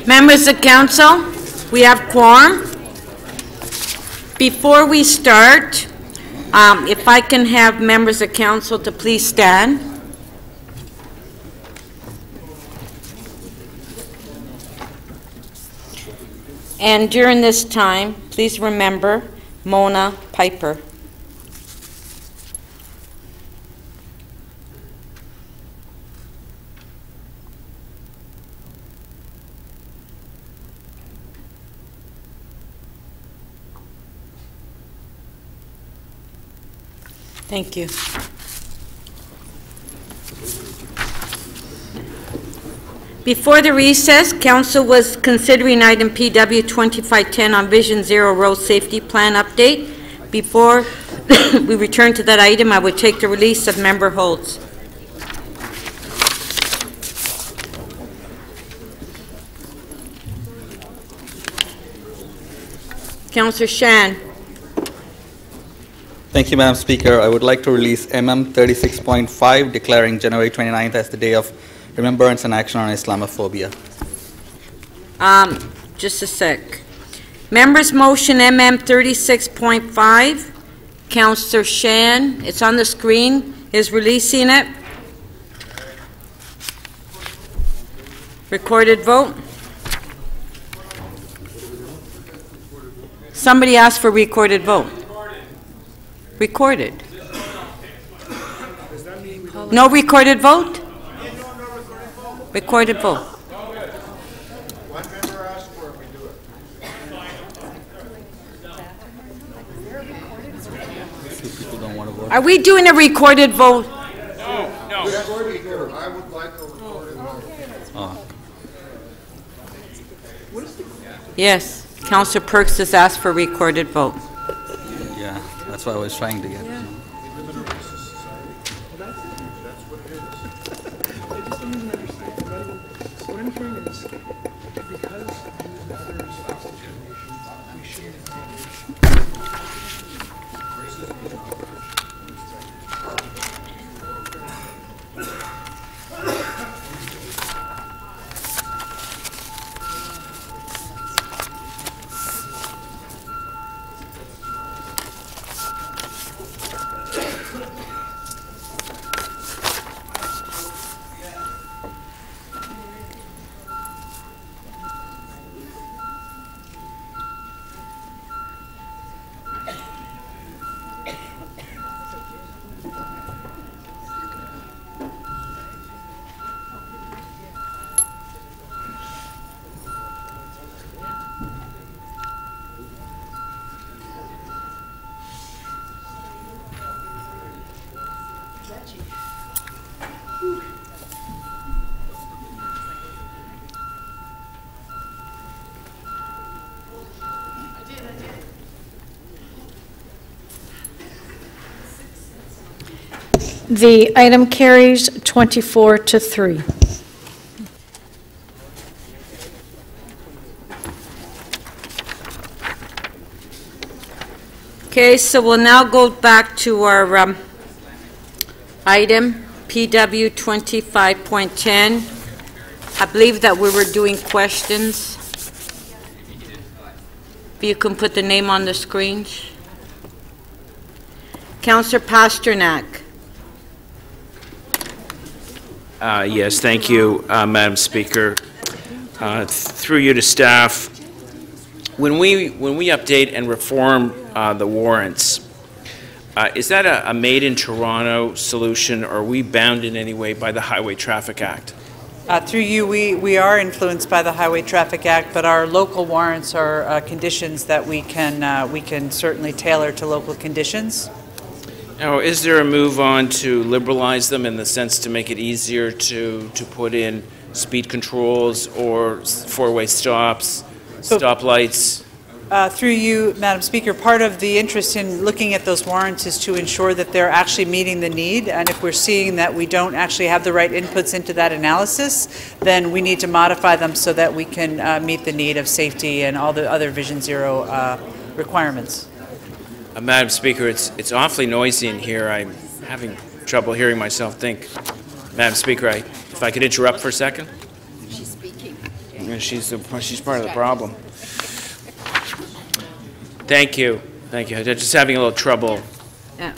Members of council, we have quorum. Before we start, if I can have members of council to please stand. And during this time, please remember Mona Piper. Thank you. Before the recess, Council was considering item PW 2510 on Vision Zero Road Safety Plan update. Before we return to that item, I would take the release of member holds. Councillor Shan. Thank you, Madam Speaker. I would like to release MM 36.5 declaring January 29th as the Day of Remembrance and Action on Islamophobia. Just a sec. Members motion MM 36.5. Councillor Shan, it's on the screen, is releasing it. Recorded vote. Somebody asked for recorded vote. Recorded. No recorded vote? Recorded vote. One member asked for it, we do it. Are we doing a recorded vote? No. I would like a recorded vote. Yes. Councillor Perks has asked for recorded vote. Yeah, that's what I was trying to get. Yeah. What I'm hearing is because others we shouldn't The item carries 24-3. Okay, so we'll now go back to our item PW 25.10. I believe that we were doing questions. If you can put the name on the screens. Councillor Pasternak. Yes, thank you, Madam Speaker. Through you to staff, when we update and reform the warrants, is that a made in Toronto solution, or are we bound in any way by the Highway Traffic Act? Through you, we are influenced by the Highway Traffic Act, but our local warrants are conditions that we can certainly tailor to local conditions. Now, is there a move on to liberalize them in the sense to make it easier to put in speed controls or four-way stops, stoplights? Through you, Madam Speaker, part of the interest in looking at those warrants is to ensure that they're actually meeting the need, and if we're seeing that we don't actually have the right inputs into that analysis, then we need to modify them so that we can meet the need of safety and all the other Vision Zero requirements. Madam Speaker, it's awfully noisy in here. I'm having trouble hearing myself think. Madam Speaker, if I could interrupt for a second? She's speaking. and she's part of the problem. Thank you. Thank you. I'm just having a little trouble. Yeah.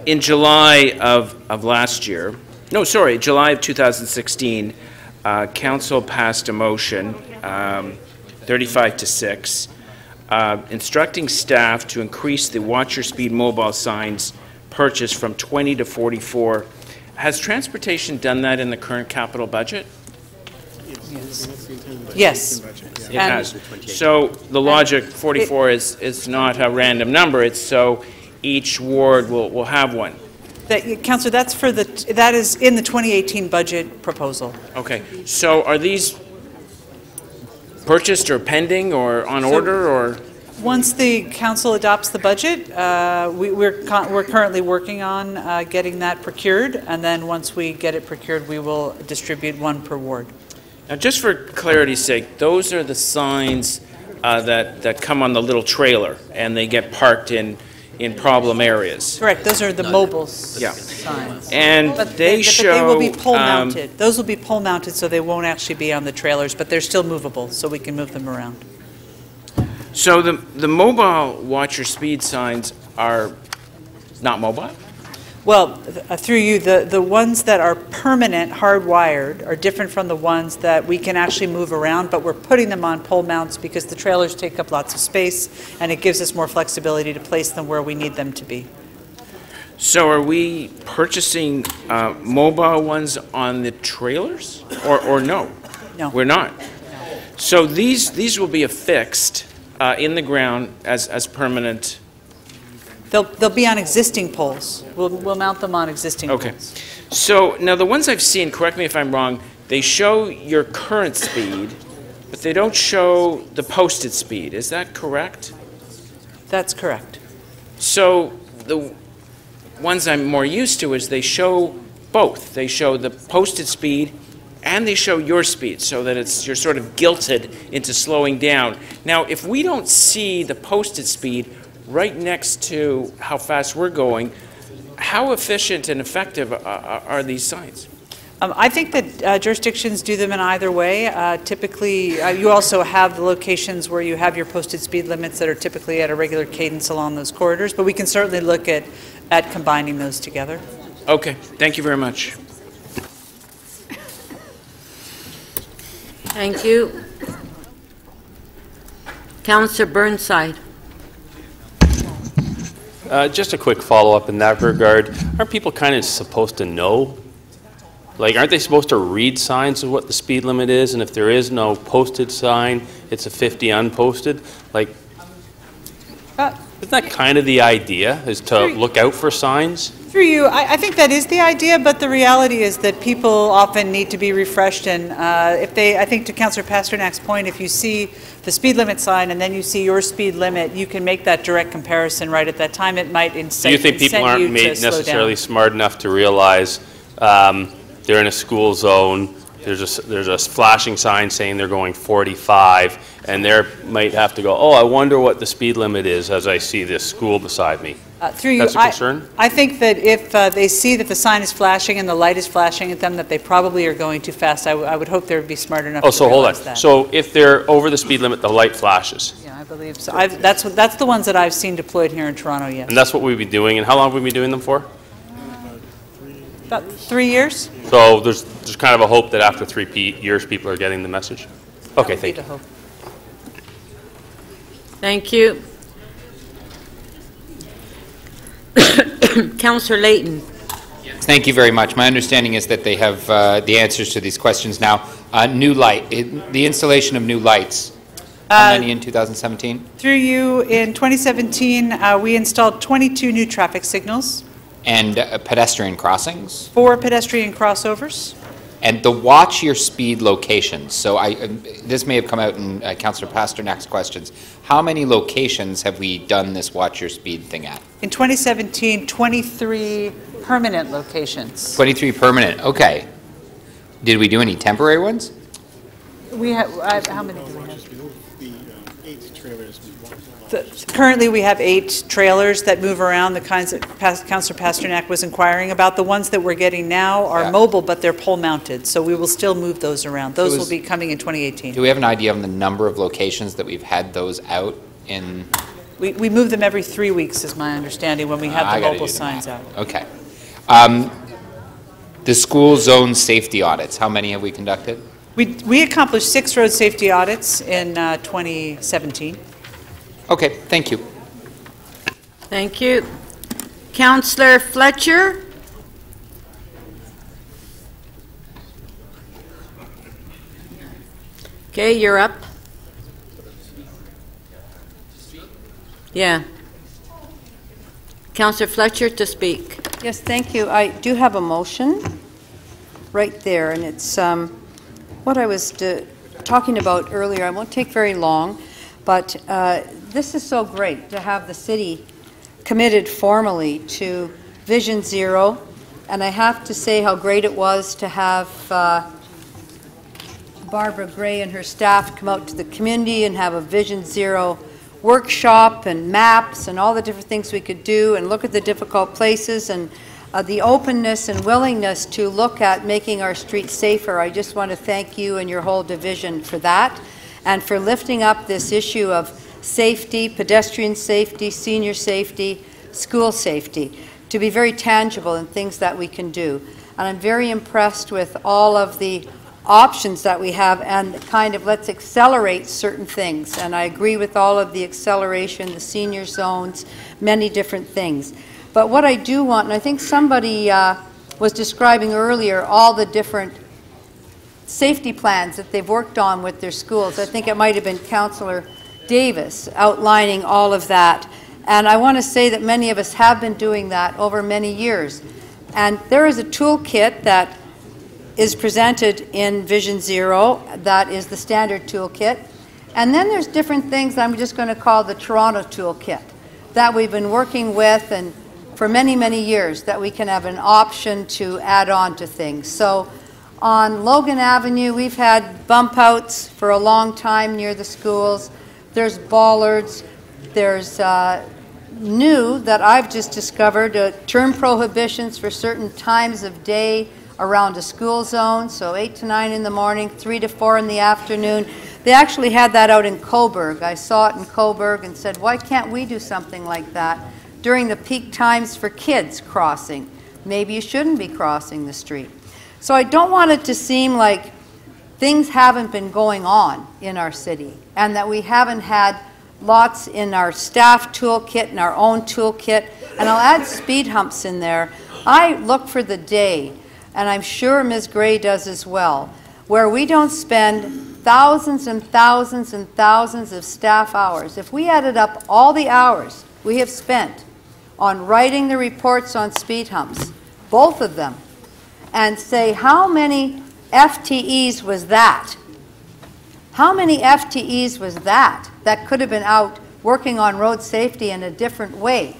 In July of last year, no, sorry, July of 2016, Council passed a motion, 35-6, instructing staff to increase the watch your speed mobile signs purchase from 20 to 44. Has transportation done that in the current capital budget? Yes. It has. So the logic, 44 is not a random number. It's so each ward will have one. Councillor, that is in the 2018 budget proposal. Okay. So are these purchased or pending or on order or? Once the council adopts the budget, we're currently working on getting that procured, and then once we get it procured, we will distribute one per ward. Now, just for clarity's sake, those are the signs that come on the little trailer and they get parked in problem areas. Correct. Those are the mobile Yeah. signs. And But they show. they will be pole mounted. Those will be pole mounted, so they won't actually be on the trailers, but they're still movable, so we can move them around. So the mobile watch your speed signs are not mobile? Well, through you, the ones that are permanent, hardwired, are different from the ones that we can actually move around, but we're putting them on pole mounts because the trailers take up lots of space, and it gives us more flexibility to place them where we need them to be. So are we purchasing mobile ones on the trailers or no? No. We're not. So these will be affixed in the ground as permanent. They'll be on existing poles. We'll mount them on existing Okay. poles. So now the ones I've seen, correct me if I'm wrong, they show your current speed, but they don't show the posted speed. Is that correct? That's correct. So the ones I'm more used to is they show both. They show the posted speed and they show your speed so that you're sort of guilted into slowing down. Now, if we don't see the posted speed right next to how fast we're going, how efficient and effective are these signs? I think that jurisdictions do them in either way. Typically, you also have the locations where you have your posted speed limits that are typically at a regular cadence along those corridors, but we can certainly look at combining those together. Okay, thank you very much. Thank you. Councillor Burnside. Just a quick follow-up in that regard. Aren't people kind of supposed to know? Like, aren't they supposed to read signs of what the speed limit is? And if there is no posted sign, it's a 50 unposted? Like, isn't that kind of the idea, is to look out for signs? Through you, I think that is the idea, but the reality is that people often need to be refreshed, and I think to Councillor Pasternak's point, if you see the speed limit sign and then you see your speed limit, you can make that direct comparison right at that time. It might incent you to slow down. Do you think people aren't made necessarily smart enough to realize they're in a school zone, there's a flashing sign saying they're going 45, and they might have to go, oh, I wonder what the speed limit is as I see this school beside me? Through you, That's a concern? I think that if they see that the sign is flashing and the light is flashing at them, that they probably are going too fast. I would hope they would be smart enough to realize that. So if they're over the speed limit, the light flashes? Yeah, I believe so. That's the ones that I've seen deployed here in Toronto, yes. And that's what we've been doing, and how long have we been doing them for? About 3 years? So there's kind of a hope that after 3 years, people are getting the message? Okay, thank you. Thank you. Councillor Layton. Thank you very much. My understanding is that they have the answers to these questions now. New light, the installation of new lights. How many in 2017? Through you, in 2017, we installed 22 new traffic signals. And pedestrian crossings? 4 pedestrian crossovers. And the watch your speed locations. So this may have come out in Councillor Pasternak's questions. How many locations have we done this watch your speed thing at? In 2017, 23 permanent locations. 23 permanent, okay. Did we do any temporary ones? We have, how many do we have? Currently, we have 8 trailers that move around, the kinds that Councillor Pasternak was inquiring about. The ones that we're getting now are mobile, but they're pole-mounted, so we will still move those around. Those will be coming in 2018. Do we have an idea of the number of locations that we've had those out in? We move them every 3 weeks, is my understanding, when we have the mobile signs out. Okay. The school zone safety audits, how many have we conducted? We accomplished 6 road safety audits in 2017. Okay, thank you. Thank you. Councillor Fletcher? Okay, you're up. Yeah. Councillor Fletcher to speak. Yes, thank you. I do have a motion right there, and it's what I was talking about earlier. I won't take very long, but this is so great to have the city committed formally to Vision Zero, and I have to say how great it was to have Barbara Gray and her staff come out to the community and have a Vision Zero workshop and maps and all the different things we could do and look at the difficult places and the openness and willingness to look at making our streets safer. I just want to thank you and your whole division for that and for lifting up this issue of safety, pedestrian safety, senior safety, school safety, to be very tangible in things that we can do. And I'm very impressed with all of the options that we have and kind of let's accelerate certain things. And I agree with all of the acceleration, the senior zones, many different things. But what I do want, and I think somebody was describing earlier all the different safety plans that they've worked on with their schools. I think it might have been Councillor Davis outlining all of that. And I want to say that many of us have been doing that over many years. And there is a toolkit that is presented in Vision Zero. That is the standard toolkit. And then there's different things that I'm just going to call the Toronto toolkit that we've been working with and for many, many years that we can have an option to add on to things. So on Logan Avenue, we've had bump outs for a long time near the schools. There's bollards. There's new that I've just discovered, turn prohibitions for certain times of day around a school zone, so 8 to 9 in the morning, 3 to 4 in the afternoon. They actually had that out in Coburg. I saw it in Coburg and said, why can't we do something like that during the peak times for kids crossing? Maybe you shouldn't be crossing the street. So I don't want it to seem like things haven't been going on in our city and that we haven't had lots in our staff toolkit and our own toolkit. And I'll add speed humps in there. I look for the day, and I'm sure Ms. Gray does as well, where we don't spend thousands and thousands and thousands of staff hours. If we added up all the hours we have spent on writing the reports on speed humps, both of them, and say how many FTEs was that? How many FTEs was that could have been out working on road safety in a different way?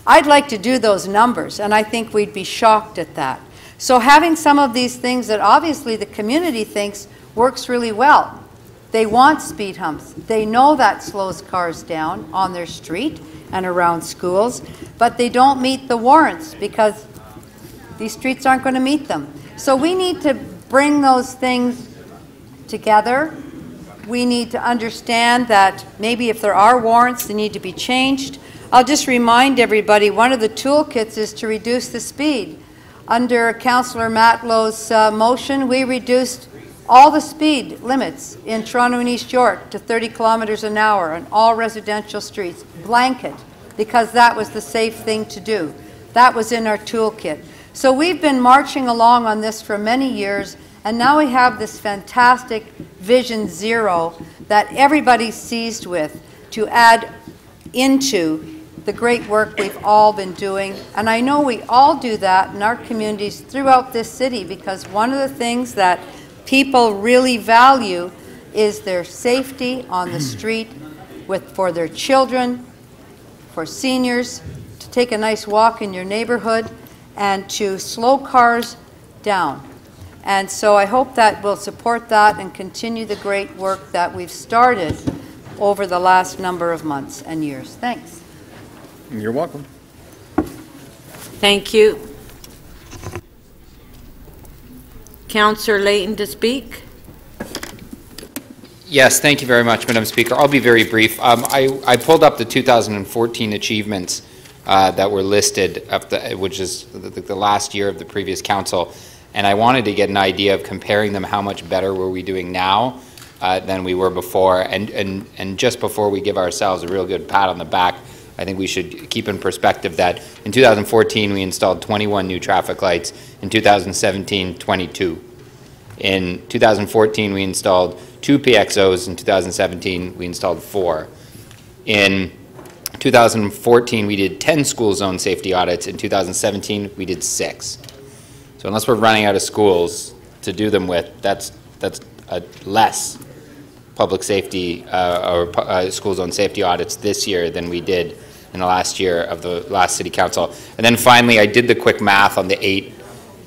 I'd like to do those numbers, and I think we'd be shocked at that. So having some of these things that obviously the community thinks works really well. They want speed humps. They know that slows cars down on their street and around schools, but they don't meet the warrants because these streets aren't going to meet them. So we need to bring those things together. We need to understand that maybe if there are warrants, they need to be changed. I'll just remind everybody, one of the toolkits is to reduce the speed. Under Councillor Matlow's motion, we reduced all the speed limits in Toronto and East York to 30 kilometers an hour on all residential streets, blanket, because that was the safe thing to do. That was in our toolkit. So we've been marching along on this for many years, and now we have this fantastic Vision Zero that everybody's seized with to add into the great work we've all been doing. And I know we all do that in our communities throughout this city, because one of the things that people really value is their safety on the street for their children, for seniors, to take a nice walk in your neighborhood, and to slow cars down. And so I hope that we'll support that and continue the great work that we've started. over the last number of months and years. Thanks. You're welcome. Thank you. Councillor Layton to speak. Yes, thank you very much, Madam Speaker. I'll be very brief. I pulled up the 2014 achievements that were listed, which is the last year of the previous council, and I wanted to get an idea of comparing them. How much better were we doing now than we were before? And just before we give ourselves a real good pat on the back, I think we should keep in perspective that in 2014 we installed 21 new traffic lights. In 2017, 22. In 2014 we installed 2 PXOs. In 2017 we installed 4. In 2014 we did 10 school zone safety audits. In 2017 we did 6. So unless we're running out of schools to do them with, that's less public safety or school zone safety audits this year than we did in the last year of the last city council. And then finally, I did the quick math on the 8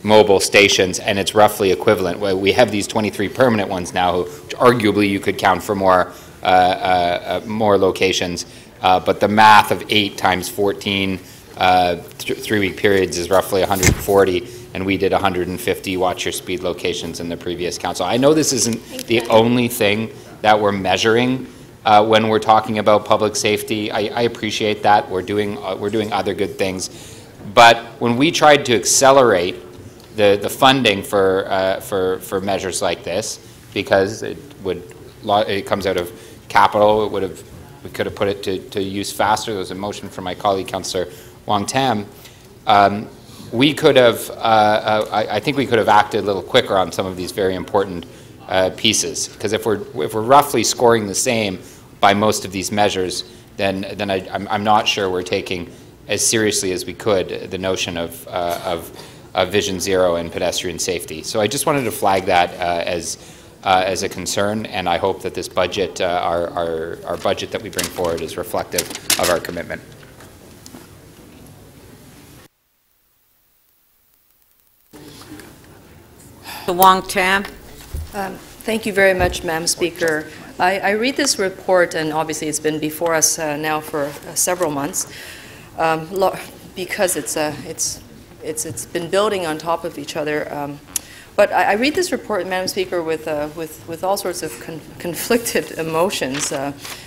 mobile stations, and it's roughly equivalent. Well, we have these 23 permanent ones now, which arguably you could count for more locations. But the math of 8 times 14 3-week periods is roughly 140, and we did 150 watch your speed locations in the previous council. I know this isn't the only thing that we're measuring when we're talking about public safety. I appreciate that. We're doing other good things. But when we tried to accelerate the funding for measures like this, because it comes out of capital, we could have put it to use faster. There was a motion from my colleague, Councillor Wong Tam. We could have, I think we could have acted a little quicker on some of these very important pieces, because if we're roughly scoring the same by most of these measures, then I'm not sure we're taking as seriously as we could the notion of Vision Zero and pedestrian safety. So I just wanted to flag that as a concern, and I hope that this budget, our budget that we bring forward, is reflective of our commitment. Wong Tam. Thank you very much, Madam Speaker. I read this report, and obviously it's been before us now for several months, because it's been building on top of each other. But I read this report, Madam Speaker, with all sorts of conflicted emotions,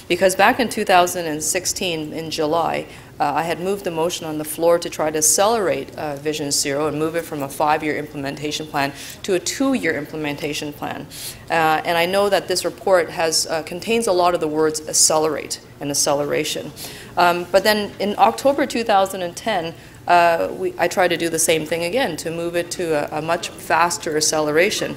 because back in 2016, in July, I had moved the motion on the floor to try to accelerate Vision Zero and move it from a 5-year implementation plan to a 2-year implementation plan. And I know that this report contains a lot of the words accelerate and acceleration. But then in October 2010, I tried to do the same thing again, to move it to a much faster acceleration.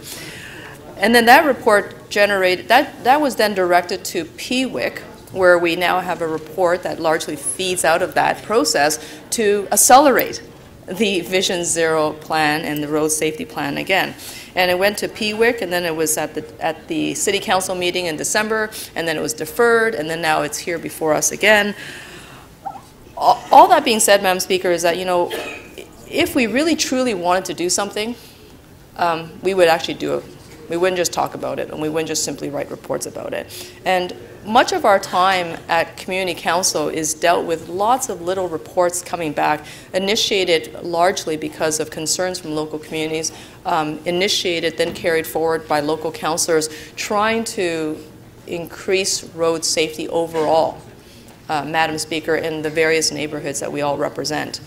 And then that report generated, that was then directed to PWIC, where we now have a report that largely feeds out of that process to accelerate the Vision Zero plan and the road safety plan again. And it went to PWIC, and then it was at the City Council meeting in December, and then it was deferred, and then now it's here before us again. All that being said, Madam Speaker, is that, you know, if we really truly wanted to do something, we would actually do it. We wouldn't just talk about it, and we wouldn't just simply write reports about it. And much of our time at Community Council is dealt with lots of little reports coming back, initiated largely because of concerns from local communities, initiated, then carried forward by local councillors, trying to increase road safety overall, Madam Speaker, in the various neighborhoods that we all represent.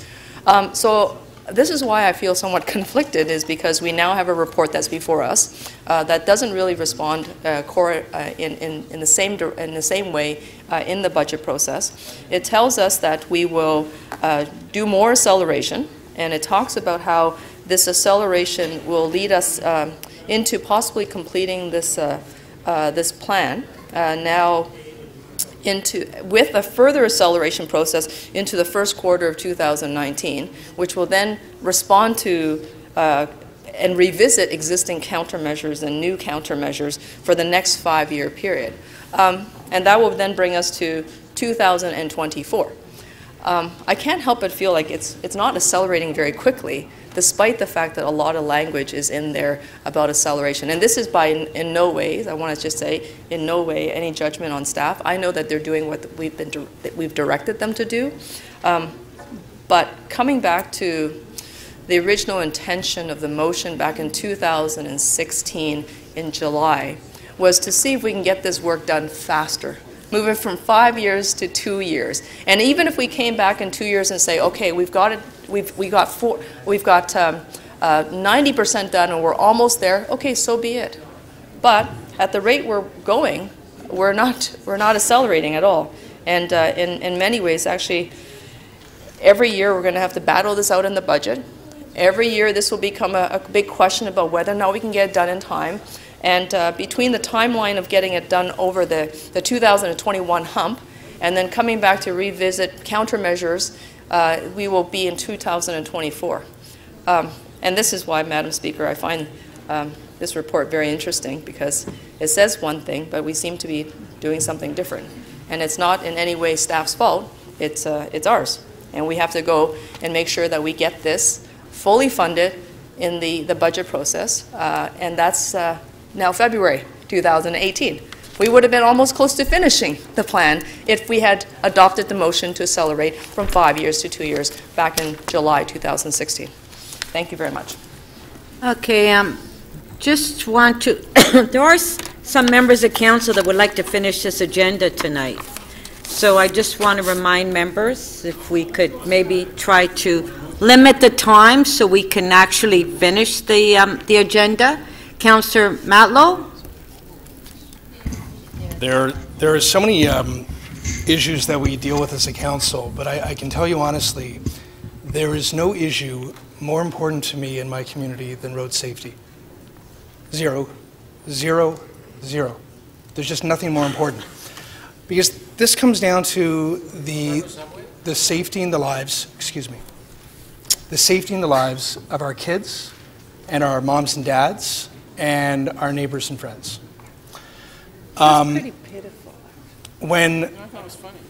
So this is why I feel somewhat conflicted, is because we now have a report that's before us that doesn't really respond in the same way in the budget process. It tells us that we will do more acceleration, and it talks about how this acceleration will lead us into possibly completing this this plan with a further acceleration process into the first quarter of 2019, which will then respond to and revisit existing countermeasures and new countermeasures for the next 5-year period. And that will then bring us to 2024. I can't help but feel like it's not accelerating very quickly, despite the fact that a lot of language is in there about acceleration. And this is by in no way, I want to just say, in no way any judgment on staff. I know that they're doing what we've directed them to do. But coming back to the original intention of the motion back in 2016 in July was to see if we can get this work done faster, moving from 5 years to 2 years. And even if we came back in 2 years and say, okay, we've got 90% done and we're almost there, okay, so be it. But at the rate we're going, we're not accelerating at all. And in many ways, actually, every year we're going to have to battle this out in the budget. Every year this will become a big question about whether or not we can get it done in time. And between the timeline of getting it done over the 2021 hump and then coming back to revisit countermeasures, we will be in 2024. And this is why, Madam Speaker, I find this report very interesting, because it says one thing, but we seem to be doing something different. And it's not in any way staff's fault, it's ours. And we have to go and make sure that we get this fully funded in the budget process, and that's now February 2018. We would have been almost close to finishing the plan if we had adopted the motion to accelerate from 5 years to 2 years back in July 2016. Thank you very much. Okay, just want to, there are some members of council that would like to finish this agenda tonight. So I just want to remind members if we could maybe try to limit the time so we can actually finish the agenda. Councillor Matlow? There are so many issues that we deal with as a council, but I can tell you honestly, there is no issue more important to me in my community than road safety. Zero, zero, zero. There's just nothing more important. Because this comes down to the safety and the lives, excuse me, the safety and the lives of our kids and our moms and dads and our neighbors and friends. That's pretty pitiful. When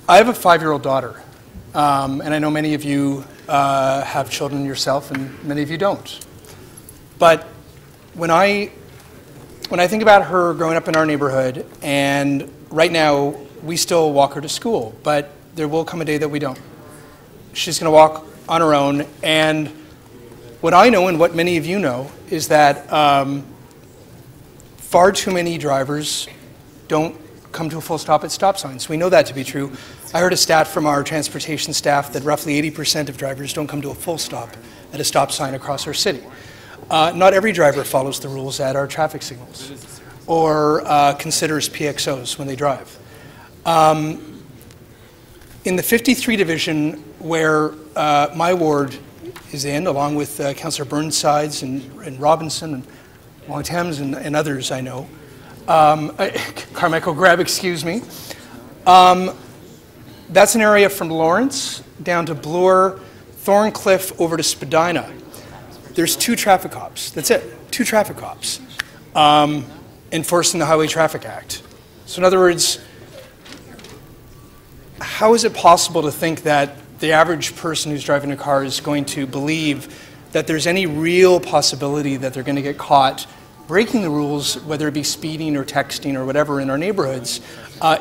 I have a 5-year-old daughter, and I know many of you have children yourself, and many of you don't. But when I think about her growing up in our neighborhood, and right now we still walk her to school, but there will come a day that we don't. She's going to walk on her own, and what I know and what many of you know is that far too many drivers don't come to a full stop at stop signs. We know that to be true. I heard a stat from our transportation staff that roughly 80% of drivers don't come to a full stop at a stop sign across our city. Not every driver follows the rules at our traffic signals or considers PXOs when they drive. In the 53 division where my ward is in, along with Councillor Burnside's and Robinson and Long Thames and others I know, Carmichael Greb, excuse me, that's an area from Lawrence down to Bloor, Thorncliffe over to Spadina. There's 2 traffic cops. That's it. 2 traffic cops enforcing the Highway Traffic Act. So in other words, how is it possible to think that the average person who's driving a car is going to believe that there's any real possibility that they're going to get caught breaking the rules, whether it be speeding or texting or whatever in our neighborhoods,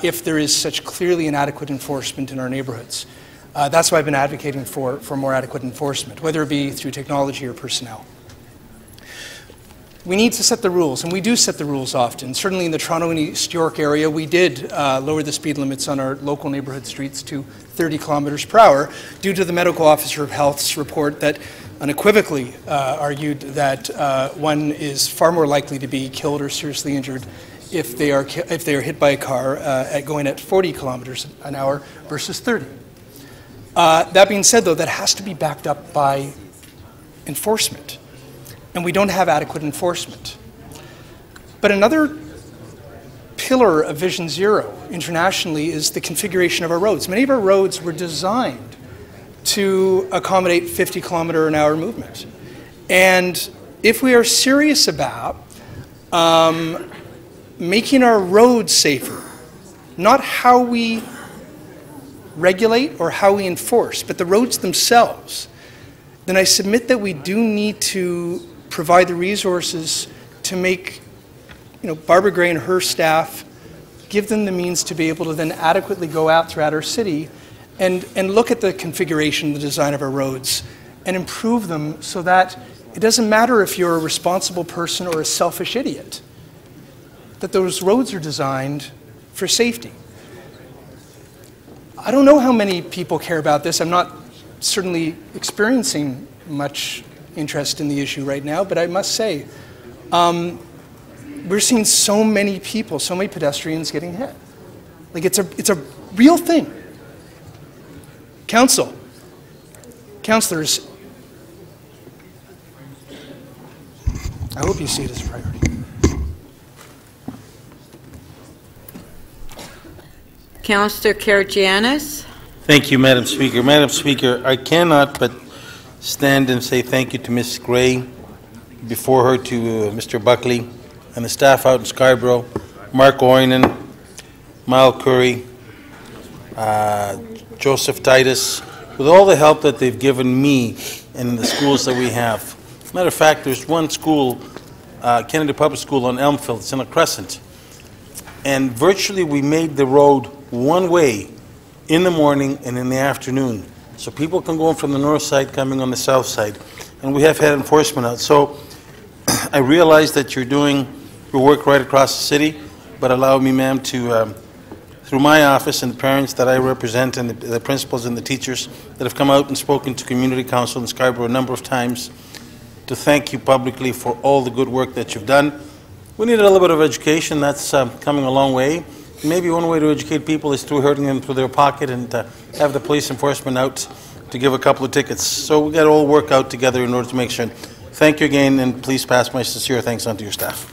if there is such clearly inadequate enforcement in our neighborhoods? That's why I've been advocating for more adequate enforcement, whether it be through technology or personnel. We need to set the rules, and we do set the rules often. Certainly in the Toronto and East York area, we did lower the speed limits on our local neighborhood streets to 30 kilometers per hour due to the medical officer of health's report that unequivocally argued that one is far more likely to be killed or seriously injured if they are hit by a car going at 40 kilometers an hour versus 30. That being said, though, that has to be backed up by enforcement. And we don't have adequate enforcement. But another pillar of Vision Zero internationally is the configuration of our roads. Many of our roads were designed to accommodate 50 kilometer an hour movement. And if we are serious about making our roads safer, not how we regulate or how we enforce, but the roads themselves, then I submit that we do need to provide the resources to make, Barbara Gray and her staff, give them the means to be able to then adequately go out throughout our city and look at the configuration, the design of our roads, and improve them so that it doesn't matter if you're a responsible person or a selfish idiot, that those roads are designed for safety. I don't know how many people care about this. I'm not certainly experiencing much interest in the issue right now, but I must say, we're seeing so many people, so many pedestrians getting hit. Like, it's a real thing. Councillors, I hope you see it as a priority. Councillor Karygiannis. Thank you, Madam Speaker. Madam Speaker, I cannot but stand and say thank you to Ms. Gray, before her to Mr. Buckley, and the staff out in Scarborough, Mark Oinen, Mile Curry, Joseph Titus, with all the help that they've given me and the schools that we have. Matter of fact, there's one school, Kennedy Public School on Elmfield, it's in a crescent, and virtually we made the road one way in the morning and in the afternoon, so people can go in from the north side coming on the south side, and we have had enforcement out. So I realize that you're doing your work right across the city, but allow me, ma'am, to through my office and the parents that I represent and the principals and the teachers that have come out and spoken to Community Council in Scarborough a number of times, to thank you publicly for all the good work that you've done. We need a little bit of education. That's coming a long way. Maybe one way to educate people is through hurting them through their pocket and have the police enforcement out to give a couple of tickets. So we got to all work out together in order to make sure. Thank you again, and please pass my sincere thanks on to your staff.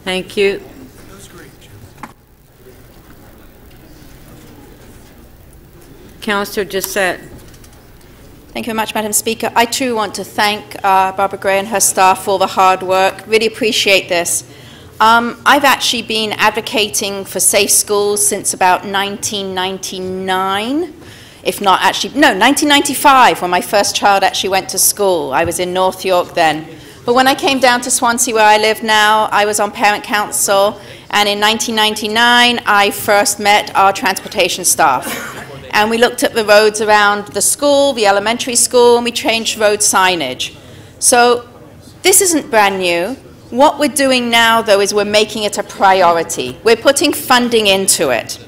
Thank you. Councillor Jessette. Thank you very much, Madam Speaker. I too want to thank Barbara Gray and her staff for all the hard work. Really appreciate this. I've actually been advocating for safe schools since about 1999, if not actually, no, 1995, when my first child actually went to school. I was in North York then. But when I came down to Swansea, where I live now, I was on parent council, and in 1999, I first met our transportation staff. And we looked at the roads around the school, the elementary school, and we changed road signage. So this isn't brand new. What we're doing now, though, is we're making it a priority. We're putting funding into it.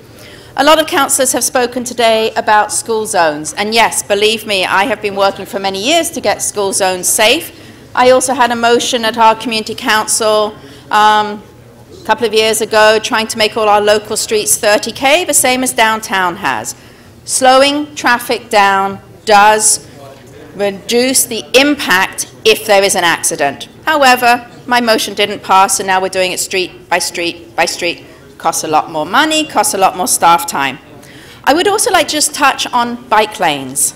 A lot of councillors have spoken today about school zones. And yes, believe me, I have been working for many years to get school zones safe. I also had a motion at our community council a couple of years ago trying to make all our local streets 30K, the same as downtown has. Slowing traffic down does reduce the impact if there is an accident. However, my motion didn't pass, and now we're doing it street by street by street. Costs a lot more money, costs a lot more staff time. I would also like to just touch on bike lanes.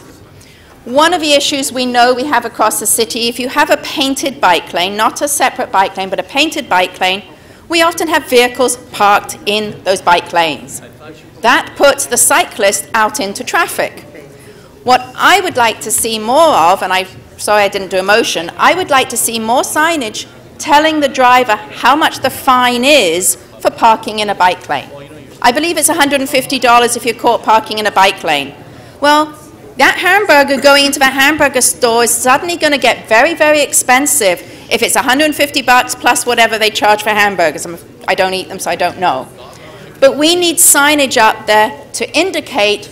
One of the issues we know we have across the city, if you have a painted bike lane, not a separate bike lane, but a painted bike lane, we often have vehicles parked in those bike lanes. That puts the cyclist out into traffic. What I would like to see more of, and I'm sorry I didn't do a motion, I would like to see more signage telling the driver how much the fine is for parking in a bike lane. I believe it's $150 if you're caught parking in a bike lane. Well, that hamburger going into that hamburger store is suddenly going to get very, very expensive if it's $150 plus whatever they charge for hamburgers. I don't eat them, so I don't know. But we need signage up there to indicate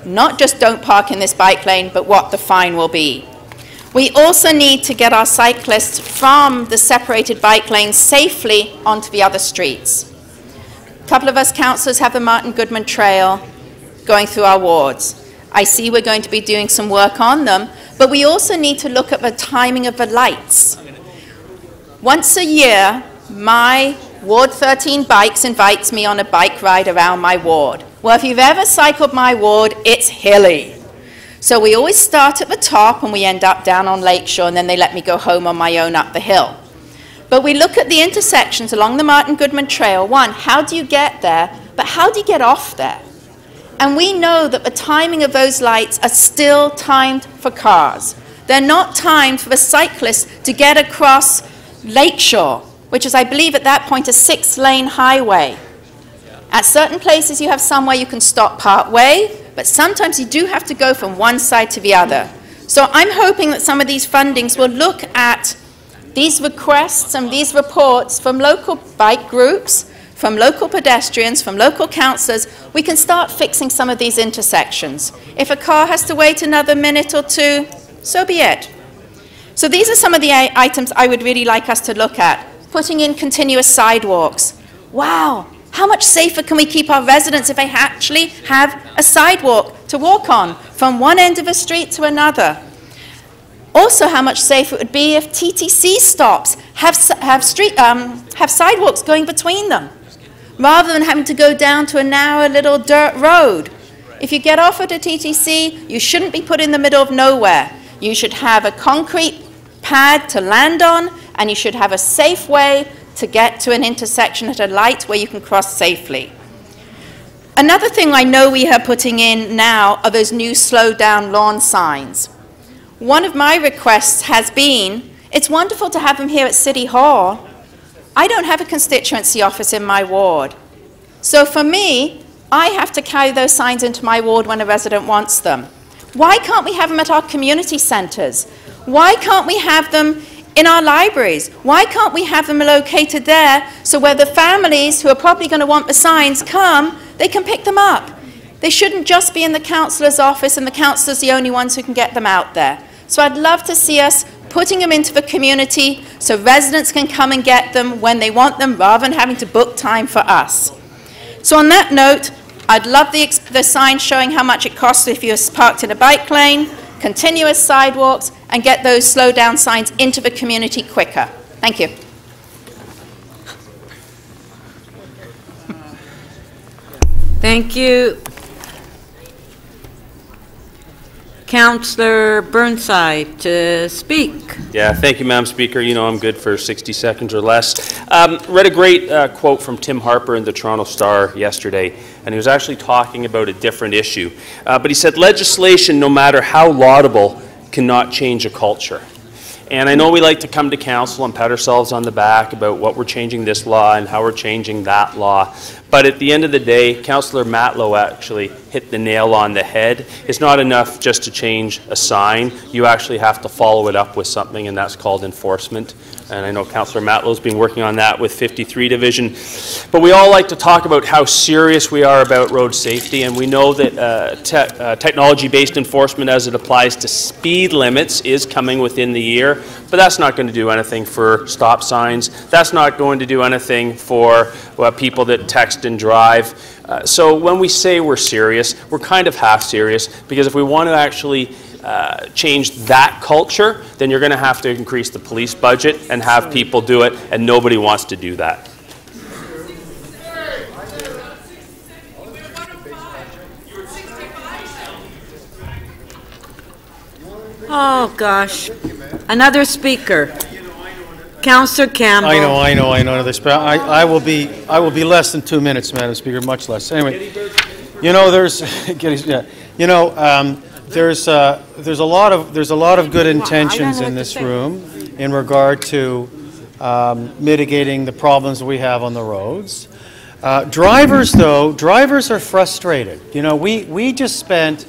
not just don't park in this bike lane, but what the fine will be. We also need to get our cyclists from the separated bike lanes safely onto the other streets. A couple of us councillors have the Martin Goodman Trail going through our wards. I see we're going to be doing some work on them, but we also need to look at the timing of the lights. Once a year, my Ward 13 Bikes invites me on a bike ride around my ward. Well, if you've ever cycled my ward, it's hilly. So we always start at the top and we end up down on Lakeshore, and then they let me go home on my own up the hill. But we look at the intersections along the Martin Goodman Trail. One, how do you get there? But how do you get off there? And we know that the timing of those lights are still timed for cars. They're not timed for the cyclists to get across Lakeshore, which is, I believe, at that point, a 6-lane highway. At certain places, you have somewhere you can stop part way, but sometimes you do have to go from one side to the other. So I'm hoping that some of these fundings will look at these requests and these reports from local bike groups, from local pedestrians, from local councillors. We can start fixing some of these intersections. If a car has to wait another minute or two, so be it. So these are some of the items I would really like us to look at. Putting in continuous sidewalks. Wow, how much safer can we keep our residents if they actually have a sidewalk to walk on from one end of a street to another? Also, how much safer it would be if TTC stops have sidewalks going between them, rather than having to go down to a narrow little dirt road. If you get off at a TTC, you shouldn't be put in the middle of nowhere. You should have a concrete pad to land on, and you should have a safe way to get to an intersection at a light where you can cross safely. Another thing I know we are putting in now are those new slow down lawn signs. One of my requests has been, it's wonderful to have them here at City Hall. I don't have a constituency office in my ward. So for me, I have to carry those signs into my ward when a resident wants them. Why can't we have them at our community centres? Why can't we have them in our libraries? Why can't we have them located there so where the families who are probably going to want the signs come, they can pick them up? They shouldn't just be in the councillor's office and the councillors the only ones who can get them out there. So I'd love to see us putting them into the community so residents can come and get them when they want them rather than having to book time for us. So on that note, I'd love the sign showing how much it costs if you're parked in a bike lane, continuous sidewalks, and get those slow down signs into the community quicker. Thank you. Thank you. Councillor Burnside to speak. Yeah, thank you, Madam Speaker. You know I'm good for 60 seconds or less. Read a great quote from Tim Harper in the Toronto Star yesterday, and he was actually talking about a different issue. But he said, legislation, no matter how laudable, cannot change a culture. And I know we like to come to council and pat ourselves on the back about what we're changing this law and how we're changing that law. But at the end of the day, Councillor Matlow actually hit the nail on the head. It's not enough just to change a sign. You actually have to follow it up with something, and that's called enforcement. And I know Councillor Matlow's been working on that with 53 Division. But we all like to talk about how serious we are about road safety, and we know that technology-based enforcement as it applies to speed limits is coming within the year, but that's not going to do anything for stop signs. That's not going to do anything for people that text and drive. So when we say we're serious, we're kind of half serious, because if we want to actually change that culture, then you're going to have to increase the police budget and have people do it, and nobody wants to do that. Oh, gosh. Another speaker. Councillor Campbell. I know. I will be less than 2 minutes, Madam Speaker, much less. Anyway, you know, there's a lot of good intentions in this room in regard to mitigating the problems we have on the roads. Drivers are frustrated. You know, we spent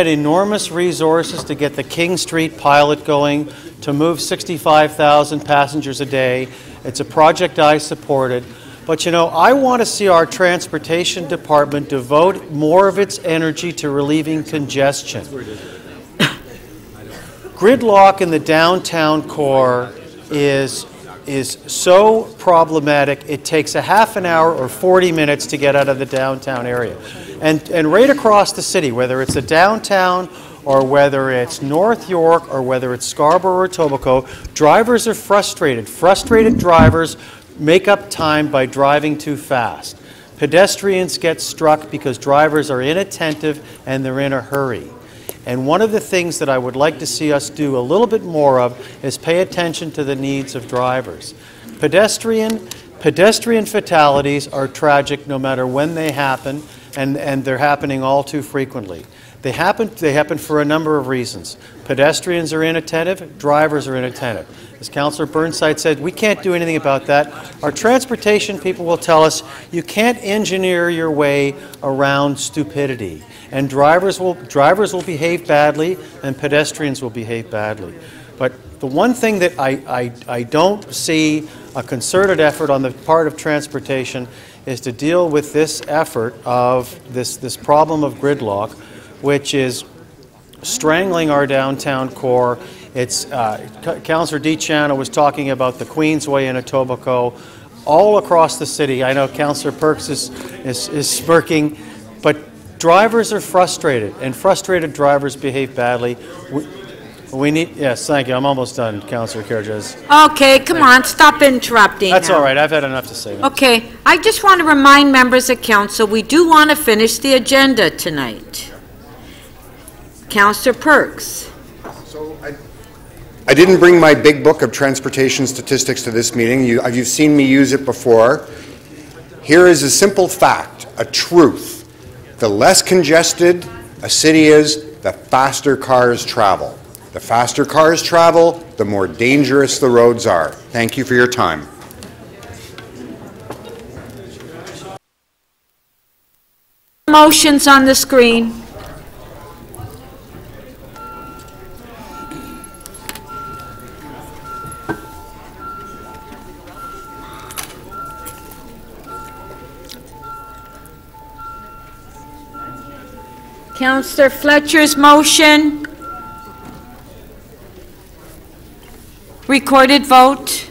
enormous resources to get the King Street pilot going, to move 65,000 passengers a day. It's a project I supported. But you know, I want to see our transportation department devote more of its energy to relieving congestion. Gridlock in the downtown core is so problematic, it takes a half an hour or 40 minutes to get out of the downtown area. And right across the city, whether it's the downtown or whether it's North York or whether it's Scarborough or Etobicoke, drivers are frustrated. Frustrated drivers make up time by driving too fast. Pedestrians get struck because drivers are inattentive and they're in a hurry. And one of the things that I would like to see us do a little bit more of is pay attention to the needs of drivers. Pedestrian fatalities are tragic no matter when they happen. and they're happening all too frequently. They happen for a number of reasons. Pedestrians are inattentive, drivers are inattentive. As Councillor Burnside said, we can't do anything about that. Our transportation people will tell us you can't engineer your way around stupidity. And drivers will behave badly, and pedestrians will behave badly. But the one thing that I don't see a concerted effort on the part of transportation is to deal with this effort of this problem of gridlock, which is strangling our downtown core. It's Councillor DiCiano was talking about the Queensway in Etobicoke, all across the city. I know Councillor Perks is smirking, but drivers are frustrated, and frustrated drivers behave badly. We need, yes, thank you. I'm almost done, Councillor Kerjes. Okay, come on, stop interrupting. That's now. all right. I've had enough to say. Okay, I just want to remind members of council, we do want to finish the agenda tonight. Councillor Perks. So I didn't bring my big book of transportation statistics to this meeting. You've seen me use it before. Here is a simple fact, a truth. The less congested a city is, the faster cars travel. The faster cars travel, the more dangerous the roads are. Thank you for your time. Motions on the screen. Councillor Fletcher's motion. Recorded vote.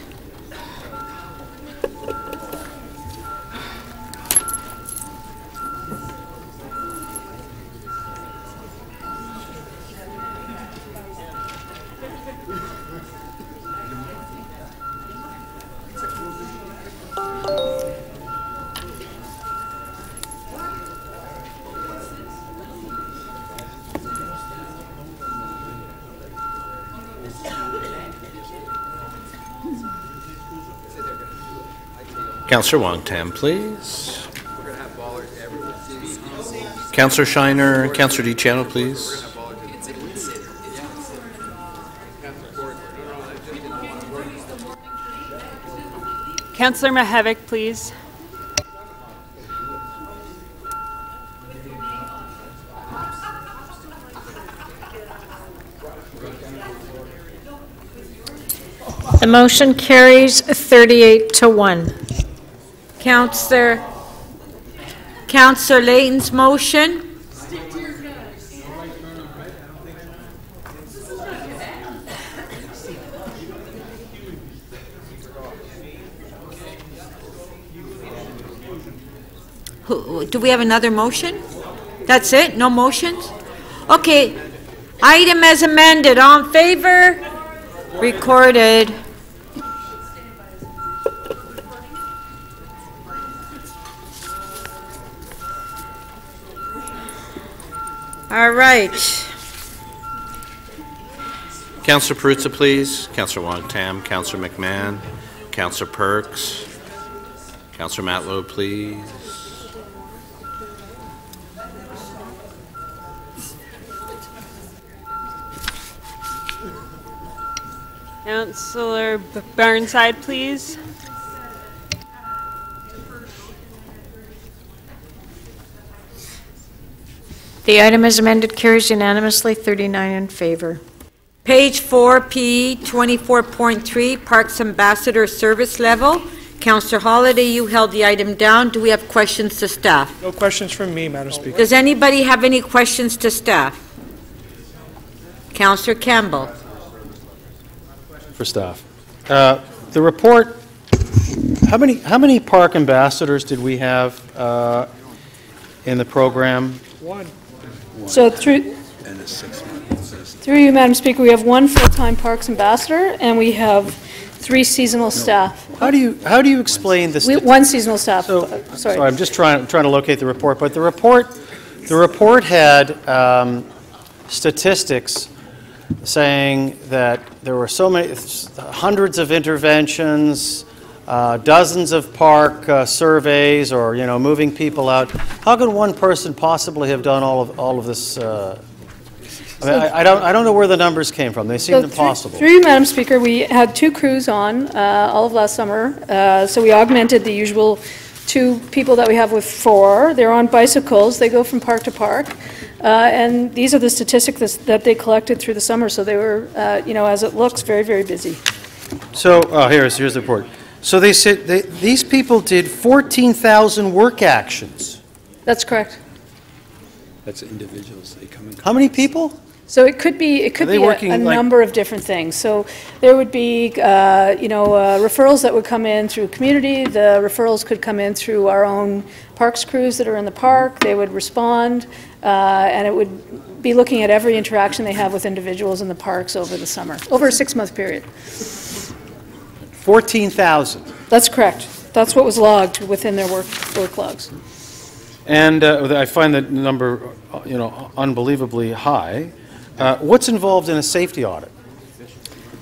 Councillor Wong-Tam, please. Councillor Shiner, Councillor DiCiano, please. Councillor Mihevc, please. The motion carries 38-1. Councillor Layton's motion. Do we have another motion? That's it? No motions? Okay. Item as amended. All in favor? Recorded. All right. Councillor Perruzza, please. Councillor Wong-Tam, Councillor McMahon, Councillor Perks, Councillor Matlow, please. Councillor Burnside, please. The item as amended carries unanimously, 39 in favor. Page 4, PE 24.3, Parks Ambassador Service Level. Councillor Holliday, you held the item down. Do we have questions to staff? No questions from me, Madam Speaker. Does anybody have any questions to staff? Councillor Campbell. For staff. The report, how many park ambassadors did we have in the program? One. So through you, Madam Speaker, we have one full-time Parks Ambassador and we have 3 seasonal staff. How do you explain this? One seasonal staff. Sorry, I'm just trying to locate the report. But the report had statistics saying that there were so many hundreds of interventions, dozens of park surveys or, moving people out. How could one person possibly have done all of this? I don't know where the numbers came from. They seemed impossible. Through you, Madam Speaker, we had 2 crews on all of last summer. So we augmented the usual 2 people that we have with 4. They're on bicycles. They go from park to park. And these are the statistics that they collected through the summer. So they were, as it looks, very, very busy. So here's the report. So they said these people did 14,000 work actions. That's correct. That's individuals. They come in. How many people? So it could be a number of different things. So there would be referrals that would come in through community. The referrals could come in through our own parks crews that are in the park. They would respond, and it would be looking at every interaction they have with individuals in the parks over the summer, over a 6-month period. 14,000. That's correct. That's what was logged within their work logs. And I find that number, unbelievably high. What's involved in a safety audit?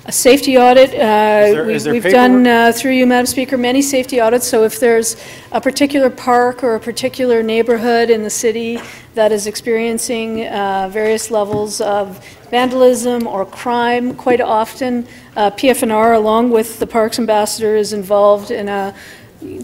A safety audit, is there we've done, through you, Madam Speaker, many safety audits. So if there's a particular park or a particular neighborhood in the city that is experiencing various levels of vandalism or crime, quite often PFNR, along with the Parks Ambassador, is involved in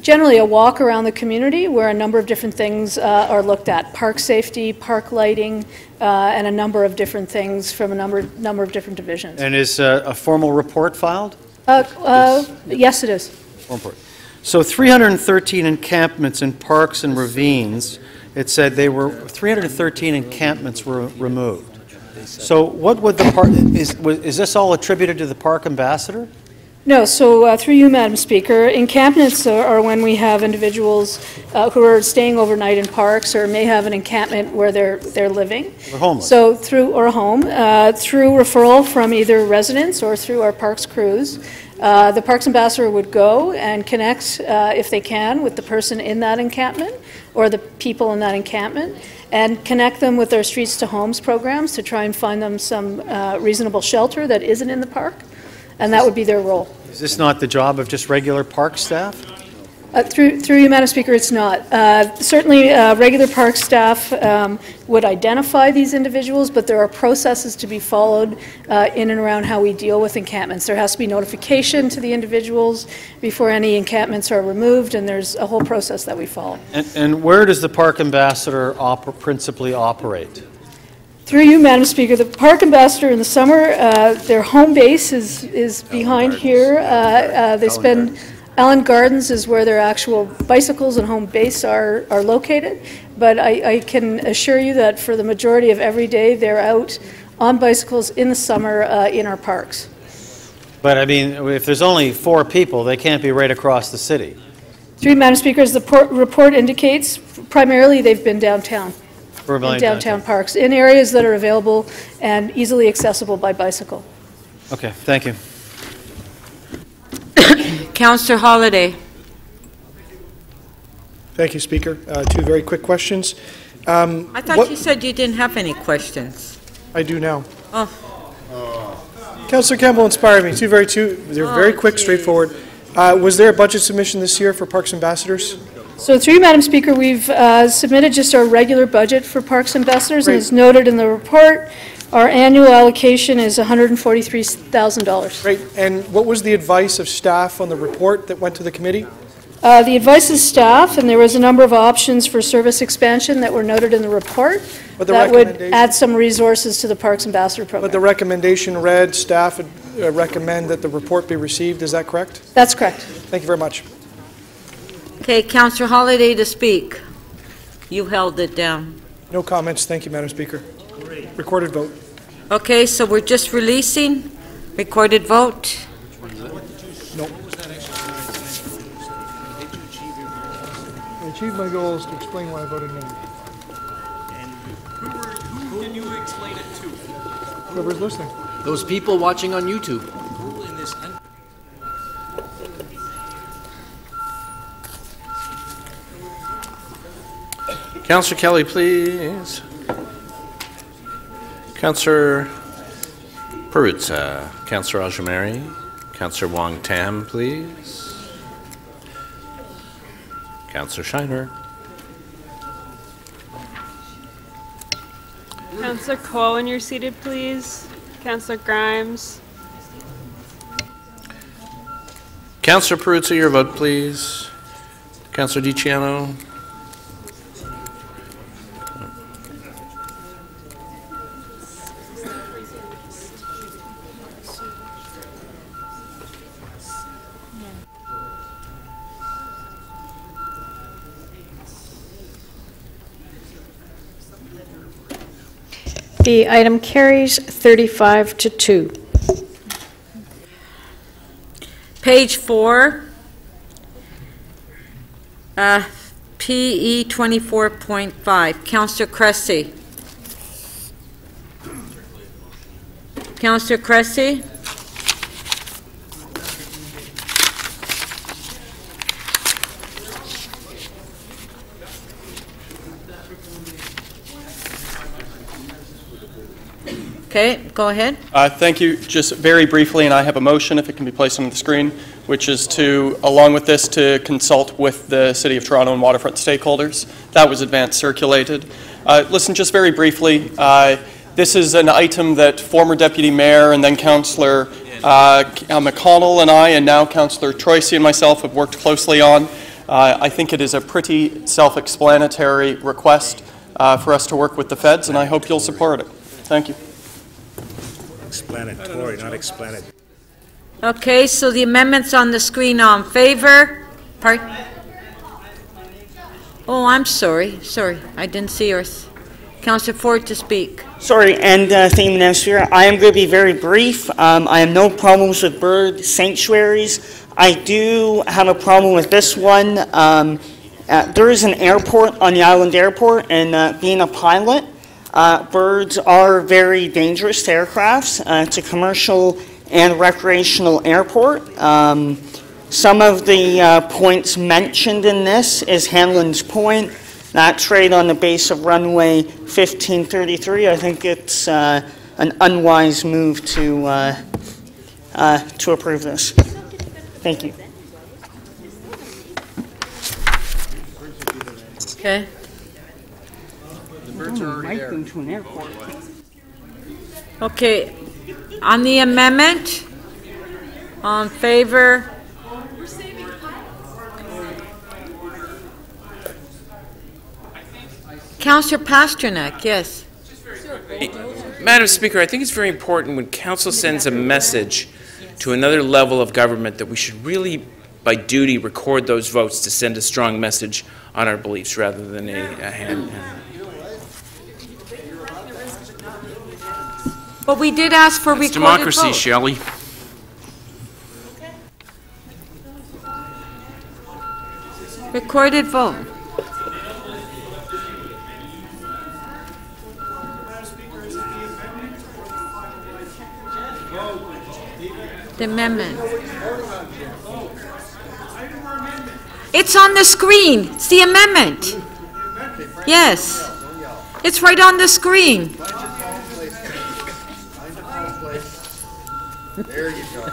generally a walk around the community where a number of different things are looked at. Park safety, park lighting, and a number of different things from a number of different divisions. And is a formal report filed? Yes, it is. Report. So 313 encampments in parks and ravines. It said 313 encampments were removed. So what would the park, is this all attributed to the Park Ambassador? No, so through you, Madam Speaker, encampments are when we have individuals who are staying overnight in parks or may have an encampment where they're living. Or homeless. So through referral from either residents or through our parks crews, the Parks Ambassador would go and connect, if they can, with the person in that encampment or the people in that encampment, and connect them with our Streets to Homes programs to try and find them some reasonable shelter that isn't in the park. And that would be their role. Is this not the job of just regular park staff? Through you, Madam Speaker, it's not. Certainly, regular park staff would identify these individuals, but there are processes to be followed in and around how we deal with encampments. There has to be notification to the individuals before any encampments are removed, and there's a whole process that we follow. And where does the Park Ambassador principally operate? Through you, Madam Speaker, the Park Ambassador in the summer, their home base is behind here. They spend, Allen Gardens is where their actual bicycles and home base are located. But I can assure you that for the majority of every day, they're out on bicycles in the summer in our parks. But I mean, if there's only 4 people, they can't be right across the city. Through you, Madam Speaker, as the report indicates, primarily they've been downtown. In downtown parks, in areas that are available and easily accessible by bicycle. Okay, thank you. Councillor Holliday. Thank you, Speaker. 2 very quick questions. I thought you said you didn't have any questions. I do now. Oh. Councillor Campbell inspired me. They're very quick, straightforward. Was there a budget submission this year for Parks Ambassadors? So through you, Madam Speaker, we've submitted just our regular budget for Parks Ambassadors, and as noted in the report, our annual allocation is $143,000. Great. And what was the advice of staff on the report that went to the committee? The advice of staff, and there was a number of options for service expansion that were noted in the report that would add some resources to the Parks Ambassador program. But the recommendation read, staff would recommend that the report be received. Is that correct? That's correct. Thank you very much. Okay, Councillor Holliday to speak. You held it down. No comments. Thank you, Madam Speaker. Recorded vote. Okay, so we're just releasing. Recorded vote. No. I achieved my goals to explain why I voted no. Who can you explain it to? Whoever's listening. Those people watching on YouTube. Councillor Kelly, please. Councillor Perruzza, Councillor Aljamari, Councillor Wong Tam, please. Councillor Shiner. Councillor Cole, when you're seated, please. Councillor Grimes. Councillor Perruzza, your vote, please. Councillor DiCiano. The item carries 35 to 2. Page 4, PE 24.5, Councillor Cressy. Councillor Cressy? Okay, go ahead. Thank you. Just very briefly, and I have a motion, if it can be placed on the screen, which is to, along with this, to consult with the City of Toronto and Waterfront stakeholders. That was advance circulated. Listen, just very briefly, this is an item that former Deputy Mayor and then Councillor McConnell and I, and now Councillor Troisi and myself have worked closely on. I think it is a pretty self-explanatory request for us to work with the feds, and I hope you'll support it. Thank you. Explanatory, not explanatory. Okay, so the amendments on the screen are in favor. Pardon? Oh, I'm sorry. Sorry, I didn't see yours. Councillor Ford to speak. Sorry, and thank you, Madam Speaker. I am going to be very brief. I have no problems with bird sanctuaries. I do have a problem with this one. There is an airport on the island airport, and being a pilot, birds are very dangerous to aircrafts. It's a commercial and recreational airport. Some of the points mentioned in this is Hanlon's Point. That's right on the base of runway 1533. I think it's an unwise move to approve this. Thank you. Okay. The birds are already there. To an airport. Okay, on the amendment, on favor. Councillor Pasternak, yes. Madam Speaker, I think it's very important when Council sends a message to another level of government that we should really, by duty, record those votes to send a strong message on our beliefs rather than a hand. But we did ask for recorded democracy, vote. Shelley. Recorded vote. The amendment. It's on the screen. It's the amendment. Yes. It's right on the screen. There you go.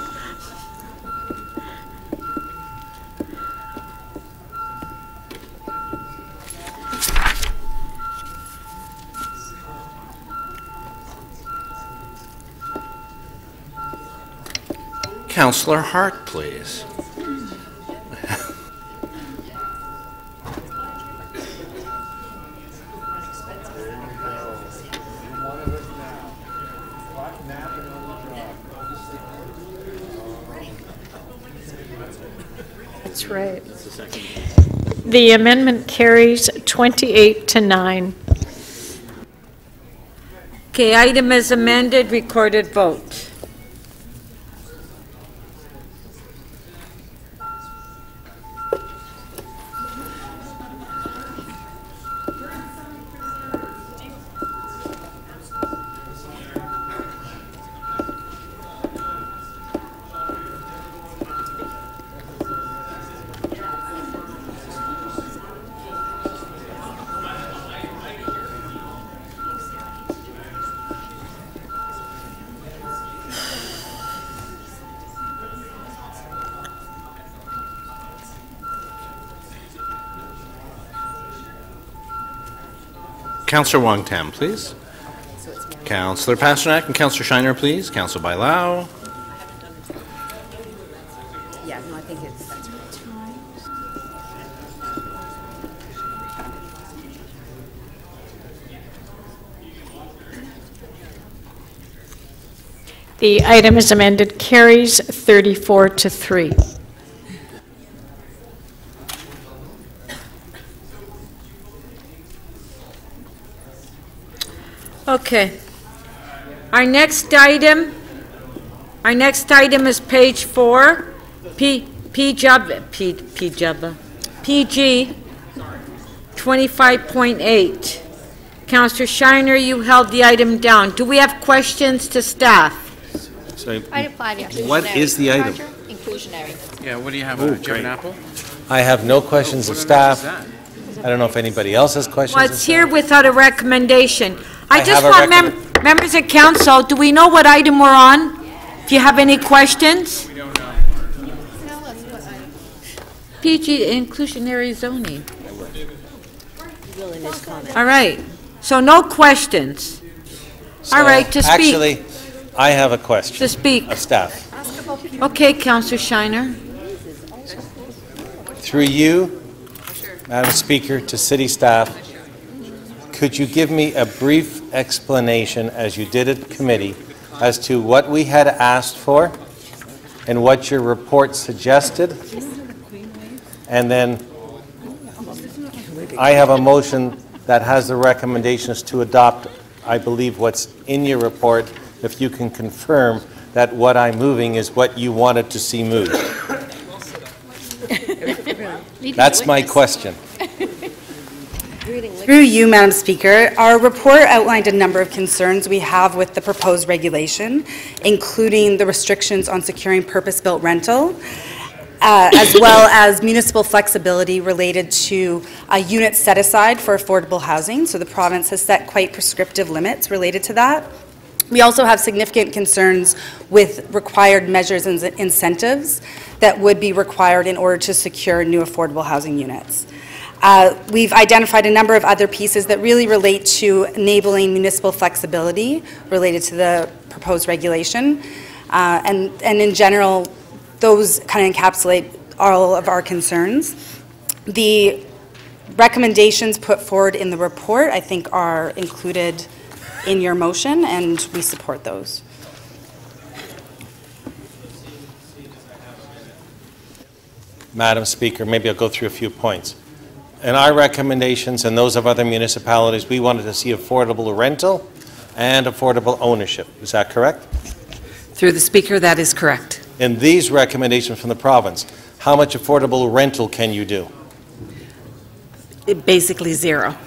Councillor Hart, please. That's right. The amendment carries 28 to 9. Okay, item is amended, recorded vote. Councillor Wong-Tam, please. Councillor Pasternak and Councillor Shiner, please. Councillor Bailao. Yeah, no, I think it's... The item is amended, carries 34-3. Okay. Our next item is page 4, PG 25.8. Councillor Shiner, you held the item down. Do we have questions to staff? So, Item 5, yeah. what is the item? Inclusionary. Yeah, what do you have? Oh, Do you have great. an apple? I have no questions of staff. I don't know if anybody else has questions. Well, of it's staff. here without a recommendation. I just have a want members of council, do we know what item we're on? If you have any questions? We don't know. PG, inclusionary zoning. All right, so no questions. All right, to speak. Actually, I have a question. To speak. Of staff. Okay, Councillor Shiner. Through you, Madam Speaker, to city staff, could you give me a brief explanation, as you did at committee, as to what we had asked for and what your report suggested? And then I have a motion that has the recommendations to adopt, I believe, what's in your report, if you can confirm that what I'm moving is what you wanted to see moved. That's my question. Through you, Madam Speaker, our report outlined a number of concerns we have with the proposed regulation, including the restrictions on securing purpose-built rental, as well as municipal flexibility related to a unit set aside for affordable housing. So the province has set quite prescriptive limits related to that. We also have significant concerns with required measures and incentives that would be required in order to secure new affordable housing units. We've identified a number of other pieces that really relate to enabling municipal flexibility related to the proposed regulation. And in general, those kind of encapsulate all of our concerns. The recommendations put forward in the report, I think, are included in your motion, and we support those. Madam Speaker, maybe I'll go through a few points. In our recommendations and those of other municipalities, we wanted to see affordable rental and affordable ownership. Is that correct? Through the Speaker, that is correct. In these recommendations from the province, how much affordable rental can you do? Basically zero.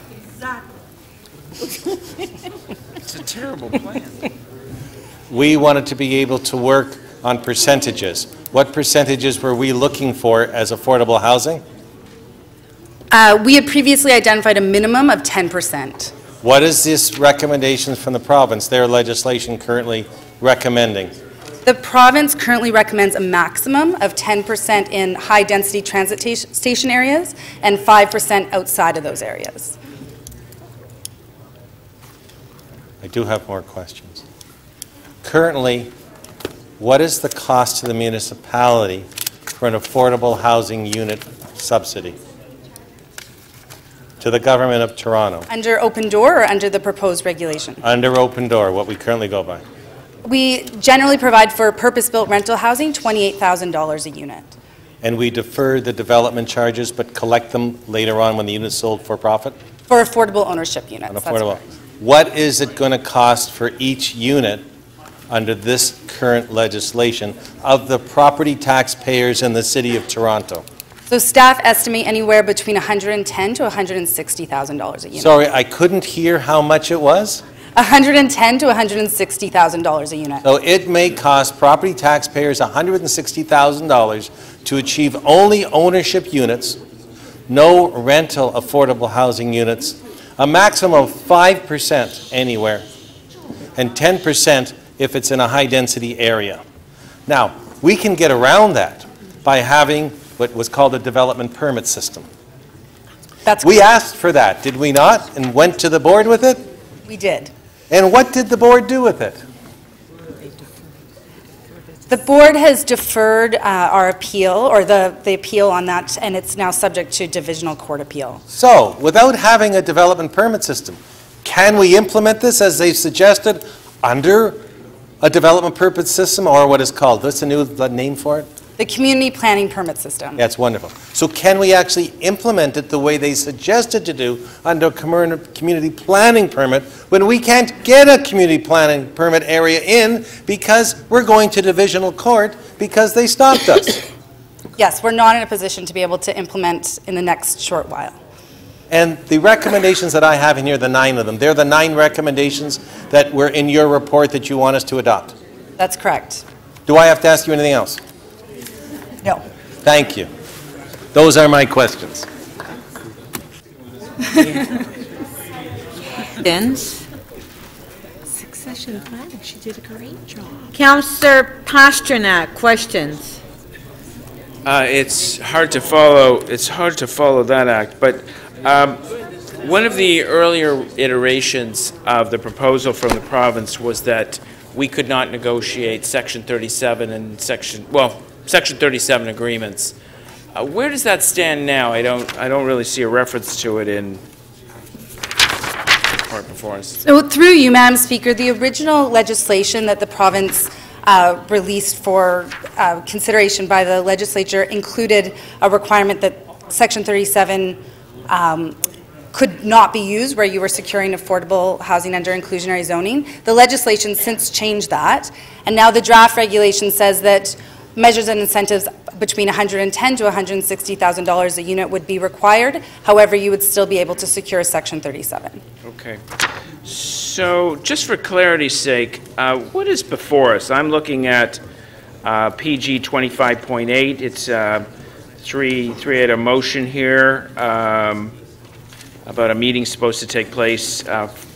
It's a terrible plan. We wanted to be able to work on percentages. What percentages were we looking for as affordable housing? We had previously identified a minimum of 10%. What is this recommendations from the province, their legislation currently recommending? The province currently recommends a maximum of 10% in high-density transit station areas and 5% outside of those areas. I do have more questions. Currently, what is the cost to the municipality for an affordable housing unit subsidy to the Government of Toronto? Under open door or under the proposed regulation? Under open door, what we currently go by. We generally provide for purpose-built rental housing $28,000 a unit. And we defer the development charges but collect them later on when the unit is sold for profit? For affordable ownership units. On That's affordable. correct. What is it going to cost for each unit under this current legislation of the property taxpayers in the City of Toronto? So staff estimate anywhere between $110,000 to $160,000 a unit. Sorry, I couldn't hear how much it was? $110,000 to $160,000 a unit. So it may cost property taxpayers $160,000 to achieve only ownership units, no rental affordable housing units, a maximum of 5% anywhere, and 10% if it's in a high-density area. Now, we can get around that by having what was called a development permit system. We asked for that, did we not? And went to the board with it? We did. And what did the board do with it? The board has deferred our appeal, or the appeal on that, and it's now subject to divisional court appeal. So, without having a development permit system, can we implement this as they've suggested under a development permit system, or what is called, what's the new name for it? The community planning permit system. That's wonderful. So can we actually implement it the way they suggested to do under a community planning permit when we can't get a community planning permit area in because we're going to divisional court because they stopped us? Yes, we're not in a position to be able to implement in the next short while. And the recommendations that I have in here, the 9 of them, they're the 9 recommendations that were in your report that you want us to adopt. That's correct. Do I have to ask you anything else? No. Thank you. Those are my questions. Succession planning, she did a great job. Councillor Pasternak, questions? It's hard to follow. It's hard to follow that act, but one of the earlier iterations of the proposal from the province was that we could not negotiate Section 37 and Section 37 agreements. Where does that stand now? I don't really see a reference to it in the part before us. So through you, Madam Speaker, the original legislation that the province released for consideration by the legislature included a requirement that Section 37 could not be used where you were securing affordable housing under inclusionary zoning. The legislation since changed that, and now the draft regulation says that measures and incentives between $110,000 to $160,000 a unit would be required. However, you would still be able to secure Section 37. Okay. So, just for clarity's sake, what is before us? I'm looking at PG 25.8. It's three-item motion here about a meeting supposed to take place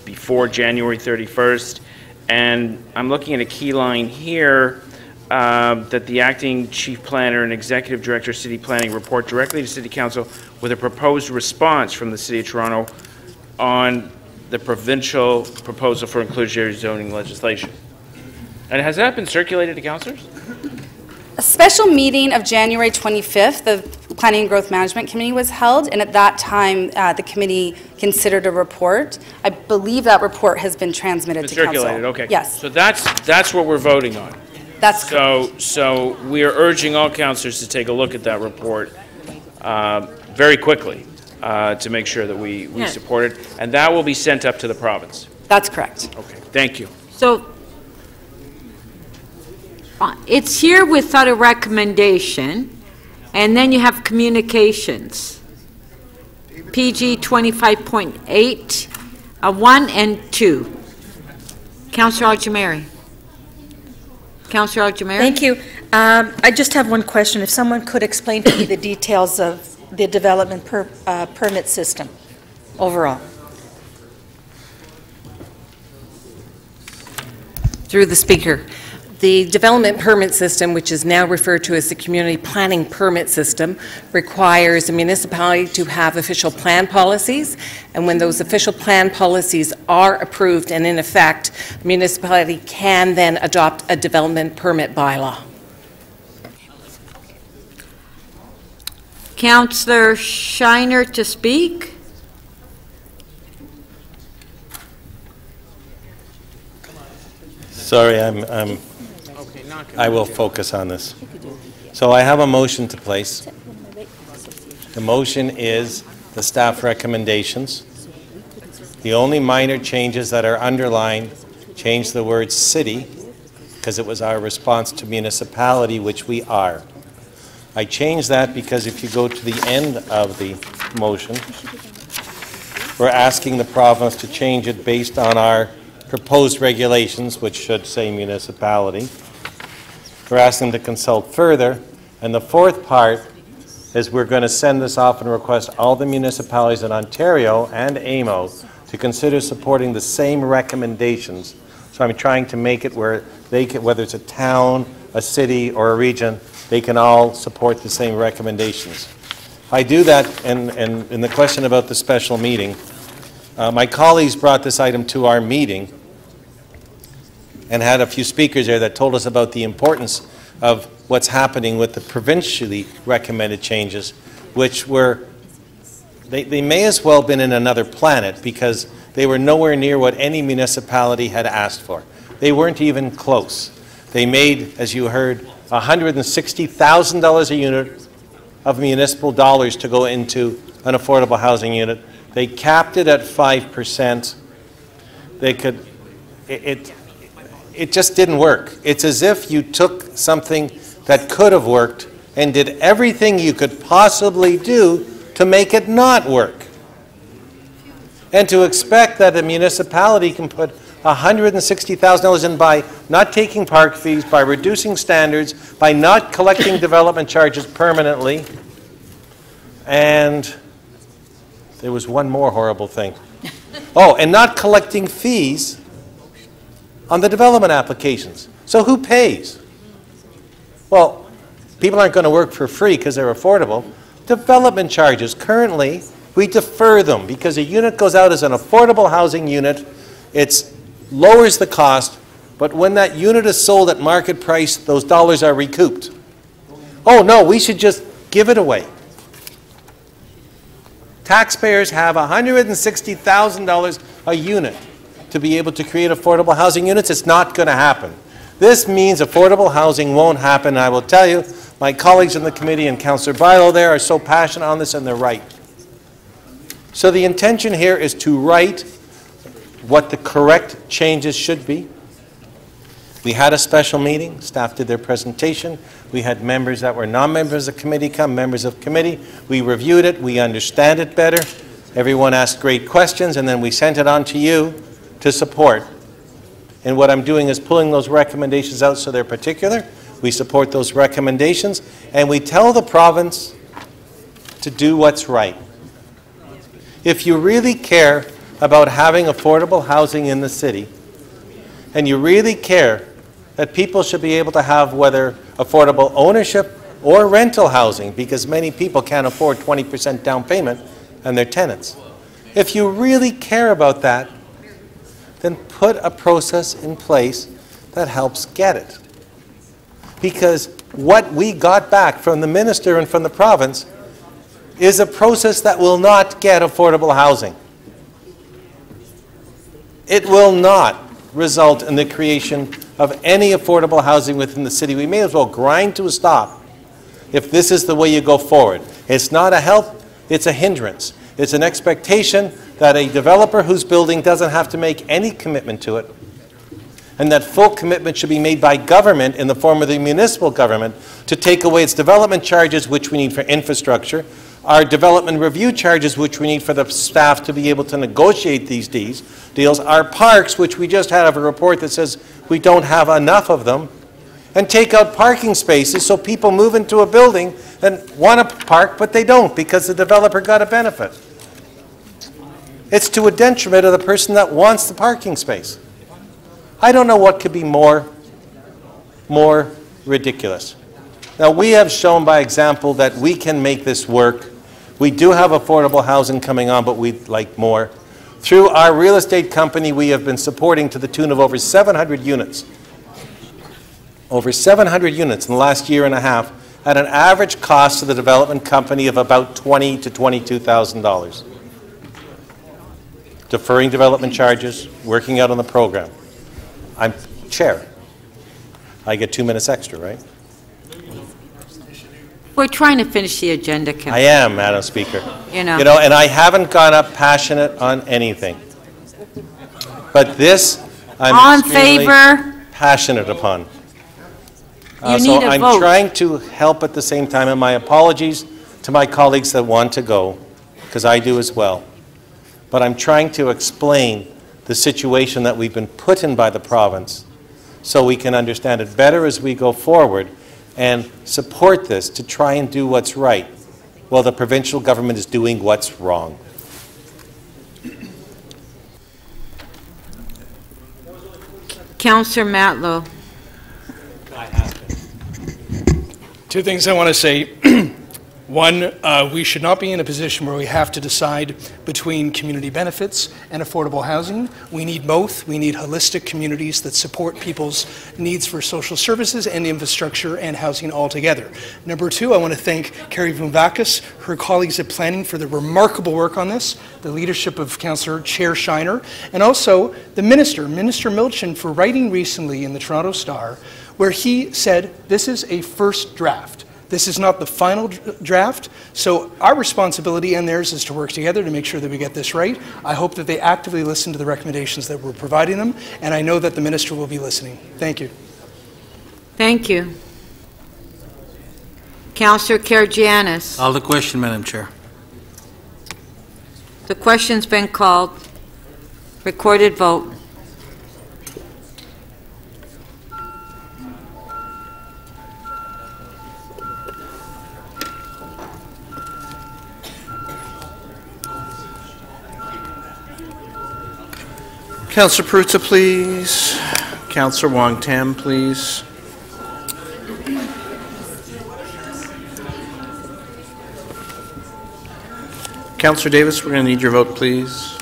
before January 31st. And I'm looking at a key line here that the acting chief planner and executive director of city planning report directly to city council with a proposed response from the city of Toronto on the provincial proposal for inclusionary zoning legislation. And has that been circulated to councillors? A special meeting of January 25th, the Planning and Growth Management Committee was held, and at that time the committee considered a report. I believe that report has been transmitted to council. Circulated, okay. Yes. So that's what we're voting on. That's so we are urging all councillors to take a look at that report very quickly to make sure that we support it, and that will be sent up to the province. That's correct. Okay, thank you. So it's here without a recommendation, and then you have communications. PG 25.8, 1 and 2. Councillor Al-Jamari. Councillor Al-Jamari. Thank you. I just have one question. If someone could explain to me the details of the development permit system overall. Through the Speaker. The development permit system, which is now referred to as the community planning permit system, requires a municipality to have official plan policies, and when those official plan policies are approved and in effect, a municipality can then adopt a development permit bylaw. Councillor Shiner to speak. Sorry, I will focus on this. So I have a motion to place. The motion is the staff recommendations. The only minor changes that are underlined change the word city because it was our response to municipality, which we are. I changed that because if you go to the end of the motion, we're asking the province to change it based on our proposed regulations, which should say municipality. We're asking them to consult further. And the fourth part is we're going to send this off and request all the municipalities in Ontario and AMO to consider supporting the same recommendations. So I'm trying to make it where they can, whether it's a town, a city, or a region, they can all support the same recommendations. I do that, and in the question about the special meeting, my colleagues brought this item to our meeting and had a few speakers there that told us about the importance of what's happening with the provincially recommended changes, which were, they may as well have been in another planet because they were nowhere near what any municipality had asked for. They weren't even close. They made, as you heard, $160,000 a unit of municipal dollars to go into an affordable housing unit. They capped it at 5%. They could, it just didn't work. It's as if you took something that could have worked and did everything you could possibly do to make it not work. And to expect that a municipality can put $160,000 in by not taking park fees, by reducing standards, by not collecting development charges permanently, and there was one more horrible thing. Oh, and not collecting fees on the development applications. So who pays? Well, people aren't going to work for free because they're affordable. Development charges, currently, we defer them because a unit goes out as an affordable housing unit. It lowers the cost, but when that unit is sold at market price, those dollars are recouped. Oh no, we should just give it away. Taxpayers have $160,000 a unit to be able to create affordable housing units. It's not going to happen. This means affordable housing won't happen. I will tell you, my colleagues in the committee and Councillor Bilo there are so passionate on this, and they're right. So the intention here is to write what the correct changes should be. We had a special meeting. Staff did their presentation. We had members that were non-members of the committee come, members of committee. We reviewed it. We understand it better. Everyone asked great questions, and then we sent it on to you to support. And what I'm doing is pulling those recommendations out so they're particular. We support those recommendations, and we tell the province to do what's right. If you really care about having affordable housing in the city, and you really care that people should be able to have whether affordable ownership or rental housing, because many people can't afford 20% down payment and they're tenants. If you really care about that, then put a process in place that helps get it. Because what we got back from the minister and from the province is a process that will not get affordable housing. It will not result in the creation of any affordable housing within the city. We may as well grind to a stop if this is the way you go forward. It's not a help, it's a hindrance. It's an expectation that a developer who's building doesn't have to make any commitment to it, and that full commitment should be made by government in the form of the municipal government to take away its development charges, which we need for infrastructure, our development review charges, which we need for the staff to be able to negotiate these deals, our parks, which we just had a report that says we don't have enough of them, and take out parking spaces so people move into a building and want to park, but they don't because the developer got a benefit. It's to a detriment of the person that wants the parking space. I don't know what could be more ridiculous. Now, we have shown by example that we can make this work. We do have affordable housing coming on, but we'd like more. Through our real estate company, we have been supporting to the tune of over 700 units. Over 700 units in the last year and a half at an average cost to the development company of about $20,000 to $22,000. Deferring development charges, working out on the program. I'm chair. I get 2 minutes extra, right? We're trying to finish the agenda, Councillor. I am, Madam Speaker. You know, and I haven't gone up passionate on anything. But this, I'm extremely passionate upon. So I'm trying to help at the same time, and my apologies to my colleagues that want to go, because I do as well. But I'm trying to explain the situation that we've been put in by the province so we can understand it better as we go forward and support this to try and do what's right while the provincial government is doing what's wrong. Councillor Matlow. Two things I want to say. One, we should not be in a position where we have to decide between community benefits and affordable housing. We need both. We need holistic communities that support people's needs for social services and infrastructure and housing altogether. Number two, I want to thank Carrie Vumbakis, her colleagues at Planning for the remarkable work on this, the leadership of Councillor Chair Shiner, and also the Minister Milchin, for writing recently in the Toronto Star, where he said this is a first draft. This is not the final draft, so our responsibility and theirs is to work together to make sure that we get this right. I hope that they actively listen to the recommendations that we're providing them, and I know that the Minister will be listening. Thank you. Thank you. Councillor Karygiannis. Call the question, Madam Chair. The question's been called. Recorded vote. Councillor Perruzza, please. Councillor Wong-Tam, please. Councillor Davis, we're going to need your vote, please.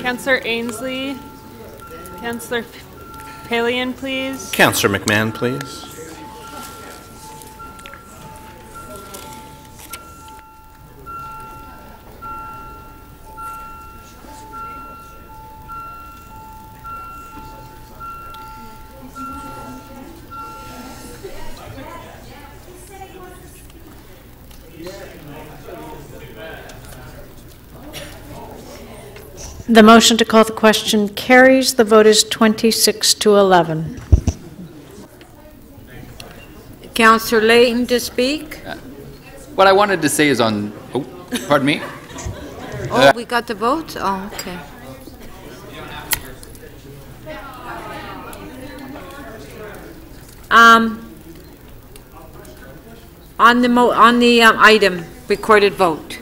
Councillor Ainsley. Councillor Palian, please. Councillor McMahon, please. The motion to call the question carries. The vote is 26 to 11. Councillor Layton to speak. What I wanted to say is on, pardon me? Oh, we got the vote? Oh, okay. On the item, recorded vote.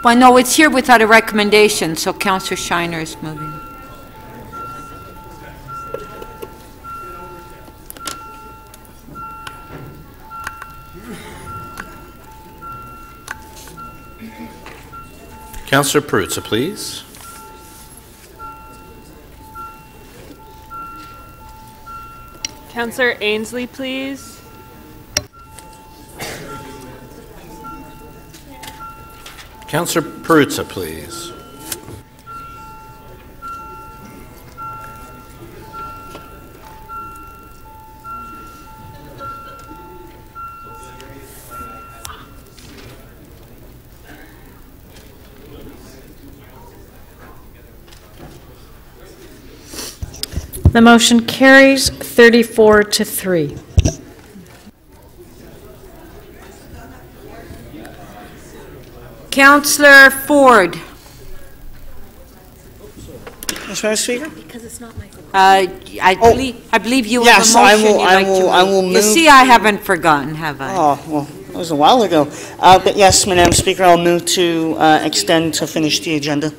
Well, no, it's here without a recommendation, so Councillor Shiner is moving. Councillor Perruzza, please. Councillor Ainsley, please. Councillor Perruzza, please. The motion carries 34 to 3. Councillor Ford. Mr. Speaker? Because it's not my. I believe you have yes, a motion you'd like to I will move. move. You see, I haven't forgotten, have I? Oh, well, it was a while ago. But yes, Madam Speaker, I'll move to extend to finish the agenda.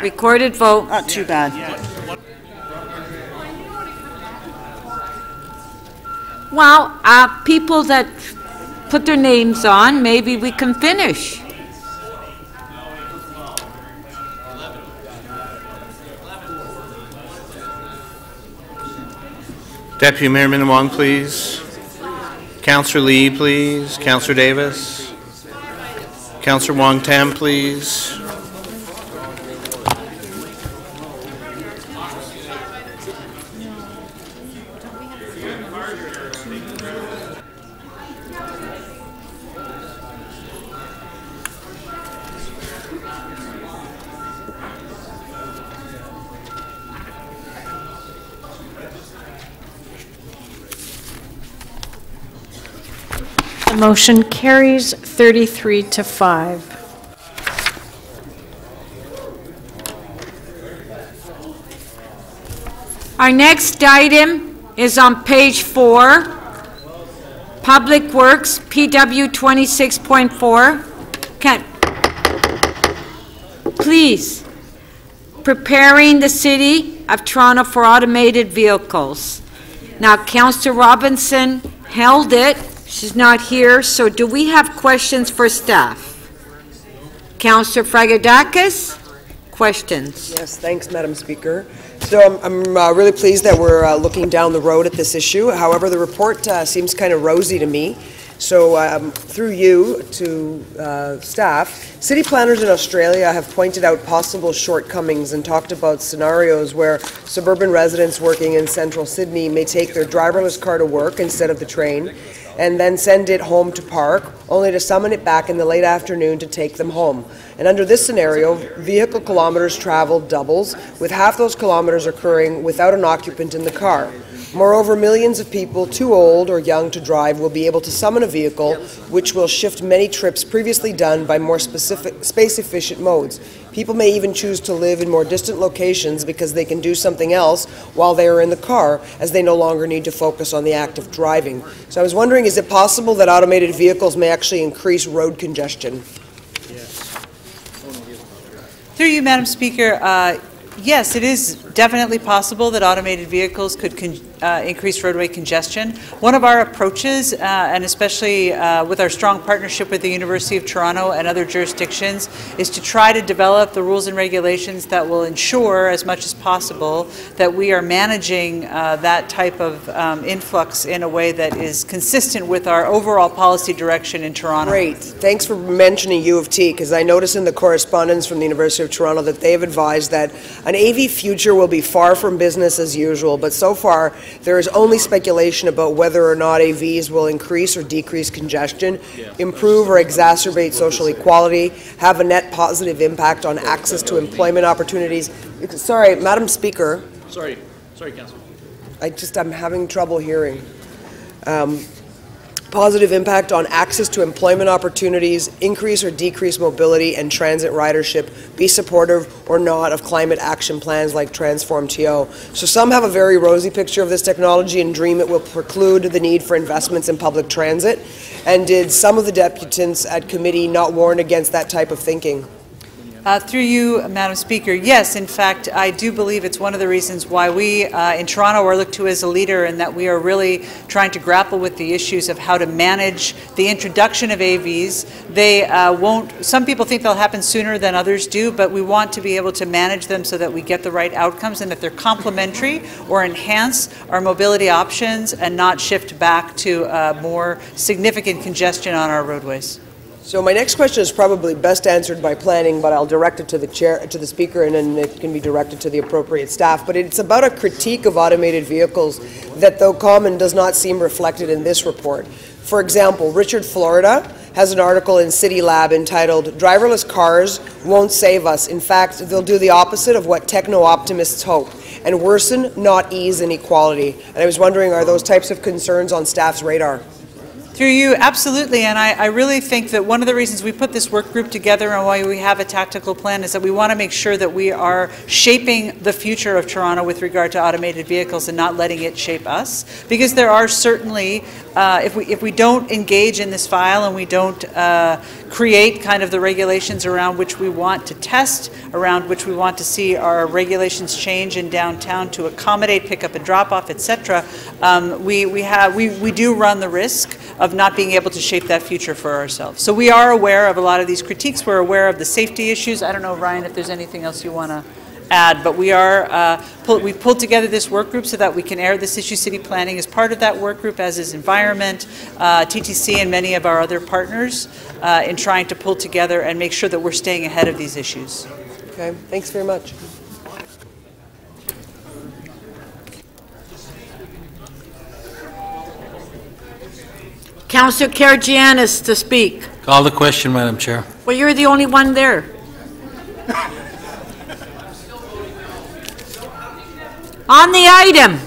Recorded vote. Not too bad. Well, people that put their names on, maybe we can finish. Deputy Mayor Minnan-Wong, please. Councillor Lee, please. Councillor Davis. Councillor Wong-Tam, please. The motion carries 33 to 5. Our next item is on page 4, Public Works, PW 26.4. please, preparing the City of Toronto for automated vehicles. Now, Councillor Robinson held it. She's not here, so do we have questions for staff? Councillor Fragadakis, questions? Yes, thanks, Madam Speaker. So I'm really pleased that we're looking down the road at this issue. However, the report seems kind of rosy to me. So through you to staff, city planners in Australia have pointed out possible shortcomings and talked about scenarios where suburban residents working in central Sydney may take their driverless car to work instead of the train and then send it home to park, only to summon it back in the late afternoon to take them home. And under this scenario, vehicle kilometers traveled doubles, with half those kilometers occurring without an occupant in the car. Moreover, millions of people too old or young to drive will be able to summon a vehicle, which will shift many trips previously done by more specific space-efficient modes. People may even choose to live in more distant locations because they can do something else while they are in the car, as they no longer need to focus on the act of driving. So I was wondering, is it possible that automated vehicles may actually increase road congestion? Through you, Madam Speaker, yes, it is definitely possible that automated vehicles could increase roadway congestion. One of our approaches, and especially with our strong partnership with the University of Toronto and other jurisdictions, is to try to develop the rules and regulations that will ensure as much as possible that we are managing that type of influx in a way that is consistent with our overall policy direction in Toronto. Great. Thanks for mentioning U of T, because I noticed in the correspondence from the University of Toronto that they have advised that an AV future will be far from business as usual, but so far there is only speculation about whether or not AVs will increase or decrease congestion, improve or exacerbate social equality, have a net positive impact on access to employment opportunities. Sorry, Madam Speaker. Sorry, Councillor. I'm having trouble hearing. Positive impact on access to employment opportunities, increase or decrease mobility and transit ridership, be supportive or not of climate action plans like Transform TO. So some have a very rosy picture of this technology and dream it will preclude the need for investments in public transit. And did some of the deputants at committee not warn against that type of thinking? Through you, Madam Speaker, yes, in fact, I do believe it's one of the reasons why we in Toronto are looked to as a leader, and that we are really trying to grapple with the issues of how to manage the introduction of AVs. They some people think they'll happen sooner than others do, but we want to be able to manage them so that we get the right outcomes and that they're complementary or enhance our mobility options and not shift back to more significant congestion on our roadways. So my next question is probably best answered by planning, but I'll direct it to the chair, to the speaker, and then it can be directed to the appropriate staff. But it's about a critique of automated vehicles that, though common, does not seem reflected in this report. For example, Richard Florida has an article in City Lab entitled "Driverless Cars Won't Save Us. In fact, they'll do the opposite of what techno-optimists hope and worsen, not ease, inequality." And I was wondering, are those types of concerns on staff's radar? Through you, absolutely, and I really think that one of the reasons we put this work group together and why we have a tactical plan is that we want to make sure that we are shaping the future of Toronto with regard to automated vehicles and not letting it shape us. Because there are certainly, if we don't engage in this file and we don't create kind of the regulations around which we want to test, around which we want to see our regulations change in downtown to accommodate pickup and drop-off, etc., we do run the risk of not being able to shape that future for ourselves. So we are aware of a lot of these critiques. We're aware of the safety issues. I don't know, Ryan, if there's anything else you want to add, but we are we've pulled together this work group so that we can air this issue. City Planning is part of that work group, as is Environment, TTC, and many of our other partners in trying to pull together and make sure that we're staying ahead of these issues. Okay, thanks very much. Councillor Karygiannis to speak. Call the question, Madam Chair. Well, you're the only one there. On the item,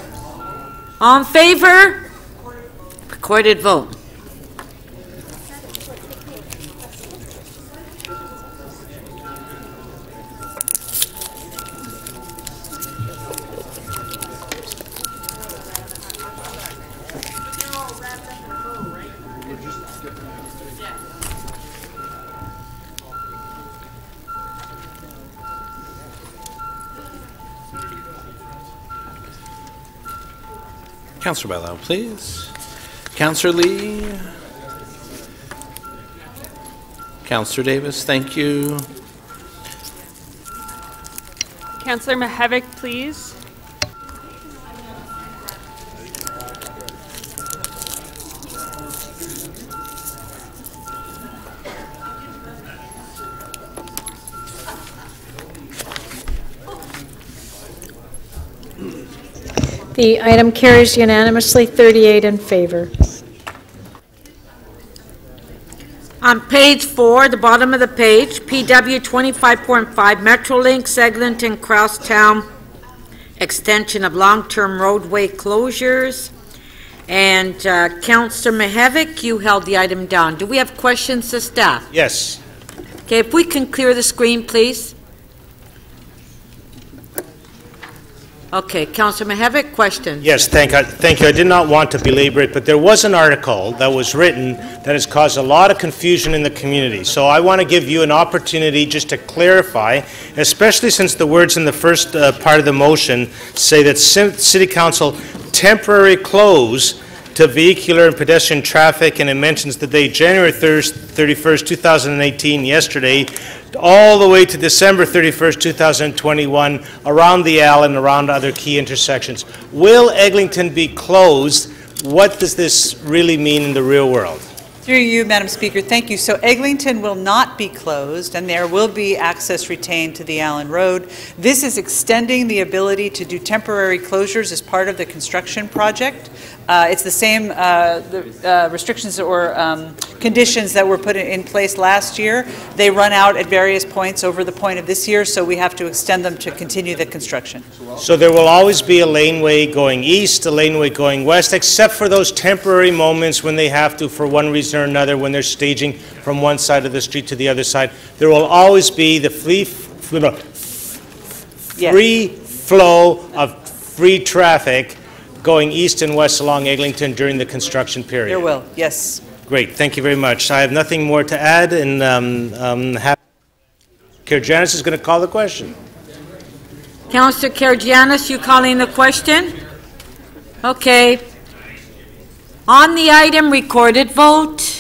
all in favor? Recorded vote. Councillor Bailão, please. Councillor Lee. Councillor Davis, thank you. Councillor Mihevc, please. The item carries unanimously, 38 in favor. On page 4, the bottom of the page, PW 25.5, Metrolinx, Eglinton, Crosstown, extension of long-term roadway closures. And Councillor Mihevc, you held the item down. Do we have questions to staff? Yes. Okay, if we can clear the screen, please. Okay, Councillor Mihevc, question. Yes, thank you. I did not want to belabor it, but there was an article that was written that has caused a lot of confusion in the community. So I want to give you an opportunity just to clarify, especially since the words in the first part of the motion say that City Council temporary close to vehicular and pedestrian traffic, and it mentions the date January 31st, 2018, yesterday, all the way to December 31st, 2021, around the L and around other key intersections. Will Eglinton be closed? What does this really mean in the real world? Through you, Madam Speaker, thank you. So Eglinton will not be closed, and there will be access retained to the Allen Road. This is extending the ability to do temporary closures as part of the construction project. It's the same restrictions or conditions that were put in place last year. They run out at various points over the point of this year, so we have to extend them to continue the construction. So there will always be a laneway going east, a laneway going west, except for those temporary moments when they have to, for one reason or another, when they're staging from one side of the street to the other side. There will always be the free flow of free traffic going east and west along Eglinton during the construction period. There will, yes. Great, thank you very much. I have nothing more to add, and Karygiannis is going to call the question. Councillor Karygiannis, you calling the question? Okay. On the item, recorded vote.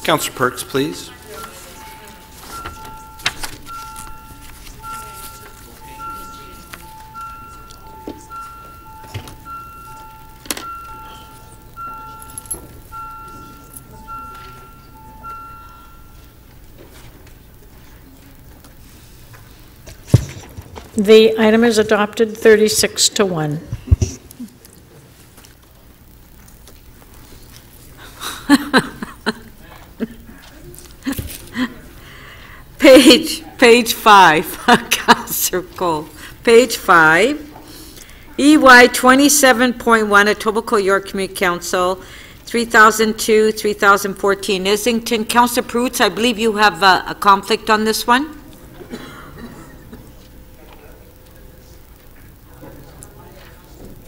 Councillor Perks, please. The item is adopted 36-1. Page 5, Councillor Cole. Page 5, EY 27.1, Etobicoke York Community Council, 3002, 3014, Islington. Councillor Proots, I believe you have a conflict on this one.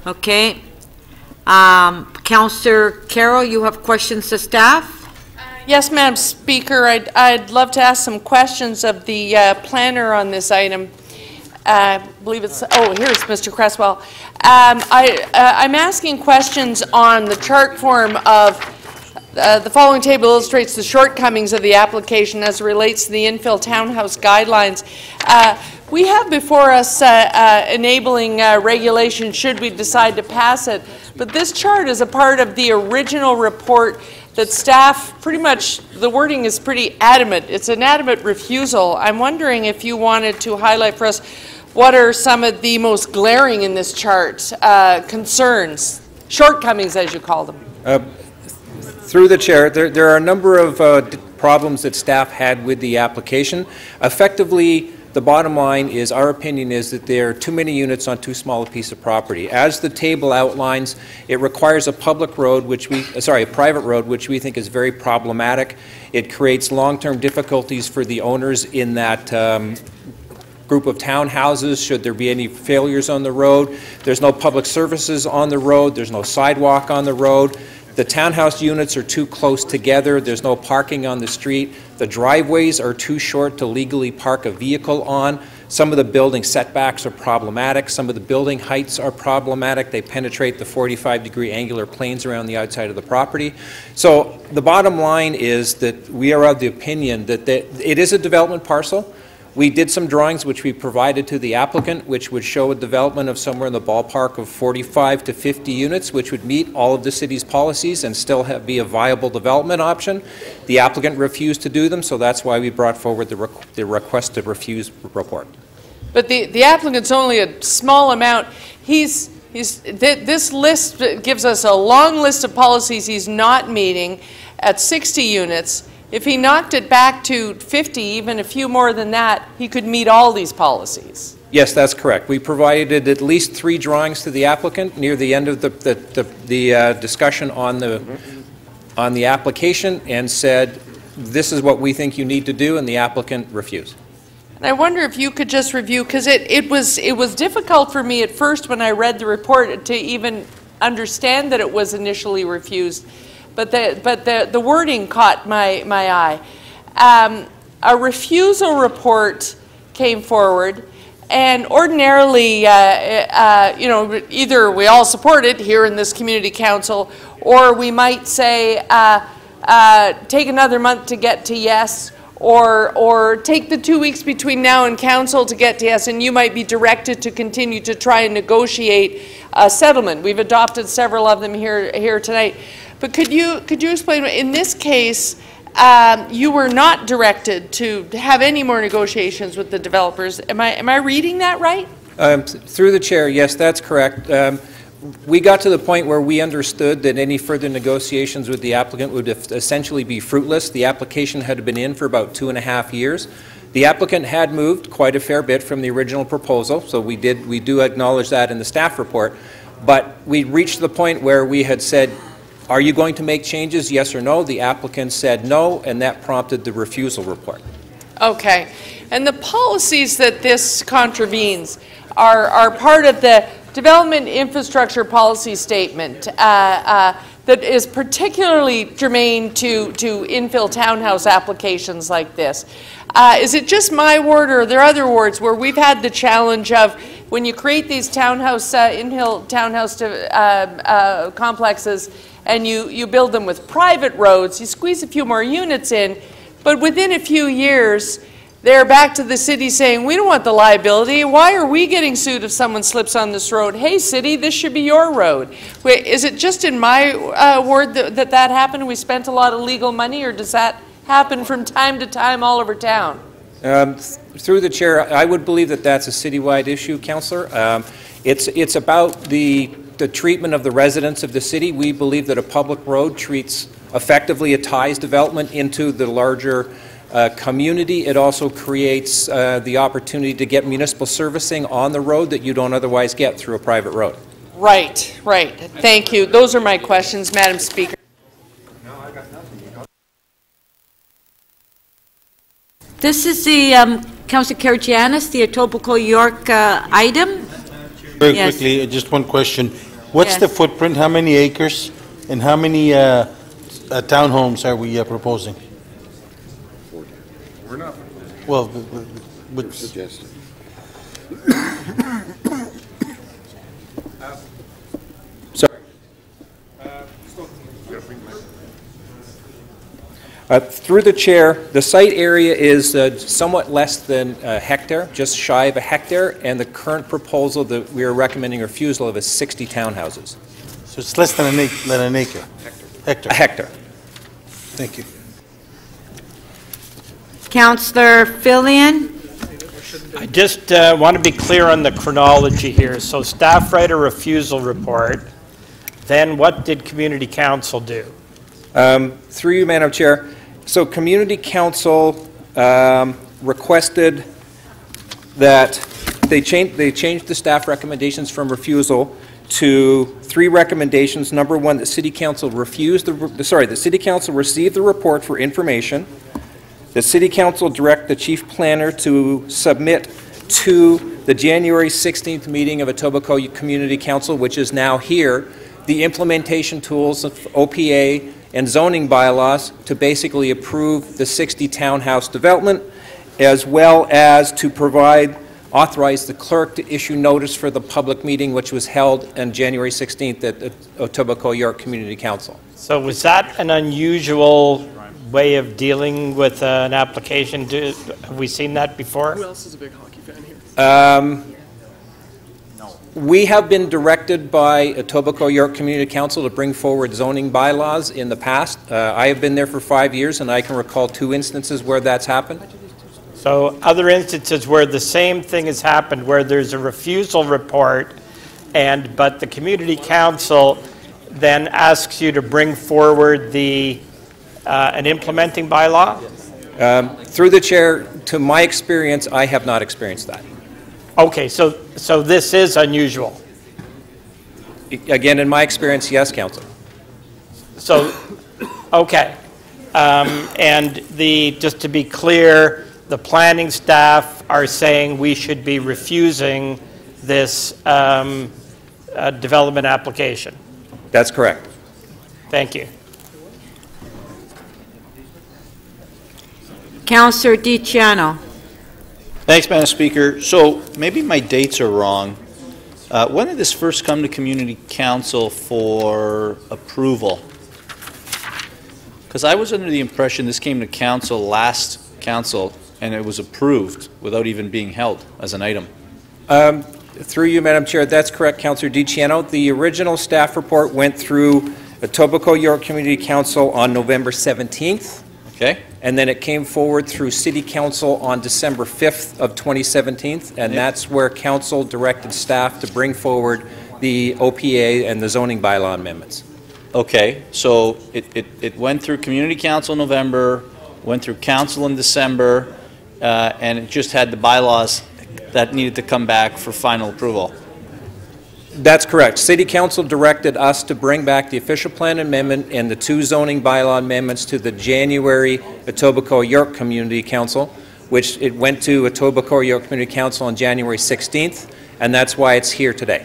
Okay. Councillor Carroll, you have questions to staff? Yes, Madam Speaker, I'd love to ask some questions of the planner on this item. I believe it's, here's Mr. Cresswell. I'm asking questions on the chart form of the following table illustrates the shortcomings of the application as it relates to the infill townhouse guidelines. We have before us enabling regulation should we decide to pass it, but this chart is a part of the original report that staff, pretty much, the wording is pretty adamant. It's an adamant refusal. I'm wondering if you wanted to highlight for us what are some of the most glaring in this chart concerns, shortcomings as you call them. Through the chair, there are a number of problems that staff had with the application. Effectively, the bottom line is, our opinion is that there are too many units on too small a piece of property. As the table outlines, it requires a public road, a private road, which we think is very problematic. It creates long-term difficulties for the owners in that group of townhouses should there be any failures on the road. There's no public services on the road. There's no sidewalk on the road. The townhouse units are too close together. There's no parking on the street. The driveways are too short to legally park a vehicle on. Some of the building setbacks are problematic. Some of the building heights are problematic. They penetrate the 45-degree angular planes around the outside of the property. So the bottom line is that we are of the opinion that it is a development parcel. We did some drawings which we provided to the applicant, which would show a development of somewhere in the ballpark of 45 to 50 units, which would meet all of the city's policies and still be a viable development option. The applicant refused to do them, so that's why we brought forward the request to refuse report. But the applicant's only a small amount. This list gives us a long list of policies he's not meeting at 60 units. If he knocked it back to 50, even a few more than that, he could meet all these policies. Yes, that's correct. We provided at least 3 drawings to the applicant near the end of the discussion on the application and said, this is what we think you need to do, and the applicant refused. And I wonder if you could just review, because it was difficult for me at first when I read the report to even understand that it was initially refused. But the wording caught my eye. A refusal report came forward, and ordinarily, you know, either we all support it here in this community council, or we might say take another month to get to yes, or take the 2 weeks between now and council to get to yes, and you might be directed to continue to try and negotiate a settlement. We've adopted several of them here tonight. But could you explain, in this case, you were not directed to have any more negotiations with the developers. Am I reading that right? Through the chair, yes, that's correct. We got to the point where we understood that any further negotiations with the applicant would essentially be fruitless. The application had been in for about 2.5 years. The applicant had moved quite a fair bit from the original proposal, so we do acknowledge that in the staff report. But we reached the point where we had said, are you going to make changes, yes or no? The applicant said no, and that prompted the refusal report. Okay. And the policies that this contravenes are part of the Development Infrastructure Policy Statement that is particularly germane to infill townhouse applications like this. Is it just my ward, or are there other wards where we've had the challenge of when you create these townhouse, infill townhouse complexes, and you build them with private roads, you squeeze a few more units in, but within a few years, they're back to the city saying, we don't want the liability. Why are we getting sued if someone slips on this road? Hey, city, this should be your road. Wait, is it just in my ward that happened? We spent a lot of legal money, or does that happen from time to time all over town? Through the chair, I would believe that that's a citywide issue, Councillor. It's about the treatment of the residents of the city. We believe that a public road effectively ties development into the larger community. It also creates the opportunity to get municipal servicing on the road that you don't otherwise get through a private road. Right, right. Thank you. Those are my questions, Madam Speaker. This is the, Councillor Karygiannis, the Etobicoke York item. Very quickly, just one question. What's the footprint? How many acres? And how many townhomes are we proposing? We're not. Well, suggested. Sorry. Through the chair, the site area is somewhat less than a hectare, just shy of a hectare, and the current proposal that we are recommending refusal of is 60 townhouses. So it's less than an acre? Hectare. A hectare. Thank you. Councillor Fillion. I just want to be clear on the chronology here. So staff write a refusal report. Then what did Community Council do? Through you, Madam Chair. So Community Council requested that they change the staff recommendations from refusal to 3 recommendations. Number 1, the City Council the City Council received the report for information. The City Council direct the Chief Planner to submit to the January 16th meeting of Etobicoke Community Council, which is now here, the implementation tools of OPA and zoning bylaws to basically approve the 60 townhouse development, as well as to authorize the clerk to issue notice for the public meeting, which was held on January 16th at the Etobicoke York Community Council. So was that an unusual way of dealing with an application? Have we seen that before? Who else is a big hockey fan here? We have been directed by Etobicoke York Community Council to bring forward zoning bylaws in the past. I have been there for 5 years, and I can recall 2 instances where that's happened. So other instances where the same thing has happened, where there's a refusal report, but the community council then asks you to bring forward an implementing bylaw? Through the chair, to my experience, I have not experienced that. Okay, so this is unusual. Again, in my experience, yes, Council. So, okay. And just to be clear, the planning staff are saying we should be refusing this development application. That's correct. Thank you. Councillor DiCiano. Thanks, Madam Speaker. So maybe my dates are wrong. When did this first come to Community Council for approval? Because I was under the impression this came to Council last Council and it was approved without even being held as an item. Through you, Madam Chair, that's correct, Councillor DiCiano. The original staff report went through Etobicoke York Community Council on November 17th. Okay. And then it came forward through City Council on December 5th of 2017, and that's where Council directed staff to bring forward the OPA and the zoning bylaw amendments. Okay, so it went through Community Council in November, went through Council in December, and it just had the bylaws that needed to come back for final approval. That's correct. City Council directed us to bring back the official plan amendment and the 2 zoning bylaw amendments to the January Etobicoke York Community Council, which it went to Etobicoke York Community Council on January 16th, and that's why it's here today.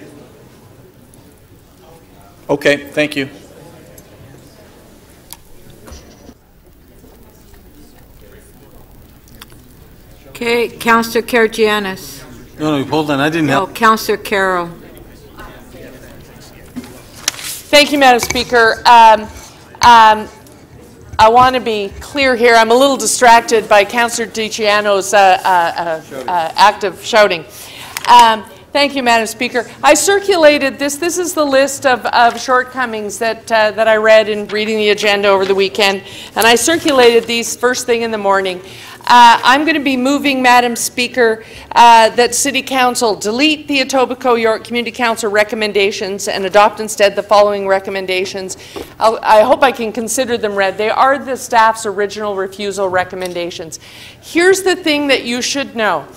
Okay, thank you. Okay, Councillor Karygiannis. No, hold on, I didn't help. No, Councillor Carroll. Thank you, Madam Speaker. I want to be clear here. I'm a little distracted by Councillor DiCiano's active shouting. Thank you, Madam Speaker. I circulated this. This is the list of shortcomings that I read in reading the agenda over the weekend, and I circulated these first thing in the morning. I'm going to be moving, Madam Speaker, that City Council delete the Etobicoke York Community Council recommendations and adopt instead the following recommendations. I hope I can consider them read. They are the staff's original refusal recommendations. Here's the thing that you should know.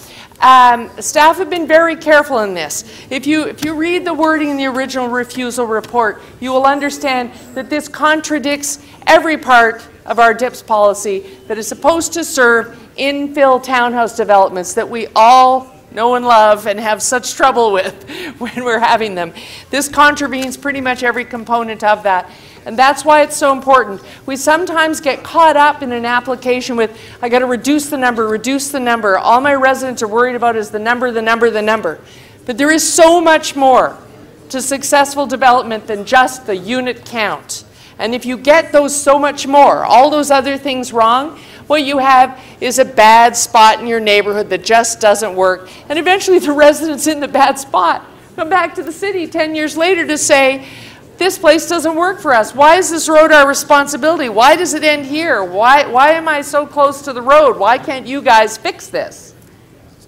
Staff have been very careful in this. If you read the wording in the original refusal report, you will understand that this contradicts every part of our DIPS policy that is supposed to serve infill townhouse developments that we all know and love and have such trouble with when we're having them. This contravenes pretty much every component of that. And that's why it's so important. We sometimes get caught up in an application with, I got to reduce the number, reduce the number. All my residents are worried about is the number, the number, the number. But there is so much more to successful development than just the unit count. And if you get those so much more, all those other things wrong, what you have is a bad spot in your neighborhood that just doesn't work. And eventually the residents in the bad spot come back to the city 10 years later to say, this place doesn't work for us. Why is this road our responsibility? Why does it end here? Why am I so close to the road? Why can't you guys fix this?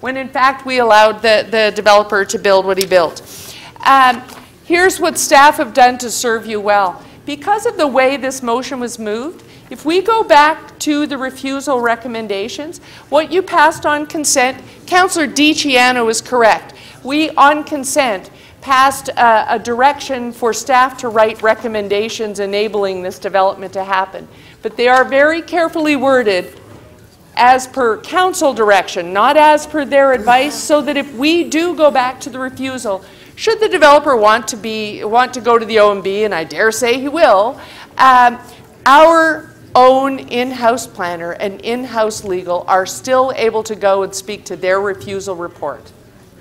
When in fact we allowed the developer to build what he built. Here's what staff have done to serve you well. Because of the way this motion was moved, if we go back to the refusal recommendations, what you passed on consent, Councillor DiCiano is correct. We, on consent, passed a direction for staff to write recommendations enabling this development to happen. But they are very carefully worded as per council direction, not as per their advice, so that if we do go back to the refusal, should the developer want to go to the OMB, and I dare say he will, our own in-house planner and in-house legal are still able to go and speak to their refusal report.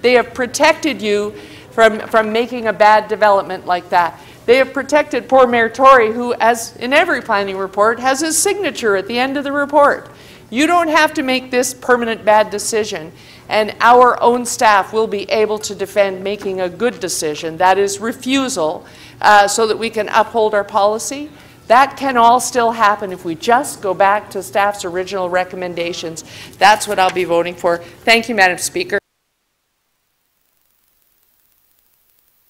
They have protected you from making a bad development like that. They have protected poor Mayor Tory, who, as in every planning report, has his signature at the end of the report. You don't have to make this permanent bad decision, and our own staff will be able to defend making a good decision, that is refusal, so that we can uphold our policy. That can all still happen if we just go back to staff's original recommendations. That's what I'll be voting for. Thank you, Madam Speaker.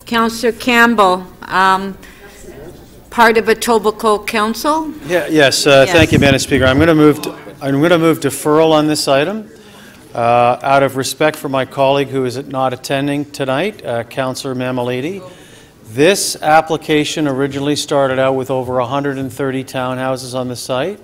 Councillor Campbell, part of Etobicoke Council? Yes. Thank you, Madam Speaker. I'm going to move deferral on this item out of respect for my colleague who is not attending tonight, Councillor Mammoliti. This application originally started out with over 130 townhouses on the site,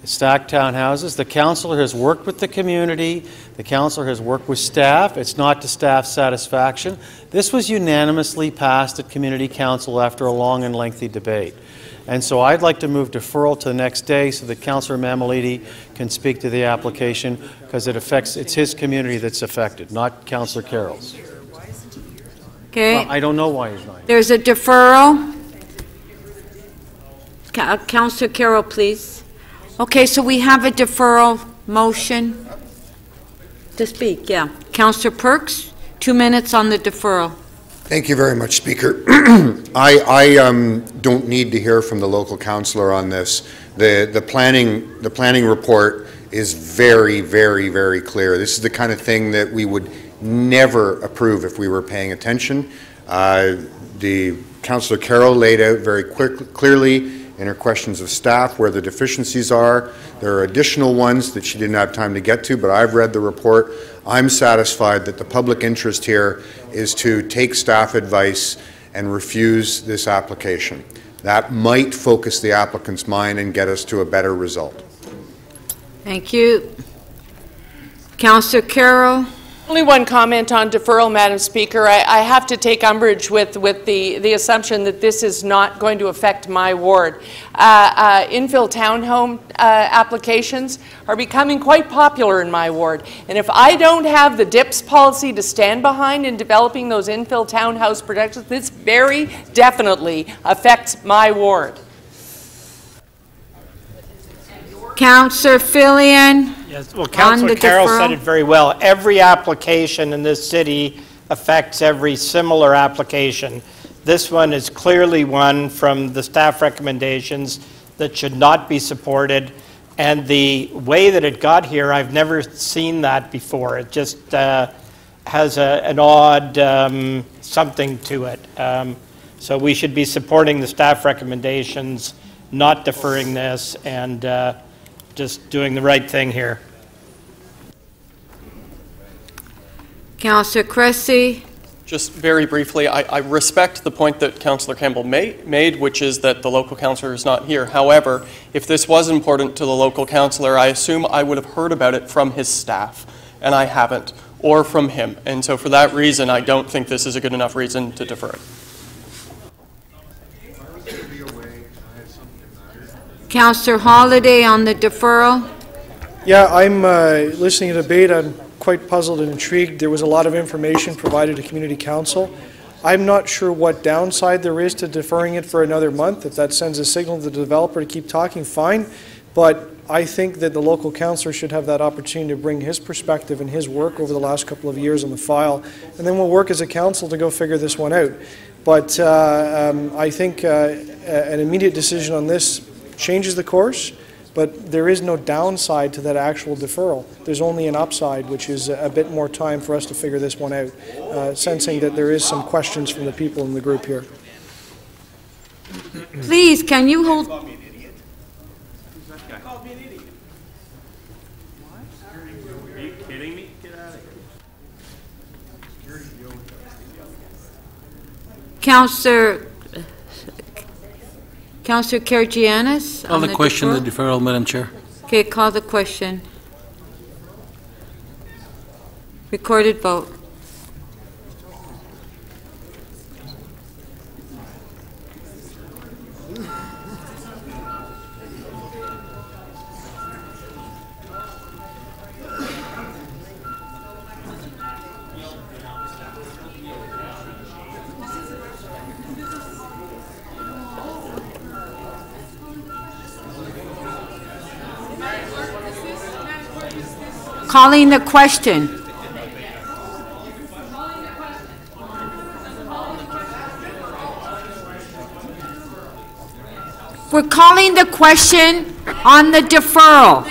stacked townhouses. The councillor has worked with the community. The councillor has worked with staff. It's not to staff's satisfaction. This was unanimously passed at Community Council after a long and lengthy debate. And so I'd like to move deferral to the next day so that Councillor Mammoliti can speak to the application, because it's his community that's affected, not Councillor Carroll's. Okay. Well, I don't know why he's not. There's a deferral. Councillor Carroll, please. Okay, so we have a deferral motion to speak. Yeah. Councillor Perks, 2 minutes on the deferral. Thank you very much, Speaker. I don't need to hear from the local councillor on this. The planning report is very, very, very clear. This is the kind of thing that we would never approve if we were paying attention. The Councillor Carroll laid out very clearly in her questions of staff where the deficiencies are. There are additional ones that she didn't have time to get to, but I've read the report. I'm satisfied that the public interest here is to take staff advice and refuse this application. That might focus the applicant's mind and get us to a better result. Thank you. Councillor Carroll. Only one comment on deferral, Madam Speaker. I have to take umbrage with the assumption that this is not going to affect my ward. Infill townhome applications are becoming quite popular in my ward. And if I don't have the DIPS policy to stand behind in developing those infill townhouse protections, this very definitely affects my ward. Councillor Fillion. Yes, well, Councillor Carroll said it very well. Every application in this city affects every similar application. This one is clearly one from the staff recommendations that should not be supported. And the way that it got here, I've never seen that before. It just has an odd something to it. So we should be supporting the staff recommendations, not deferring this, and just doing the right thing here. Councillor Cressy. Just very briefly, I respect the point that Councillor Campbell made, which is that the local councillor is not here. However, if this was important to the local councillor, I assume I would have heard about it from his staff, and I haven't, or from him. And so for that reason, I don't think this is a good enough reason to defer it. Councillor Holliday on the deferral. Yeah, I'm listening to the debate. I'm quite puzzled and intrigued. There was a lot of information provided to Community Council. I'm not sure what downside there is to deferring it for another month. If that sends a signal to the developer to keep talking, fine. But I think that the local councillor should have that opportunity to bring his perspective and his work over the last couple of years on the file, and then we'll work as a council to go figure this one out. But I think an immediate decision on this changes the course, but there is no downside to that actual deferral. There's only an upside, which is a bit more time for us to figure this one out, sensing that there is some questions from the people in the group here. Please, can you hold... Are you kidding me? Get out of here. Councillor Karygiannis? Call the question, the deferral, Madam Chair. Okay, call the question. Recorded vote. Calling the question. We're calling the question on the deferral.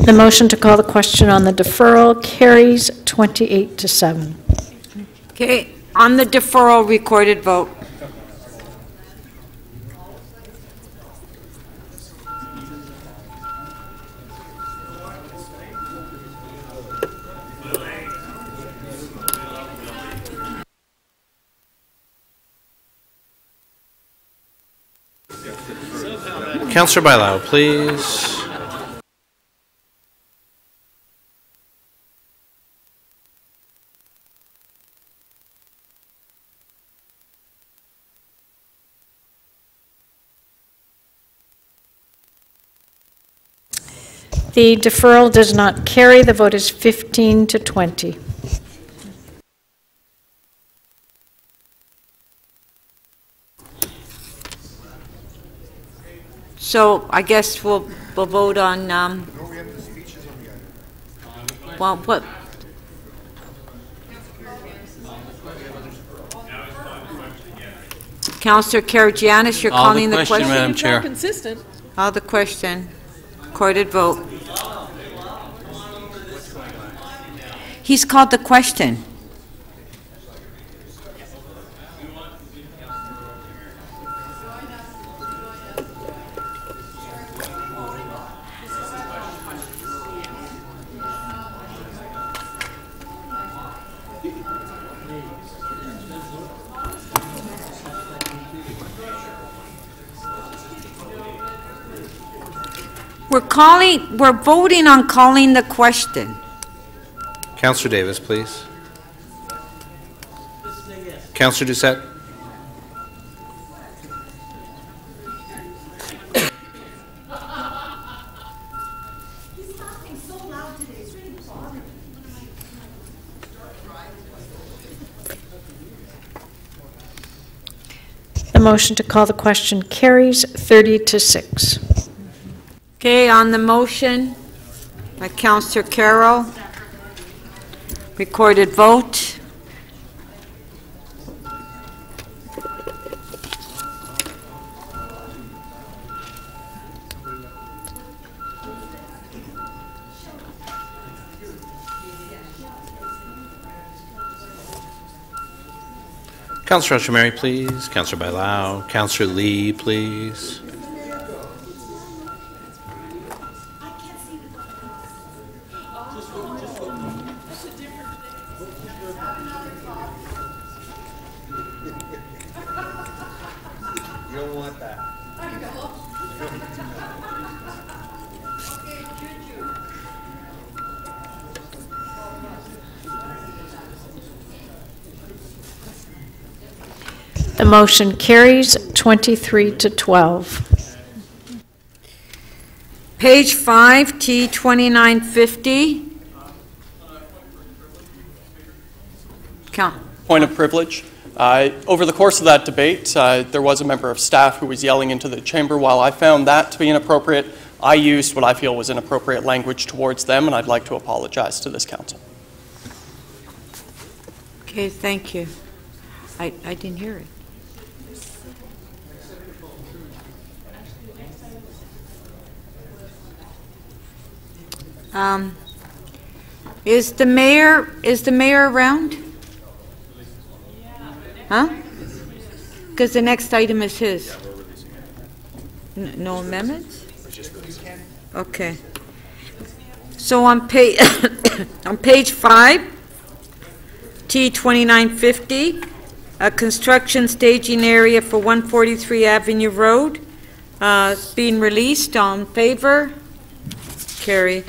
The motion to call the question on the deferral carries 28-7. Okay, on the deferral, recorded vote. Councillor Bailao, please. The deferral does not carry. The vote is 15-20. So I guess we'll vote on, well, what? Councillor Karygiannis, you're calling the question? Madam Chair. Consistent. Call the question. Recorded vote. He's called the question. We're voting on calling the question. Councillor Davis, please. Councillor Doucette. The motion to call the question carries 30-6. Okay, on the motion by Councillor Carroll. Recorded vote. Councillor Rosemary, please. Councillor Bailao. Councillor Lee, please. The motion carries 23-12. Page 5, T2950. Point of privilege. Over the course of that debate, there was a member of staff who was yelling into the chamber. While I found that to be inappropriate, I used what I feel was inappropriate language towards them, and I'd like to apologize to this council. Okay, thank you. I didn't hear it. Is the mayor around? Huh? Because the next item is his. No amendments? Okay. So on page on page 5, T2950, a construction staging area for 143 Avenue Road, is being released. On favor? Carried.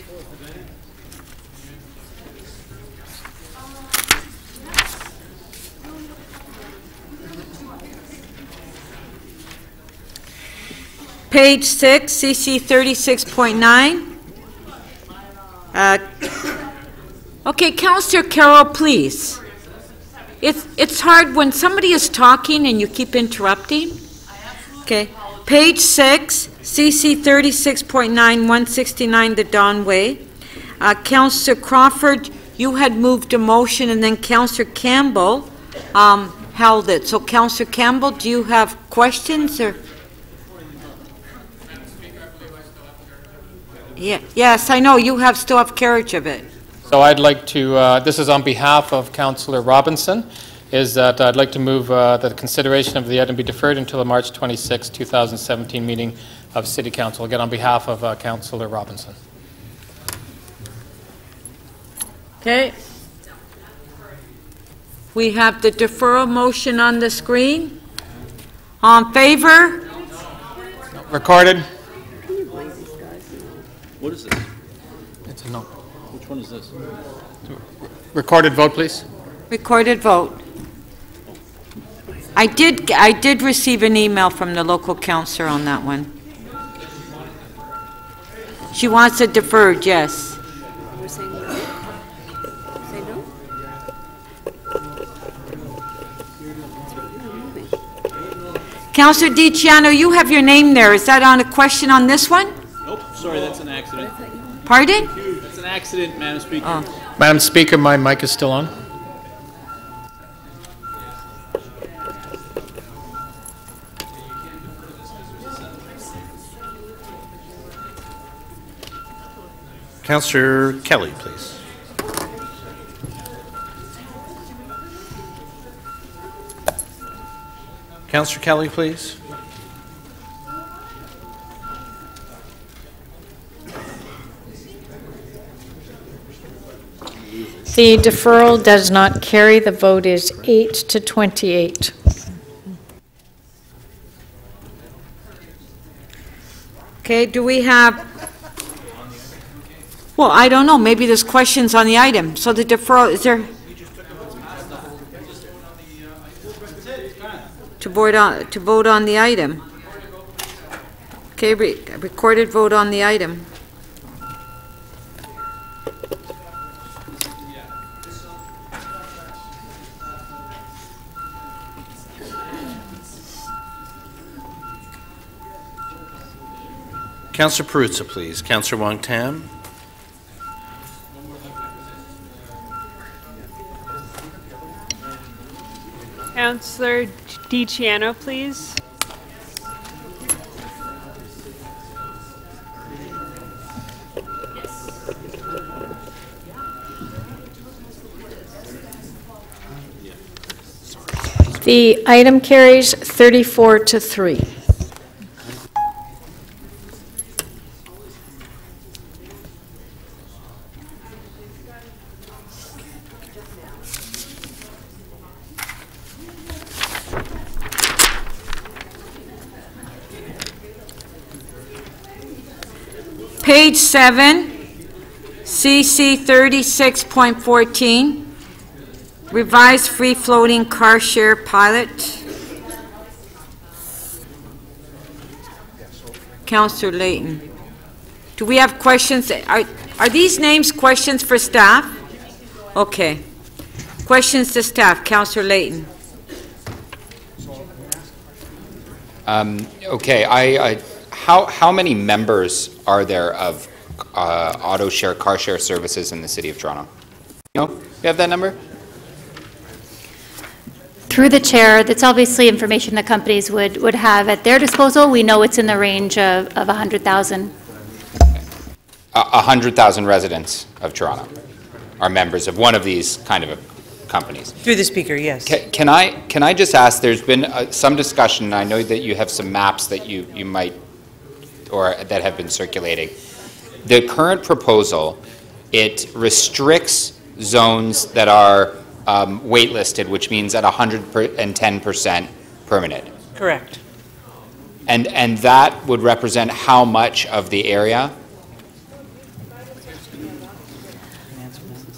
Page 6, CC 36.9. Okay, Councillor Carroll, please. It's hard when somebody is talking and you keep interrupting. Okay. Page 6, CC 36.9, 169 the Don Way. Councillor Crawford, you had moved a motion, and then Councillor Campbell held it. So, Councillor Campbell, do you have questions or? Yeah. Yes, I know you still have carriage of it. So I'd like to, this is on behalf of Councillor Robinson, is that I'd like to move that the consideration of the item be deferred until the March 26, 2017 meeting of City Council. Again, on behalf of Councillor Robinson. Okay. We have the deferral motion on the screen. On favor? Recorded. What is this? It's a no. Which one is this? Recorded vote, please. Recorded vote. I did receive an email from the local councillor on that one. She wants it deferred, yes. We're saying no? Say no? Councillor DiCiano, you have your name there. Is that on a question on this one? Nope, sorry, that's an accident. Pardon? That's an accident, Madam Speaker. Oh. Madam Speaker, my mic is still on. Councillor Kelly, please. Councillor Kelly, please. The deferral does not carry. The vote is 8 to 28. Okay, do we have, well, I don't know, maybe there's questions on the item. So the deferral, is there? To vote on the item. Okay, recorded vote on the item. Councillor Perruzza, please. Councillor Wong Tam. Councillor DiCiano, please. The item carries 34 to 3. Page 7, CC 36.14, revised free-floating car share pilot. Councillor Layton. Do we have questions? Are these names questions for staff? Okay. Questions to staff. Councillor Layton. Okay, how many members are there of auto share, car share services in the City of Toronto? You have that number? Through the chair, that's obviously information that companies would have at their disposal. We know it's in the range of 100,000. 100,000 residents of Toronto are members of one of these kind of companies. Through the speaker, yes. Can I just ask, there's been some discussion, and I know that you have some maps that you might, or that have been circulating. The current proposal, it restricts zones that are waitlisted, which means at 110% permitted. Correct. And that would represent how much of the area?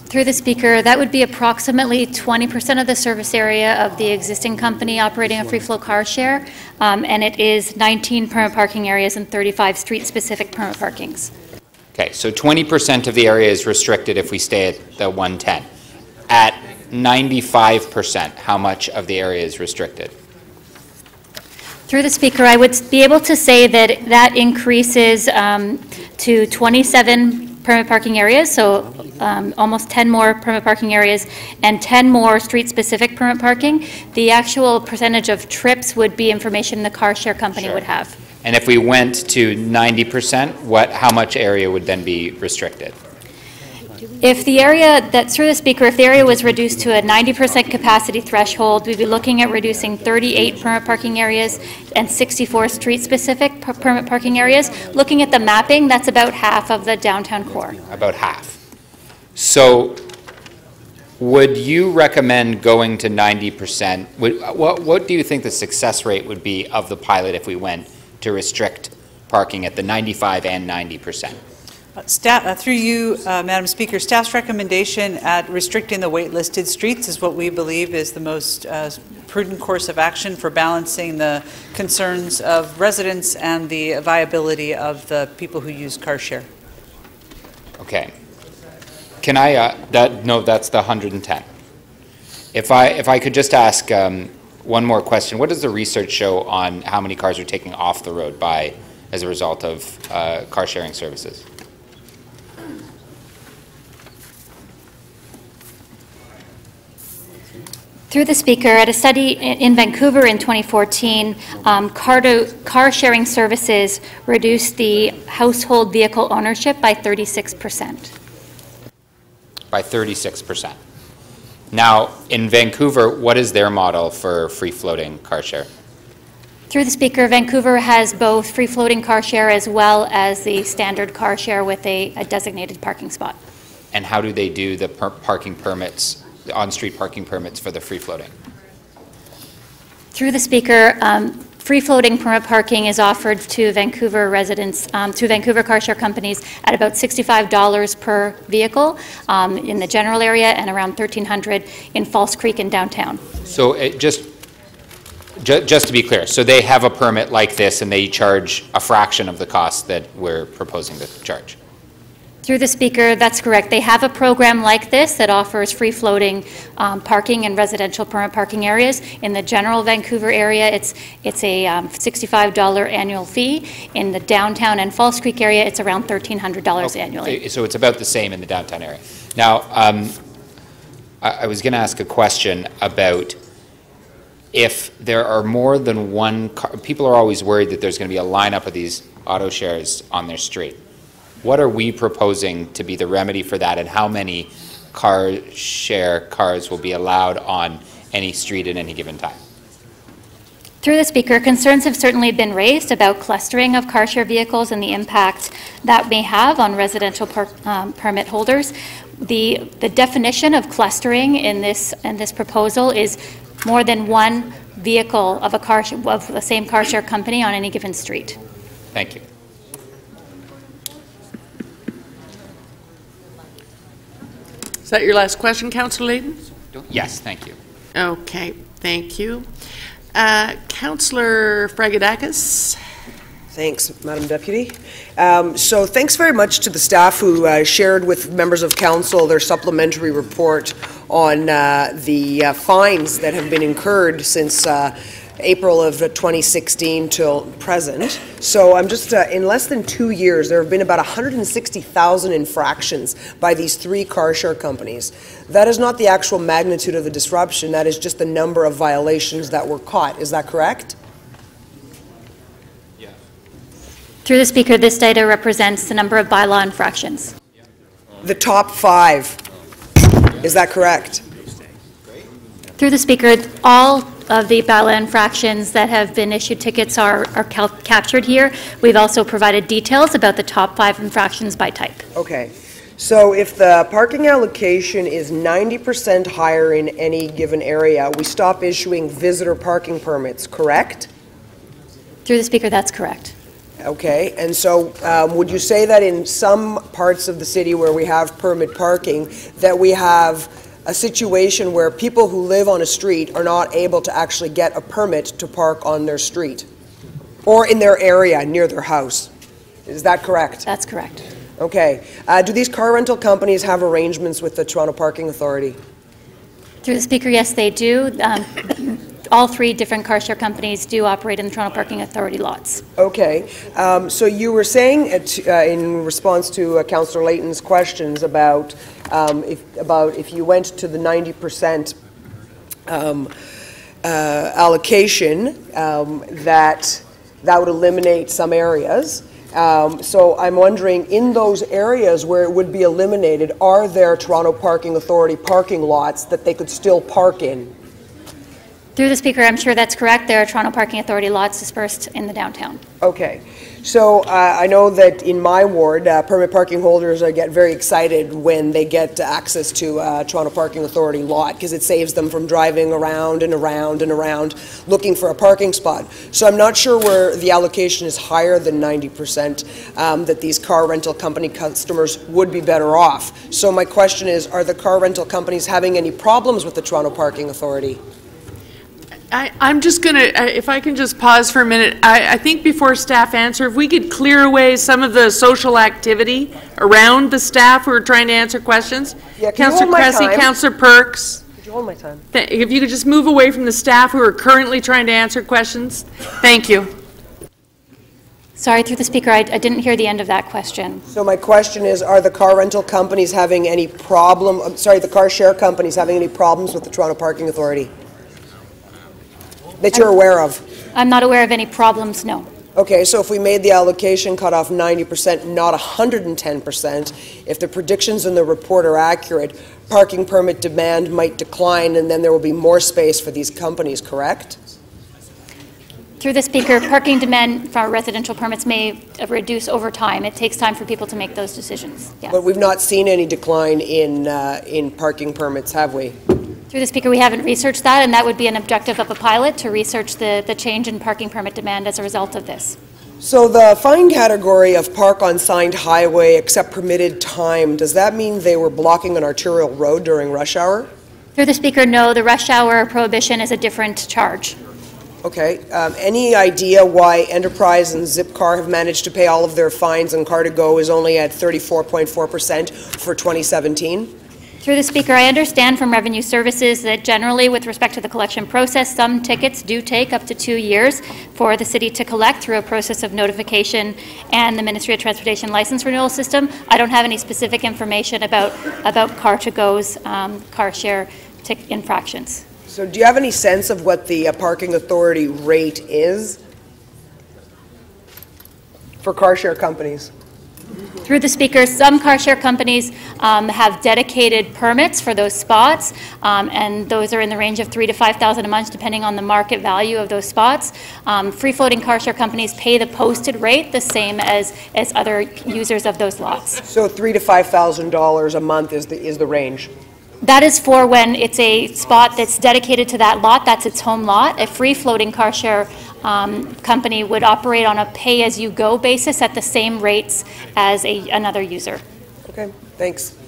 Through the speaker, that would be approximately 20% of the service area of the existing company operating a free flow car share, and it is 19 permit parking areas and 35 street-specific permit parkings. Okay, so 20% of the area is restricted if we stay at the 110. At 95%, how much of the area is restricted? Through the speaker, I would be able to say that that increases to 27 permit parking areas, so almost 10 more permit parking areas and 10 more street-specific permit parking. The actual percentage of trips would be information the car share company would have. And if we went to 90%, how much area would then be restricted? If the area, that's through the speaker, if the area was reduced to a 90% capacity threshold, we'd be looking at reducing 38 permit parking areas and 64 street-specific permit parking areas. Looking at the mapping, that's about half of the downtown core. About half. So would you recommend going to 90%? What do you think the success rate would be of the pilot if we went to restrict parking at the 95 and 90%? Through you, Madam Speaker, staff's recommendation at restricting the waitlisted streets is what we believe is the most prudent course of action for balancing the concerns of residents and the viability of the people who use car share. Okay. Can I, no, that's the 110. If I could just ask one more question. What does the research show on how many cars are taking off the road as a result of car sharing services? Through the speaker, at a study in Vancouver in 2014, car sharing services reduced the household vehicle ownership by 36%. By 36%. Now, in Vancouver, what is their model for free-floating car share? Through the speaker, Vancouver has both free-floating car share as well as the standard car share with a designated parking spot. And how do they do the parking permits, the on-street parking permits for the free-floating? Through the speaker, free-floating permit parking is offered to Vancouver residents, to Vancouver car share companies at about $65 per vehicle in the general area and around $1,300 in False Creek and downtown. So just to be clear, so they have a permit like this and they charge a fraction of the cost that we're proposing to charge? Through the speaker, that's correct. They have a program like this that offers free-floating parking in residential permit parking areas. In the general Vancouver area, it's a $65 annual fee. In the downtown and False Creek area, it's around $1,300 annually. So it's about the same in the downtown area. Now, I was going to ask a question about if there are more than one car. People are always worried that there's going to be a lineup of these auto shares on their street. What are we proposing to be the remedy for that, and how many car share cars will be allowed on any street at any given time? Through the speaker, concerns have certainly been raised about clustering of car share vehicles and the impact that may have on residential permit holders. The definition of clustering in this proposal is more than one vehicle of of the same car share company on any given street. Thank you. Is that your last question, Councillor Layton? Yes, thank you. Okay, thank you. Councillor Fragadakis. Thanks, Madam Deputy. So thanks very much to the staff who shared with members of council their supplementary report on the fines that have been incurred since April of 2016 till present. So I'm just, in less than 2 years, there have been about 160,000 infractions by these 3 car share companies. That is not the actual magnitude of the disruption, that is just the number of violations that were caught. Is that correct? Through the Speaker, this data represents the number of bylaw infractions. The top 5. Is that correct? Through the Speaker, all of the bylaw infractions that have been issued tickets are captured here. We've also provided details about the top 5 infractions by type. Okay. So if the parking allocation is 90% higher in any given area, we stop issuing visitor parking permits, correct? Through the Speaker, that's correct. Okay, and so would you say that in some parts of the city where we have permit parking, that we have a situation where people who live on a street are not able to actually get a permit to park on their street or in their area near their house? Is that correct? That's correct. Okay. Do these car rental companies have arrangements with the Toronto Parking Authority? Through the Speaker, yes, they do. All 3 different car share companies do operate in the Toronto Parking Authority lots. Okay. So you were saying in response to Councillor Layton's questions about if you went to the 90% allocation, that would eliminate some areas. So I'm wondering, in those areas where it would be eliminated, are there Toronto Parking Authority parking lots that they could still park in? Through the Speaker, I'm sure that's correct. There are Toronto Parking Authority lots dispersed in the downtown. Okay. So I know that in my ward, permit parking holders get very excited when they get access to Toronto Parking Authority lot because it saves them from driving around and around and around looking for a parking spot. So I'm not sure where the allocation is higher than 90%, that these car rental company customers would be better off. So my question is, are the car rental companies having any problems with the Toronto Parking Authority? I'm just going to, if I can just pause for a minute, I think before staff answer, if we could clear away some of the social activity around the staff who are trying to answer questions. Yeah, Councillor Cressy, Councillor Perks. Could you hold my time? If you could just move away from the staff who are currently trying to answer questions. Thank you. Sorry, through the Speaker, I didn't hear the end of that question. So my question is, are the car rental companies having any problem, the car share companies having any problems with the Toronto Parking Authority that you're aware of? I'm not aware of any problems, no. Okay, so if we made the allocation cut off 90%, not 110%, if the predictions in the report are accurate, parking permit demand might decline and then there will be more space for these companies, correct? Through the Speaker, parking demand for residential permits may reduce over time. It takes time for people to make those decisions. Yes. But we've not seen any decline in parking permits, have we? Through the Speaker, we haven't researched that, and that would be an objective of a pilot to research the change in parking permit demand as a result of this. So the fine category of park on signed highway except permitted time, does that mean they were blocking an arterial road during rush hour? Through the Speaker, no. The rush hour prohibition is a different charge. Okay. Any idea why Enterprise and Zipcar have managed to pay all of their fines and Car2Go is only at 34.4% for 2017? Through the Speaker, I understand from Revenue Services that generally with respect to the collection process, some tickets do take up to 2 years for the city to collect through a process of notification and the Ministry of Transportation license renewal system. I don't have any specific information about Car2Go's car share infractions. So do you have any sense of what the parking authority rate is for car share companies? Through the Speaker, some car share companies have dedicated permits for those spots, and those are in the range of $3,000 to $5,000 a month, depending on the market value of those spots. Free-floating car share companies pay the posted rate the same as other users of those lots. So $3,000 to $5,000 a month is the range. That is for when it's a spot that's dedicated to that lot, that's its home lot. A free-floating car share company would operate on a pay-as-you-go basis at the same rates as another user. Okay, thanks.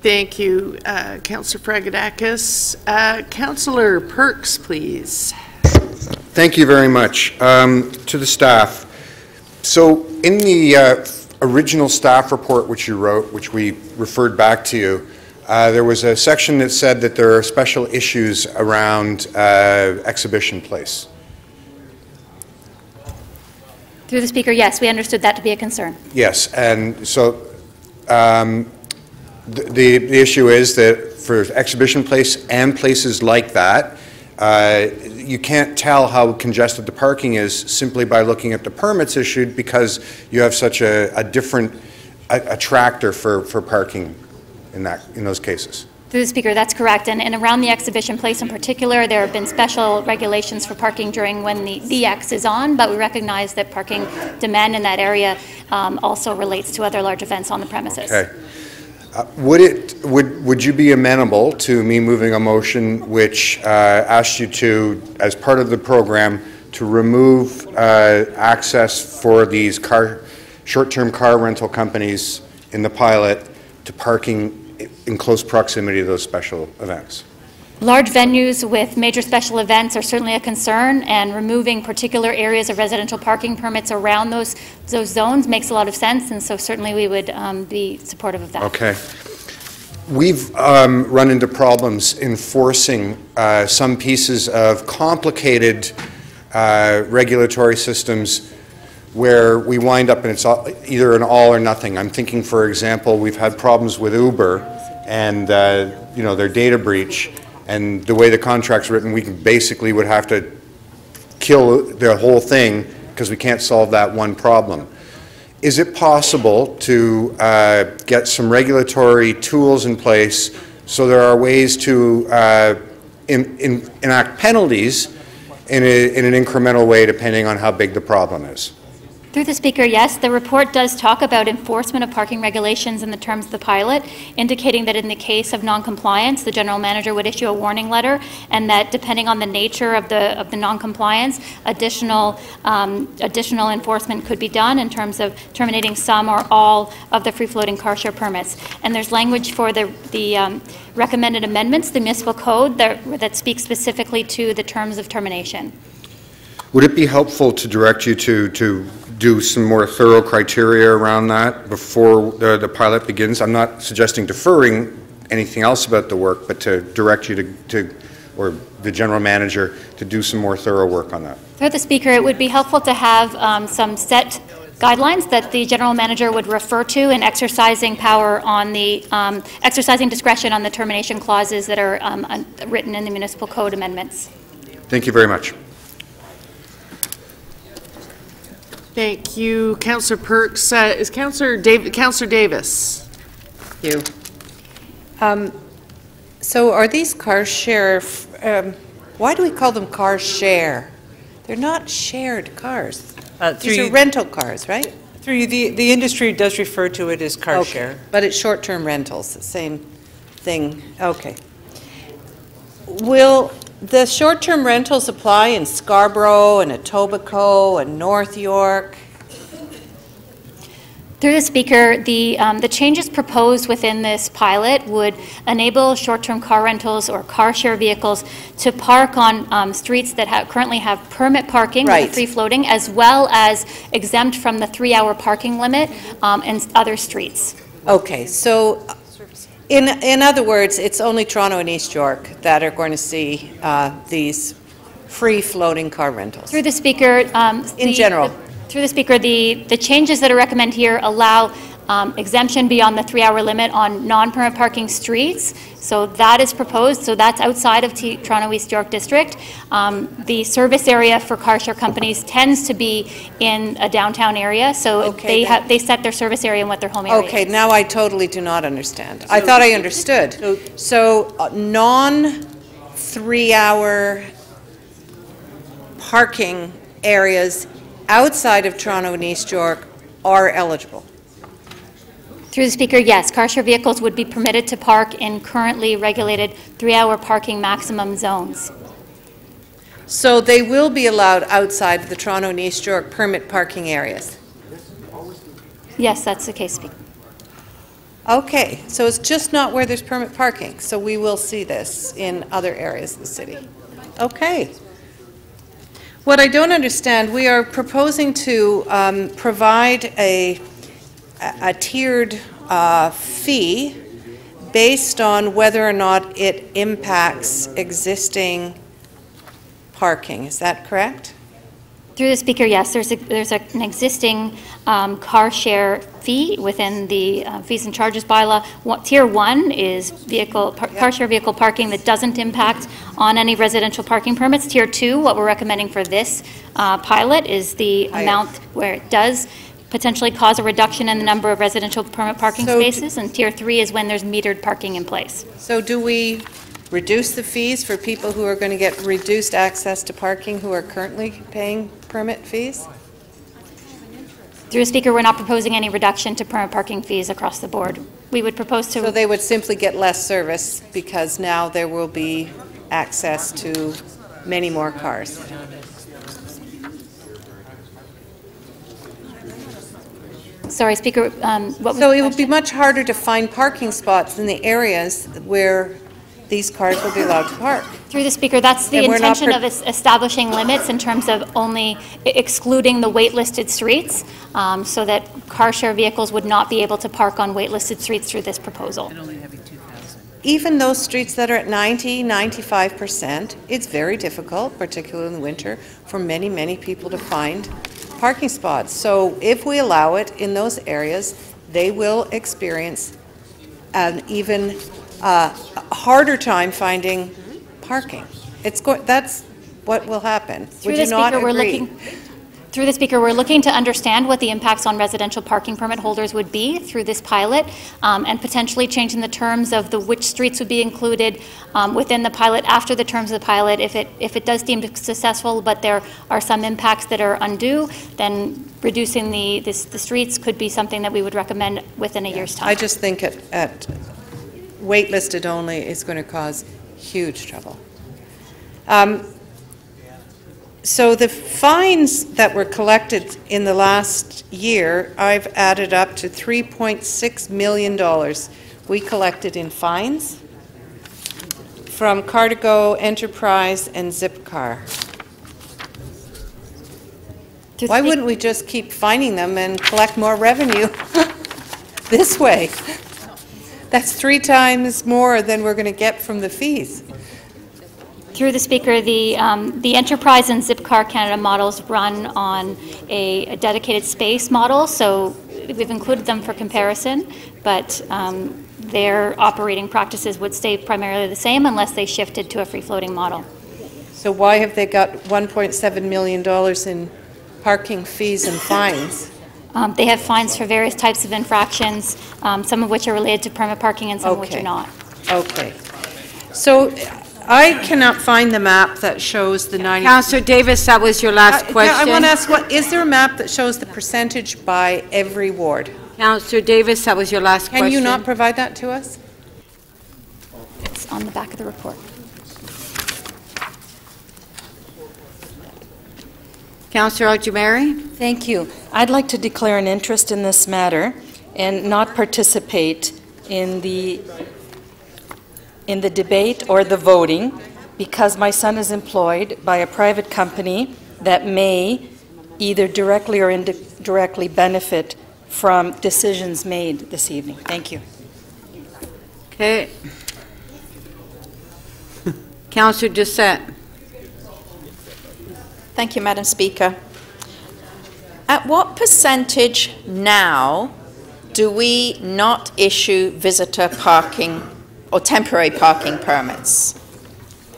Thank you, Councillor Fragadakis. Councillor Perks, please. Thank you very much. To the staff. So in the original staff report which you wrote, which we referred back to you, there was a section that said that there are special issues around Exhibition Place. Through the Speaker, yes, we understood that to be a concern. Yes, and so the issue is that for Exhibition Place and places like that, you can't tell how congested the parking is simply by looking at the permits issued because you have such a different attractor for parking in those cases. Through the Speaker, that's correct. And around the exhibition place in particular, there have been special regulations for parking during when the X is on, but we recognize that parking demand in that area also relates to other large events on the premises. Okay. Would you be amenable to me moving a motion which asked you to, as part of the program, to remove access for these short-term car rental companies in the pilot to parking in close proximity to those special events? Large venues with major special events are certainly a concern, and removing particular areas of residential parking permits around those zones makes a lot of sense, and so certainly we would be supportive of that. Okay. We've run into problems enforcing some pieces of complicated regulatory systems where we wind up and it's either an all or nothing. I'm thinking, for example, we've had problems with Uber and their data breach, and the way the contract's written, we basically would have to kill the whole thing because we can't solve that one problem. Is it possible to get some regulatory tools in place so there are ways to enact penalties in an incremental way depending on how big the problem is? Through the Speaker, yes. The report does talk about enforcement of parking regulations in the terms of the pilot, indicating that in the case of noncompliance, the general manager would issue a warning letter, and that depending on the nature of the noncompliance, additional enforcement could be done in terms of terminating some or all of the free-floating car share permits. And there's language for the recommended amendments, the municipal code, that speaks specifically to the terms of termination. Would it be helpful to direct you to do some more thorough criteria around that before the pilot begins? I'm not suggesting deferring anything else about the work, but to direct you or the general manager to do some more thorough work on that. Through the Speaker, it would be helpful to have some set guidelines that the general manager would refer to in exercising power on the exercising discretion on the termination clauses that are written in the municipal code amendments. Thank you very much. Thank you, Councillor Perks. Is Councillor Davis? Thank you. So are these car share, why do we call them car share? They're not shared cars. These are rental cars, right? Through the industry does refer to it as car share. But it's short-term rentals, the same thing. Okay. Will the short-term rentals apply in Scarborough and Etobicoke and North York? Through the Speaker, the changes proposed within this pilot would enable short-term car rentals or car share vehicles to park on streets that currently have permit parking, right, free floating, as well as exempt from the 3-hour parking limit and other streets. Okay, so in other words, it's only Toronto and East York that are going to see these free floating car rentals. Through the Speaker, in general. Through the Speaker, the changes that are recommended here allow exemption beyond the 3-hour limit on non-permit parking streets. So that is proposed. So that's outside of Toronto East York District. The service area for car share companies tends to be in a downtown area. So they set their service area in what their home area is. Okay, now I totally do not understand. I thought I understood. So non-3-hour parking areas outside of Toronto and East York are eligible. Through the Speaker, yes, car share vehicles would be permitted to park in currently regulated 3-hour parking maximum zones. So they will be allowed outside of the Toronto and East York permit parking areas? Yes, that's the case, Speaker. Okay, so it's just not where there's permit parking. So we will see this in other areas of the city. Okay. What I don't understand, we are proposing to provide a tiered fee based on whether or not it impacts existing parking. Is that correct? Through the speaker, yes, there's an existing car share fee within the fees and charges bylaw. Tier 1 is car share vehicle parking that doesn't impact on any residential parking permits. Tier 2, what we're recommending for this pilot, is the amount where it does potentially cause a reduction in the number of residential permit parking spaces, and Tier 3 is when there's metered parking in place. So do we reduce the fees for people who are going to get reduced access to parking who are currently paying permit fees? Through the speaker, we're not proposing any reduction to permit parking fees across the board. We would propose to... So they would simply get less service because now there will be access to many more cars. Sorry, Speaker, what was So it would be much harder to find parking spots in the areas where these cars will be allowed to park. Through the speaker, that's the intention of establishing limits in terms of only excluding the waitlisted streets, so that car share vehicles would not be able to park on waitlisted streets through this proposal. Even those streets that are at 95%, it's very difficult, particularly in the winter, for many, many people to find parking spots. So if we allow it in those areas, they will experience an even harder time finding parking. That's what will happen. Would you not agree? Through the speaker, we're looking to understand what the impacts on residential parking permit holders would be through this pilot, and potentially changing the terms of which streets would be included within the pilot after the terms of the pilot. If it does deem successful, but there are some impacts that are undue, then reducing the streets could be something that we would recommend within a year's time. I just think at waitlisted only is going to cause huge trouble. So the fines that were collected in the last year, I've added up to $3.6 million we collected in fines from Car2Go, Enterprise, and Zipcar. Why wouldn't we just keep fining them and collect more revenue this way? That's 3 times more than we're going to get from the fees. Through the speaker, the Enterprise and Zipcar Canada models run on a dedicated space model, so we've included them for comparison, but their operating practices would stay primarily the same unless they shifted to a free-floating model. So why have they got $1.7 million in parking fees and fines? They have fines for various types of infractions, some of which are related to permit parking and some of which are not. Okay. So I cannot find the map that shows the 90... Councillor Davis, that was your last question. I want to ask, is there a map that shows the percentage by every ward? Councillor Davis, that was your last question. Can you not provide that to us? It's on the back of the report. Councillor Al-Jamari. Thank you. I'd like to declare an interest in this matter and not participate in the debate or the voting because my son is employed by a private company that may either directly or indirectly benefit from decisions made this evening. Thank you. Okay. Councillor Doucette. Thank you, Madam Speaker. At what percentage now do we not issue visitor parking or temporary parking permits?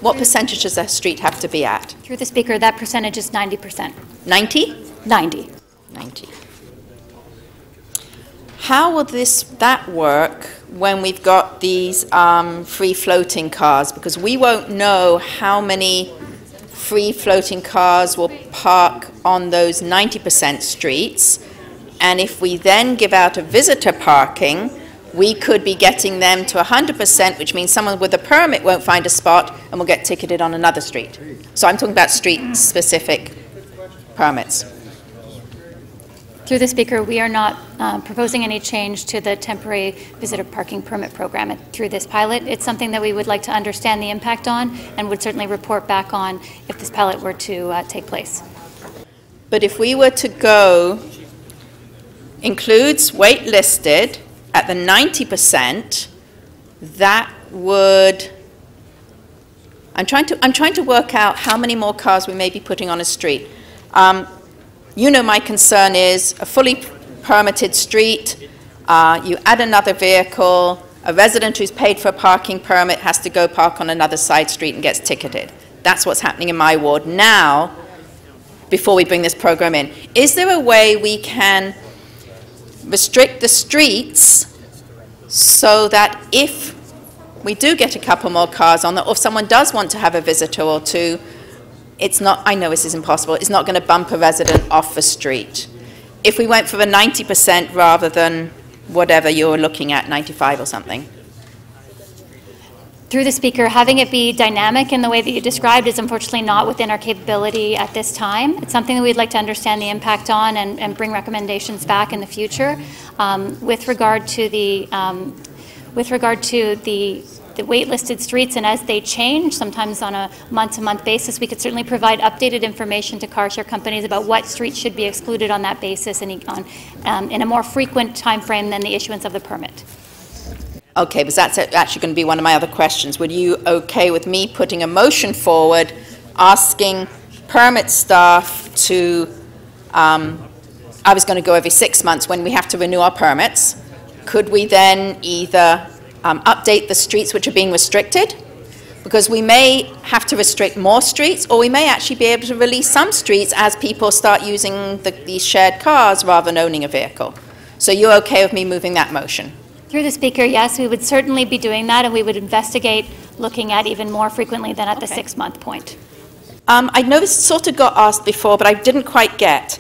What percentage does a street have to be at? Through the speaker, that percentage is 90%. 90? 90. 90. How will that work when we've got these free-floating cars? Because we won't know how many free-floating cars will park on those 90% streets, and if we then give out a visitor parking, we could be getting them to 100%, which means someone with a permit won't find a spot and will get ticketed on another street. So I'm talking about street-specific permits. Through the speaker, we are not proposing any change to the temporary visitor parking permit program through this pilot. It's something that we would like to understand the impact on and would certainly report back on if this pilot were to take place. But if we were to go, includes waitlisted at the 90%, that would, I'm trying to work out how many more cars we may be putting on a street. You know my concern is a fully permitted street, you add another vehicle, a resident who's paid for a parking permit has to go park on another side street and gets ticketed. That's what's happening in my ward now, before we bring this program in. Is there a way we can restrict the streets so that if we do get a couple more cars on there, or if someone does want to have a visitor or two, it's not, I know this is impossible, it's not going to bump a resident off the street. If we went for a 90% rather than whatever you're looking at, 95 or something. Through the speaker, having it be dynamic in the way that you described is unfortunately not within our capability at this time. It's something that we'd like to understand the impact on and bring recommendations back in the future. With regard to the waitlisted streets, and as they change, sometimes on a month-to-month basis, we could certainly provide updated information to car share companies about what streets should be excluded on that basis and in a more frequent time frame than the issuance of the permit. Okay, but that's actually going to be one of my other questions. Would you okay with me putting a motion forward asking permit staff to, I was going to go every 6 months when we have to renew our permits. Could we then either update the streets which are being restricted? Because we may have to restrict more streets, or we may actually be able to release some streets as people start using these shared cars rather than owning a vehicle. So you're okay with me moving that motion? Through the speaker, yes, we would certainly be doing that, and we would investigate looking at even more frequently than at the 6-month point. I know this sort of got asked before, but I didn't quite get.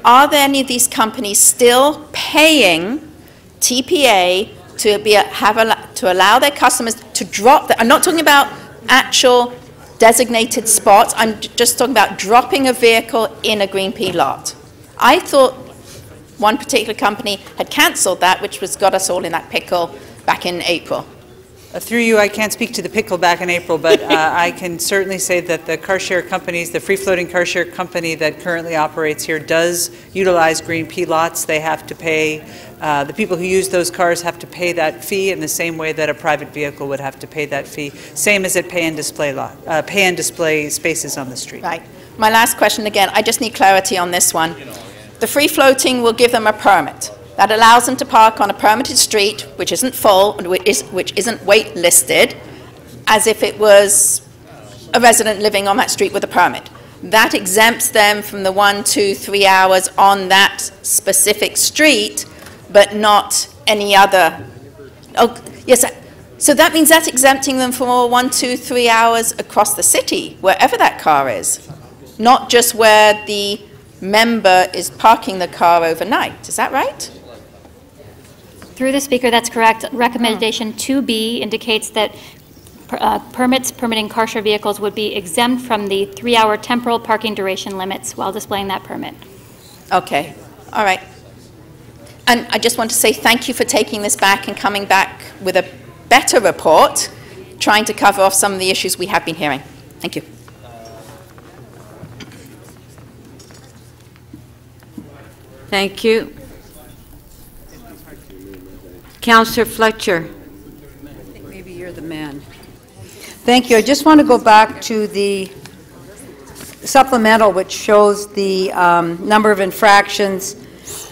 Are there any of these companies still paying TPA to allow their customers to drop? I'm not talking about actual designated spots. I'm just talking about dropping a vehicle in a green P lot. I thought one particular company had cancelled that, which got us all in that pickle back in April. Through you, I can't speak to the pickle back in April, but I can certainly say that the car share companies, the free-floating car share company that currently operates here does utilize green P lots. They have to pay, the people who use those cars have to pay that fee in the same way that a private vehicle would have to pay that fee, same as at pay and display spaces on the street. Right. My last question again, I just need clarity on this one. The free-floating will give them a permit that allows them to park on a permitted street, which isn't full, which isn't wait-listed, as if it was a resident living on that street with a permit. That exempts them from the 1, 2, 3 hours on that specific street, but not any other. Oh, yes. So that means that's exempting them from 1, 2, 3 hours across the city, wherever that car is, not just where the member is parking the car overnight. Is that right? Through the speaker, that's correct. Recommendation 2B indicates that permits permitting car share vehicles would be exempt from the 3-hour temporal parking duration limits while displaying that permit. Okay. All right. And I just want to say thank you for taking this back and coming back with a better report, trying to cover off some of the issues we have been hearing. Thank you. Thank you. Councillor Fletcher. I think maybe you're the man. Thank you. I just want to go back to the supplemental, which shows the number of infractions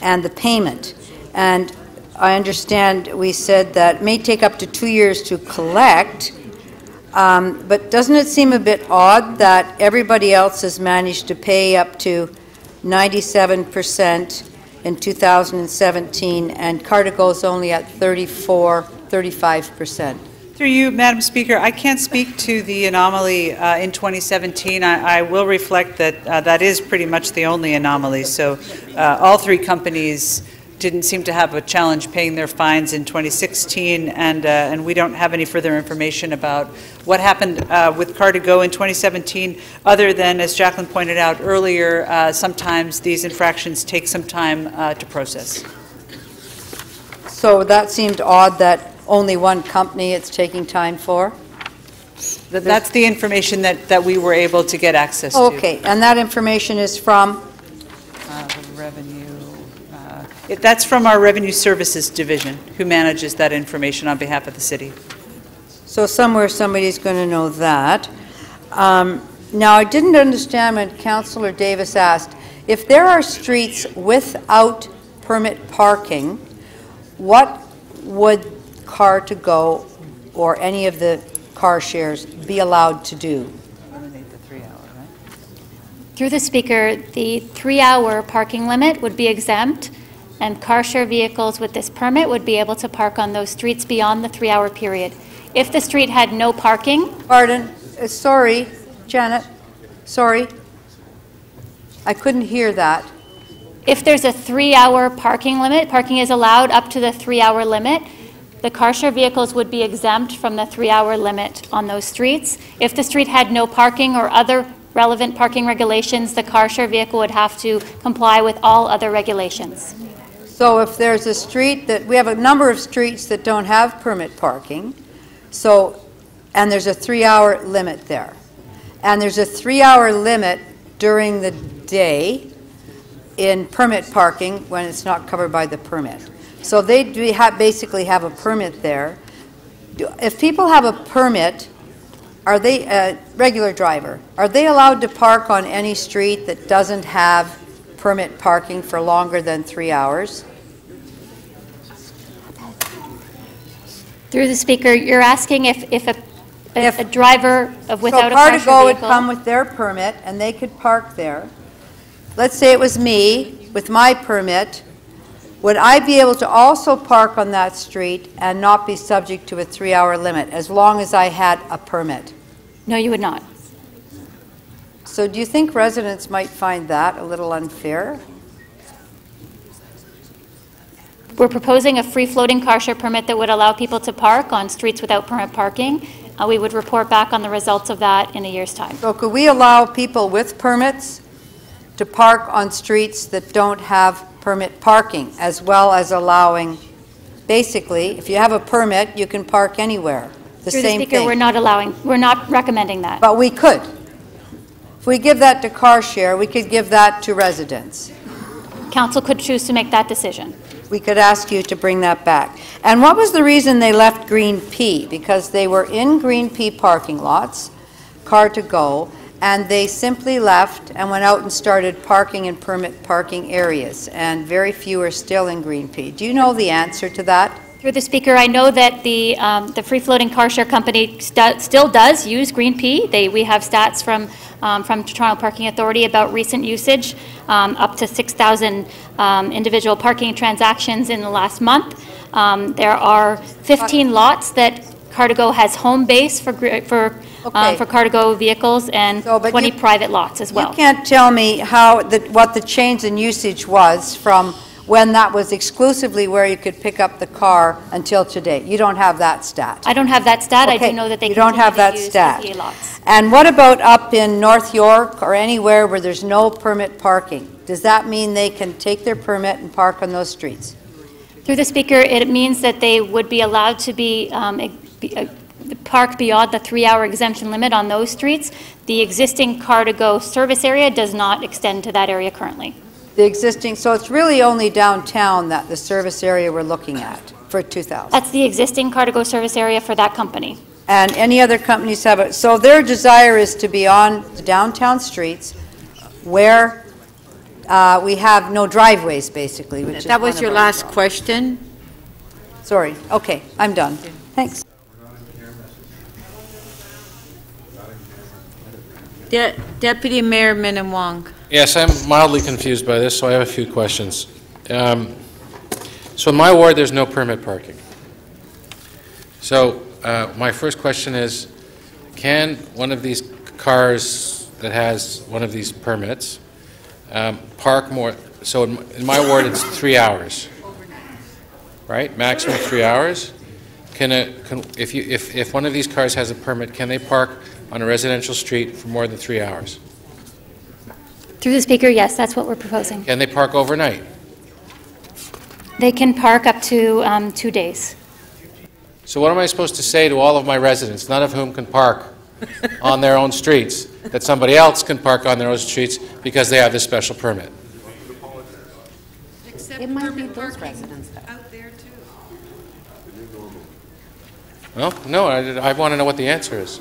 and the payment. And I understand we said that may take up to 2 years to collect, but doesn't it seem a bit odd that everybody else has managed to pay up to 97% in 2017, and Cardigo's only at 35%. Through you, Madam Speaker, I can't speak to the anomaly in 2017. I will reflect that that is pretty much the only anomaly. So all 3 companies didn't seem to have a challenge paying their fines in 2016, and we don't have any further information about what happened with Car2Go in 2017, other than, as Jacqueline pointed out earlier, sometimes these infractions take some time to process. So that seemed odd that only one company it's taking time for? That's the information that we were able to get access to. Okay, and that information is from? The revenue. That's from our Revenue Services Division, who manages that information on behalf of the city. So somewhere somebody's going to know that. Now, I didn't understand when Councillor Davis asked, If there are streets without permit parking, what would car-to-go or any of the car shares be allowed to do? Through the speaker, the 3-hour parking limit would be exempt, and car share vehicles with this permit would be able to park on those streets beyond the 3-hour period. If the street had no parking... Pardon, sorry, Janet, sorry. I couldn't hear that. If there's a 3-hour parking limit, parking is allowed up to the 3-hour limit, the car share vehicles would be exempt from the 3-hour limit on those streets. If the street had no parking or other relevant parking regulations, the car share vehicle would have to comply with all other regulations. So if there's a street that, we have a number of streets that don't have permit parking, so, and there's a 3-hour limit there. And there's a 3-hour limit during the day in permit parking when it's not covered by the permit. So they do basically have a permit there. If people have a permit, are they a regular driver? Are they allowed to park on any street that doesn't have permit parking for longer than 3 hours? Through the speaker, you're asking if a driver without a car share car-to-go would vehicle... come with their permit and they could park there. Let's say it was me with my permit. Would I be able to also park on that street and not be subject to a 3-hour limit as long as I had a permit? No, you would not. So do you think residents might find that a little unfair? We're proposing a free-floating car share permit that would allow people to park on streets without permit parking. We would report back on the results of that in a year's time. So could we allow people with permits to park on streets that don't have permit parking, as well as allowing, basically, if you have a permit, you can park anywhere. The Through same the speaker, thing. we're not recommending that. But we could. If we give that to car share, we could give that to residents. Council could choose to make that decision. We could ask you to bring that back. And what was the reason they left Green P? Because they were in Green P parking lots, car-to-go, and they simply left and went out and started parking in permit parking areas, and very few are still in Green P. Do you know the answer to that? Through the speaker, I know that the free-floating car share company still does use Green P. We have stats from Toronto Parking Authority about recent usage, up to 6,000 individual parking transactions in the last month. There are 15 lots that Car2Go has home base for car-to-go vehicles, and 20 private lots as well. You can't tell me what the change in usage was from when that was exclusively where you could pick up the car until today. You don't have that stat. I don't have that stat. Okay. I do know that they you don't have that use stat. PPA lots. And what about up in North York or anywhere where there's no permit parking? Does that mean they can take their permit and park on those streets? Through the speaker, it means that they would be allowed to be park beyond the 3-hour exemption limit on those streets. The existing car-to-go service area does not extend to that area currently. The existing, so it's really only downtown that the service area we're looking at for 2,000. That's the existing car-to-go service area for that company. And any other companies have it. So their desire is to be on the downtown streets where we have no driveways, basically. Which that was your last question? Sorry. Okay, I'm done. Thanks. Deputy Mayor Minnan-Wong. Yes, I'm mildly confused by this, so I have a few questions. So in my ward, there's no permit parking. So my first question is, can one of these cars that has one of these permits park more? So in my ward, it's 3 hours, right? Maximum 3 hours. If one of these cars has a permit, can they park on a residential street for more than 3 hours? Through the speaker, yes, that's what we're proposing. Can they park overnight? They can park up to 2 days. So what am I supposed to say to all of my residents, none of whom can park on their own streets, that somebody else can park on their own streets because they have this special permit? It might be those residents out there too. Well, no, I want to know what the answer is.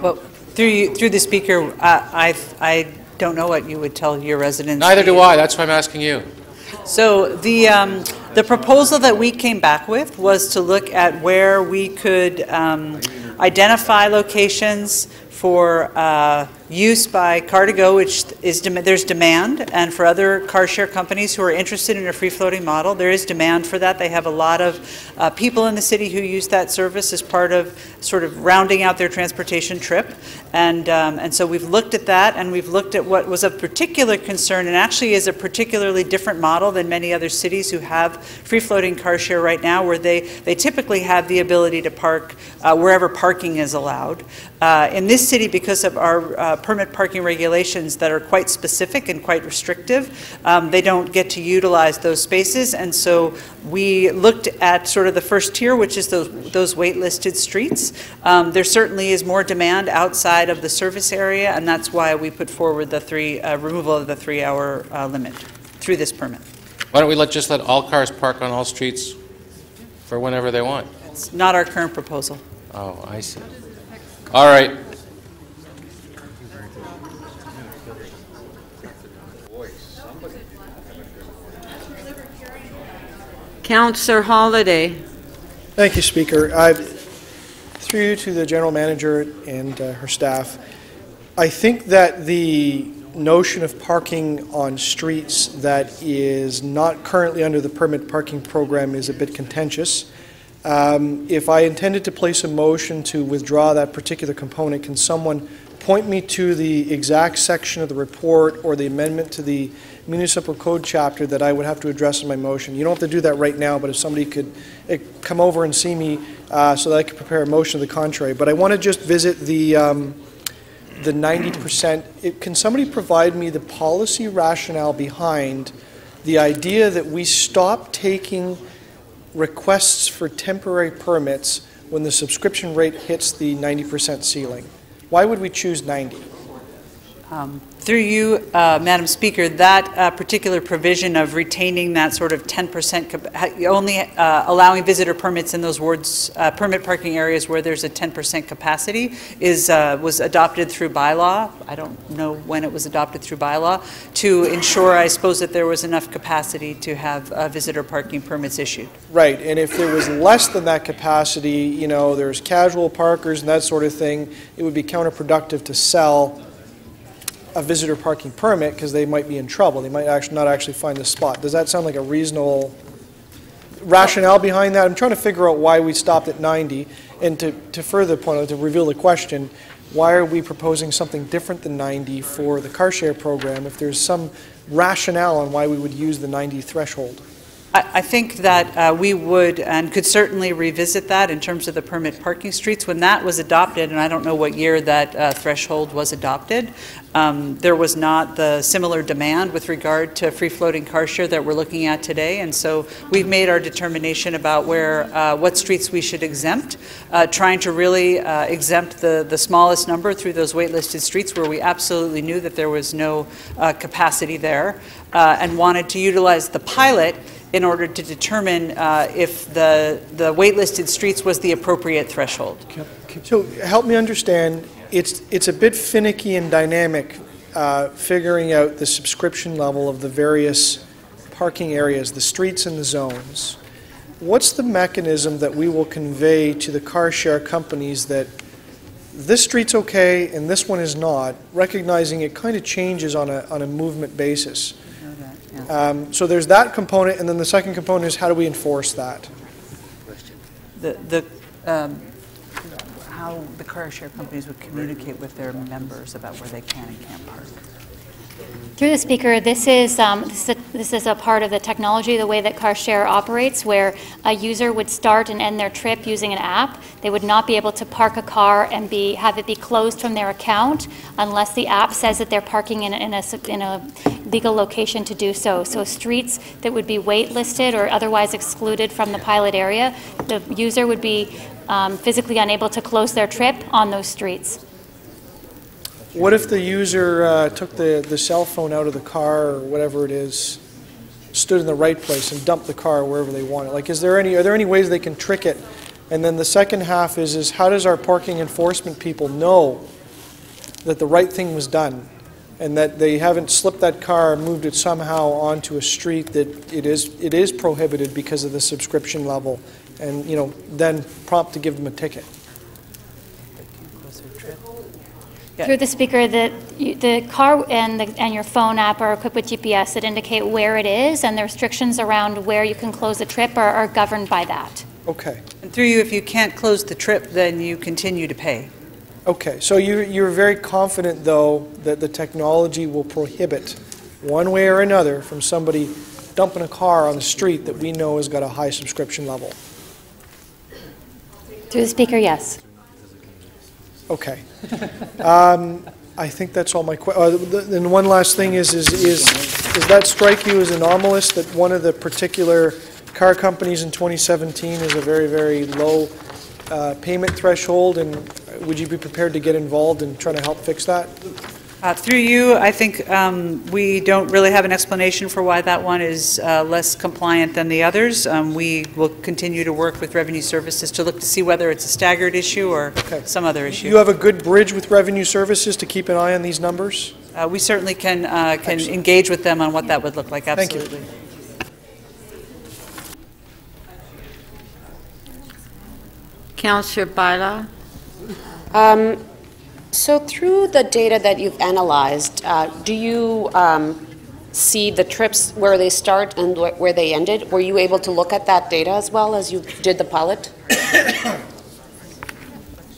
Well, through the speaker, I don't know what you would tell your residents. Neither do I. That's why I'm asking you. So the proposal that we came back with was to look at where we could identify locations for use by Car2Go, which is there's demand, and for other car share companies who are interested in a free-floating model, there is demand for that. They have a lot of people in the city who use that service as part of sort of rounding out their transportation trip, and so we've looked at that, and we've looked at what was of particular concern, and actually is a particularly different model than many other cities who have free-floating car share right now, where they typically have the ability to park wherever parking is allowed. In this city, because of our permit parking regulations that are quite specific and quite restrictive, they don't get to utilize those spaces, and so we looked at sort of the first tier, which is those waitlisted streets. There certainly is more demand outside of the service area, and that's why we put forward the removal of the 3-hour limit through this permit. Why don't we just let all cars park on all streets for whenever they want? It's not our current proposal. Oh, I see. All right. Councillor Holliday. Thank you, Speaker. Through you to the General Manager and her staff, I think that the notion of parking on streets that is not currently under the permit parking program is a bit contentious. If I intended to place a motion to withdraw that particular component, can someone point me to the exact section of the report or the amendment to the municipal code chapter that I would have to address in my motion? You don't have to do that right now, but if somebody could come over and see me so that I could prepare a motion to the contrary. But I want to just visit the 90%. Can somebody provide me the policy rationale behind the idea that we stop taking requests for temporary permits when the subscription rate hits the 90% ceiling? Why would we choose 90? Through you, Madam Speaker, that particular provision of retaining that sort of 10%, only allowing visitor permits in those wards, permit parking areas where there's a 10% capacity, was adopted through bylaw. I don't know when it was adopted through bylaw, to ensure, I suppose, that there was enough capacity to have visitor parking permits issued. Right, and if there was less than that capacity, you know, there's casual parkers and that sort of thing, it would be counterproductive to sell a visitor parking permit because they might be in trouble. They might not actually find the spot. Does that sound like a reasonable rationale behind that? I'm trying to figure out why we stopped at 90. And to further point out, to reveal the question, why are we proposing something different than 90 for the car share program if there's some rationale on why we would use the 90 threshold? I think that we would and could certainly revisit that in terms of the permit parking streets. When that was adopted, and I don't know what year that threshold was adopted, there was not the similar demand with regard to free-floating car share that we're looking at today, and so we've made our determination about what streets we should exempt, trying to really exempt the smallest number through those waitlisted streets where we absolutely knew that there was no capacity there, and wanted to utilize the pilot in order to determine if the waitlisted streets was the appropriate threshold. So help me understand, it's a bit finicky and dynamic figuring out the subscription level of the various parking areas, the streets and the zones. What's the mechanism that we will convey to the car share companies that this street's okay and this one is not, recognizing it kind of changes on a movement basis? So there's that component, and then the second component is how do we enforce that? How the car share companies would communicate with their members about where they can and can't park. Through the Speaker, this is a part of the technology, the way that car share operates, where a user would start and end their trip using an app. They would not be able to park a car and have it be closed from their account unless the app says that they're parking in a legal location to do so. So streets that would be waitlisted or otherwise excluded from the pilot area, the user would be physically unable to close their trip on those streets. What if the user took the cell phone out of the car or whatever it is, stood in the right place and dumped the car wherever they want it? Like, are there any ways they can trick it? And then the second half is how does our parking enforcement people know that the right thing was done? and that they haven't slipped that car and moved it somehow onto a street that it is prohibited because of the subscription level, and, you know, then prompt to give them a ticket. Through the speaker, the car and your phone app are equipped with GPS that indicate where it is, and the restrictions around where you can close the trip are governed by that. Okay. And through you, if you can't close the trip, then you continue to pay. Okay, so you're very confident, though, that the technology will prohibit, one way or another, from somebody dumping a car on the street that we know has got a high subscription level? Through the speaker, yes. Okay. I think that's all my questions. And one last thing is that strike you as anomalous that one of the particular car companies in 2017 is a very, very low payment threshold, and would you be prepared to get involved in trying to help fix that? Through you, I think we don't really have an explanation for why that one is less compliant than the others. We will continue to work with Revenue Services to look to see whether it's a staggered issue or some other issue. You have a good bridge with Revenue Services to keep an eye on these numbers? We certainly can engage with them on what that would look like, absolutely. Thank you. Councillor Baila. So through the data that you've analyzed, do you see the trips where they start and where they ended? Were you able to look at that data as well as you did the pilot?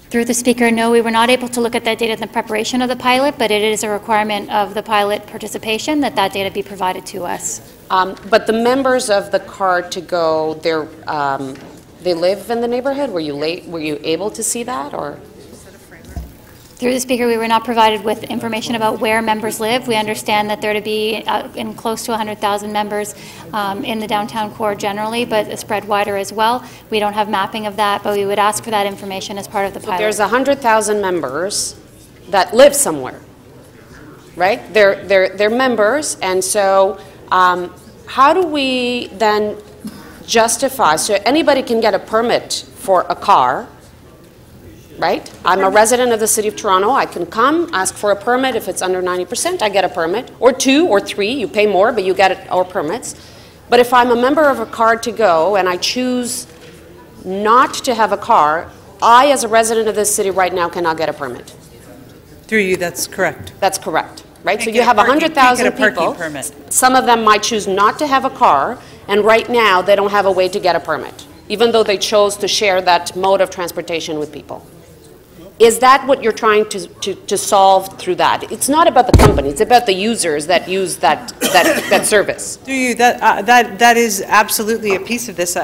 Through the speaker, no, we were not able to look at that data in the preparation of the pilot, but it is a requirement of the pilot participation that that data be provided to us. But the members of the Car to Go, they live in the neighborhood? Were you able to see that, or? Through the speaker, we were not provided with information about where members live. We understand that there to be in close to 100,000 members in the downtown core generally, but spread wider as well. We don't have mapping of that, but we would ask for that information as part of the pilot. There's 100,000 members that live somewhere, right? They're members, and so how do we then justify, so anybody can get a permit for a car, right? I'm a resident of the City of Toronto. I can come, ask for a permit. If it's under 90%, I get a permit. Or 2 or 3, you pay more, but you get our permits. But if I'm a member of a Car to Go and I choose not to have a car, I, as a resident of this city right now, cannot get a permit. Through you, that's correct. That's correct, right? So you have 100,000 people. Some of them might choose not to have a car, and right now they don't have a way to get a permit, even though they chose to share that mode of transportation with people. Is that what you're trying to solve through that? It's not about the company, it's about the users that use that service. Do you, that is absolutely a piece of this.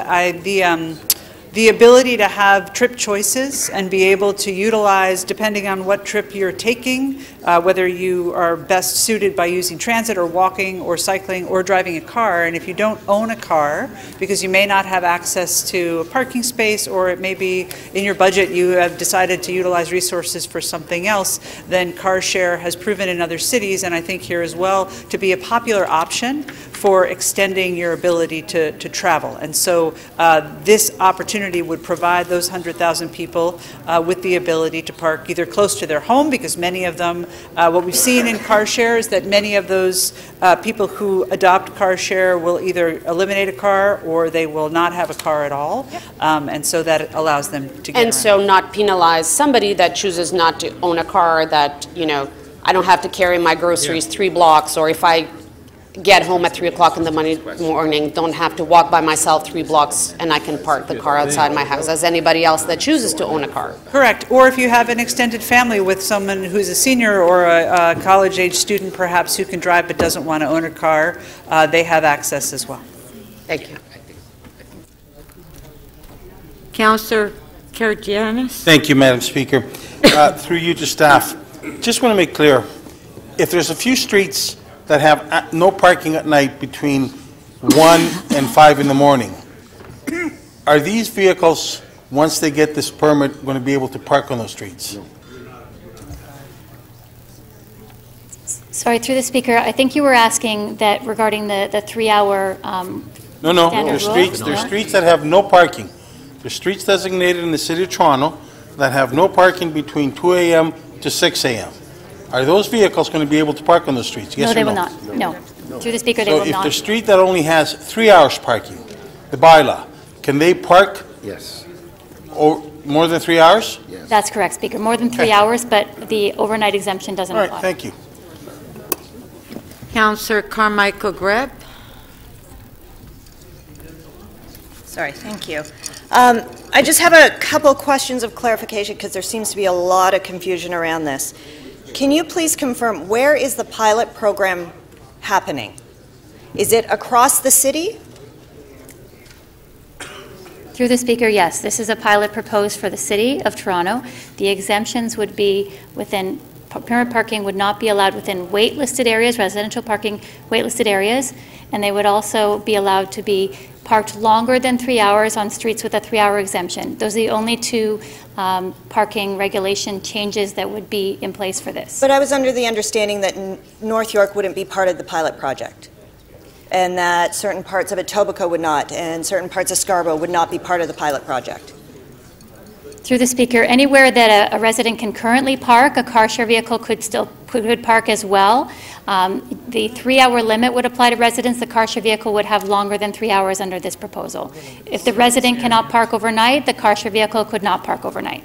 The ability to have trip choices and be able to utilize, depending on what trip you're taking, whether you are best suited by using transit or walking or cycling or driving a car. And if you don't own a car, because you may not have access to a parking space, or it may be in your budget you have decided to utilize resources for something else, then car share has proven in other cities, and I think here as well, to be a popular option for extending your ability to travel. And so this opportunity would provide those 100,000 people with the ability to park either close to their home, because many of them, what we've seen in car share is that many of those people who adopt car share will either eliminate a car or they will not have a car at all. And so that allows them to get And around. so not penalize somebody that chooses not to own a car, that, you know, I don't have to carry my groceries 3 blocks, or if I get home at 3 o'clock in the morning, don't have to walk by myself 3 blocks, and I can park the car outside my house as anybody else that chooses to own a car. Correct. Or if you have an extended family with someone who's a senior or a college-age student perhaps who can drive but doesn't want to own a car, they have access as well. Thank you. Councillor Karygiannis. Thank you, Madam Speaker. Through you to staff, just want to make clear, if there's a few streets that have no parking at night between 1 and 5 in the morning, are these vehicles, once they get this permit, going to be able to park on those streets? Sorry, through the speaker, I think you were asking that regarding the 3-hour No, standard there's rule? there's streets that have no parking. There's streets designated in the City of Toronto that have no parking between 2 a.m. to 6 a.m. are those vehicles going to be able to park on the streets? Yes No, or they no? will not. No. Through the speaker, they So will if not. the street that only has 3 hours parking, the bylaw, can they park? Yes. Or more than 3 hours? That's correct, Speaker. More than 3 hours, but the overnight exemption doesn't All apply. right, thank you. Councillor Carmichael Greb. Sorry, thank you. I just have a couple questions of clarification because there seems to be a lot of confusion around this. Can you please confirm, where is the pilot program happening? Is it across the city? Through the speaker, yes. This is a pilot proposed for the City of Toronto. The exemptions would be within, permit parking would not be allowed within waitlisted areas, residential parking waitlisted areas, and they would also be allowed to be parked longer than 3 hours on streets with a 3-hour exemption. Those are the only two parking regulation changes that would be in place for this. But I was under the understanding that North York wouldn't be part of the pilot project, and that certain parts of Etobicoke would not, and certain parts of Scarborough would not be part of the pilot project. Through the speaker, anywhere that a resident can currently park, a car share vehicle could park as well. The 3-hour limit would apply to residents. The car share vehicle would have longer than 3 hours under this proposal. If the resident cannot park overnight, the car share vehicle could not park overnight.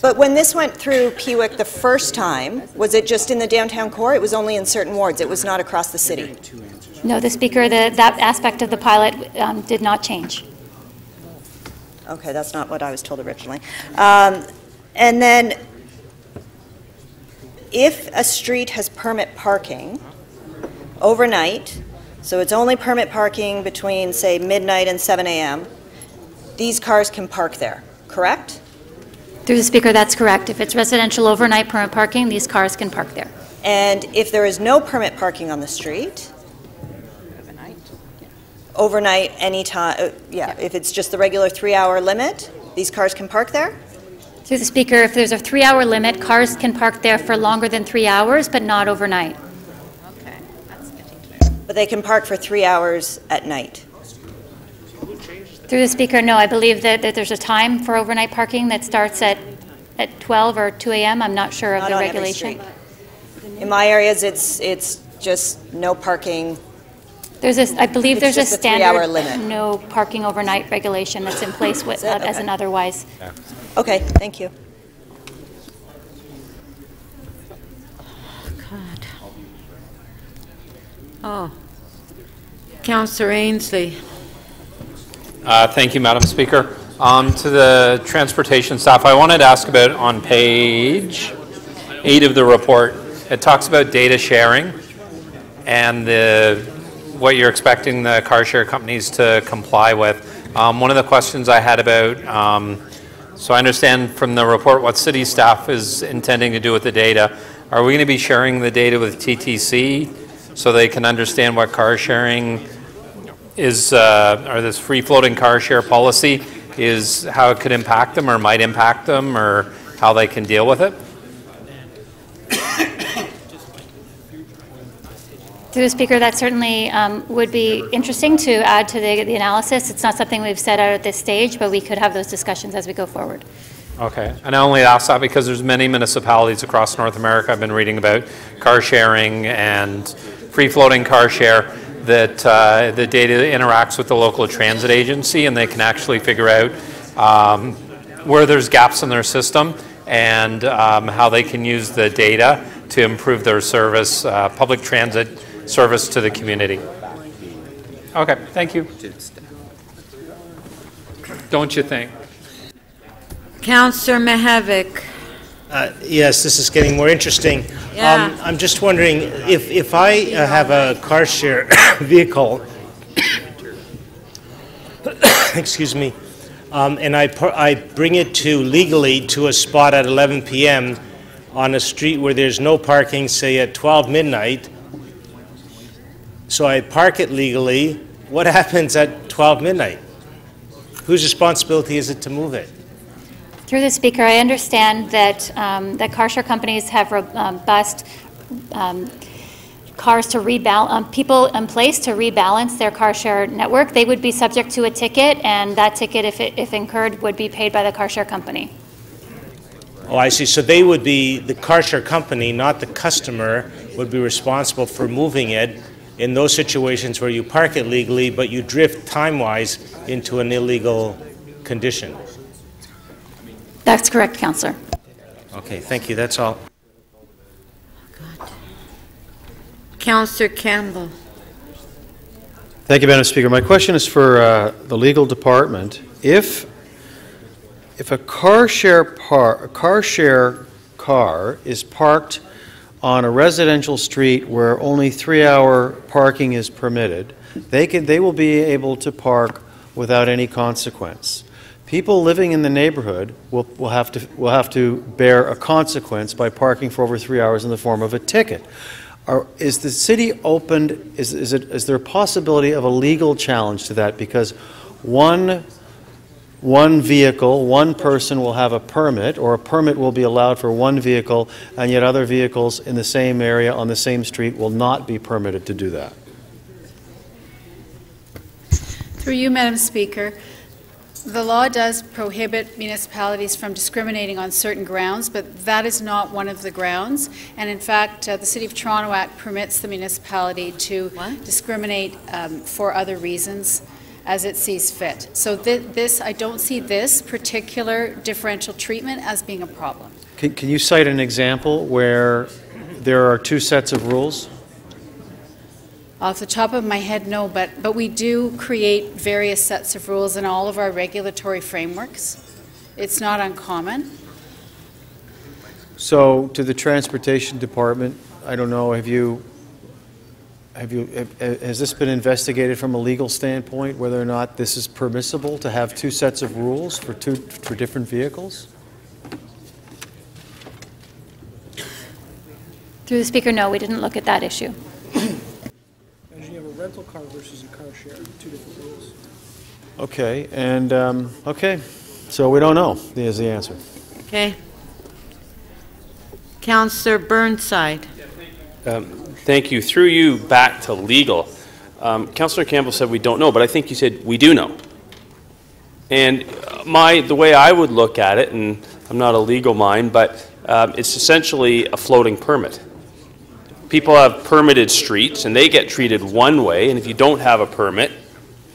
But when this went through Pewick the first time, was it just in the downtown core? It was only in certain wards. It was not across the city. No, the speaker, that aspect of the pilot did not change. Okay, that's not what I was told originally. And then, if a street has permit parking overnight, so it's only permit parking between, say, midnight and 7 a.m., these cars can park there, correct? Through the speaker, that's correct. If it's residential overnight permit parking, these cars can park there. And if there is no permit parking on the street, overnight, anytime, if it's just the regular 3-hour limit, these cars can park there? Through the speaker, if there's a 3-hour limit, cars can park there for longer than 3 hours, but not overnight. Okay, that's getting clear. But they can park for 3 hours at night? Through the speaker, no, I believe that there's a time for overnight parking that starts at 12 or 2 a.m. I'm not sure of Not the on every regulation. street. In my areas, it's just no parking. I believe It's there's a just a 3-hour standard limit. no parking overnight regulation that's in place with, as Okay. an otherwise. Okay, thank you. God. Oh. Councillor Ainsley. Thank you, Madam Speaker. To the transportation staff, I wanted to ask about on page 8 of the report. It talks about data sharing and what you're expecting the car share companies to comply with. One of the questions I had about, so I understand from the report what city staff is intending to do with the data. Are we going to be sharing the data with TTC so they can understand what car sharing is, or this free-floating car share policy is, how it could impact them or might impact them, or how they can deal with it? Through the speaker, that certainly would be interesting to add to the analysis. It's not something we've set out at this stage, but we could have those discussions as we go forward. Okay, and I only ask that because there's many municipalities across North America I've been reading about car sharing and free-floating car share that the data interacts with the local transit agency, and they can actually figure out where there's gaps in their system and how they can use the data to improve their service, public transit service to the community. Okay, thank you. Don't you think? Councillor Mihevik. Yes, this is getting more interesting. Yeah. I'm just wondering if I have a car share vehicle, excuse me, and I bring it legally to a spot at 11 p.m. on a street where there's no parking, say at 12 midnight, so I park it legally, what happens at 12 midnight? Whose responsibility is it to move it? Through the speaker, I understand that that car share companies have robust cars to rebalance, people in place to rebalance their car share network. They would be subject to a ticket, and that ticket, if incurred, would be paid by the car share company. Oh, I see. So they would be, the car share company, not the customer, would be responsible for moving it in those situations where you park it legally, but you drift time-wise into an illegal condition. That's correct, Councillor. Okay, thank you. That's all. Councillor Campbell. Thank you, Madam Speaker. My question is for the legal department. If a car share car is parked on a residential street where only 3-hour parking is permitted, they will be able to park without any consequence. People living in the neighborhood will have to bear a consequence by parking for over 3 hours in the form of a ticket. Is the city open? Is there a possibility of a legal challenge to that? Because one vehicle, one person will have a permit, or a permit will be allowed for one vehicle, and yet other vehicles in the same area on the same street will not be permitted to do that. Through you, Madam Speaker, the law does prohibit municipalities from discriminating on certain grounds, but that is not one of the grounds. And in fact, the City of Toronto Act permits the municipality to discriminate for other reasons as it sees fit. So I don't see this particular differential treatment as being a problem. Can you cite an example where there are two sets of rules? Off the top of my head, no, but we do create various sets of rules in all of our regulatory frameworks. It's not uncommon. So, to the Transportation Department, I don't know, has this been investigated from a legal standpoint, whether or not this is permissible to have two sets of rules for different vehicles? Through the Speaker, no, we didn't look at that issue. You have a rental car versus a car share, two different rules. Okay, and okay, so we don't know is the answer. Okay. Councillor Burnside. Thank you. Through you, back to legal. Councillor Campbell said we don't know, but I think you said we do know. And the way I would look at it, and I'm not a legal mind, but it's essentially a floating permit. People have permitted streets, and they get treated one way, and if you don't have a permit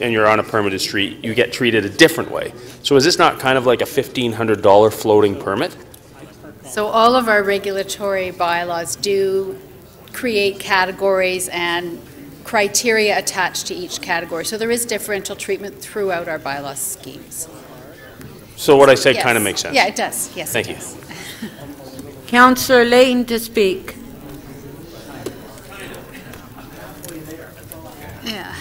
and you're on a permitted street, you get treated a different way. So is this not kind of like a $1,500 floating permit? So all of our regulatory bylaws do create categories and criteria attached to each category. So there is differential treatment throughout our bylaw schemes. So what I said Yes. kind of makes sense. Yeah, it does. Yes, Thank it you. does. Councillor Layton to speak. Yeah.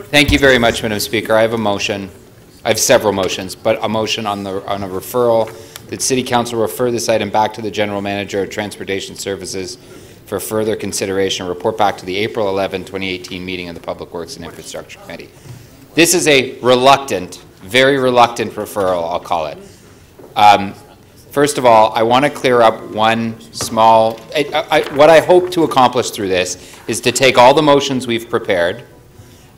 Thank you very much, Madam Speaker. I have a motion. I have several motions, but a motion on a referral that City Council refer this item back to the General Manager of Transportation Services for further consideration, report back to the April 11, 2018 meeting of the Public Works and Infrastructure Committee. This is a reluctant, very reluctant referral, I'll call it. First of all, I want to clear up one small, what I hope to accomplish through this is to take all the motions we've prepared,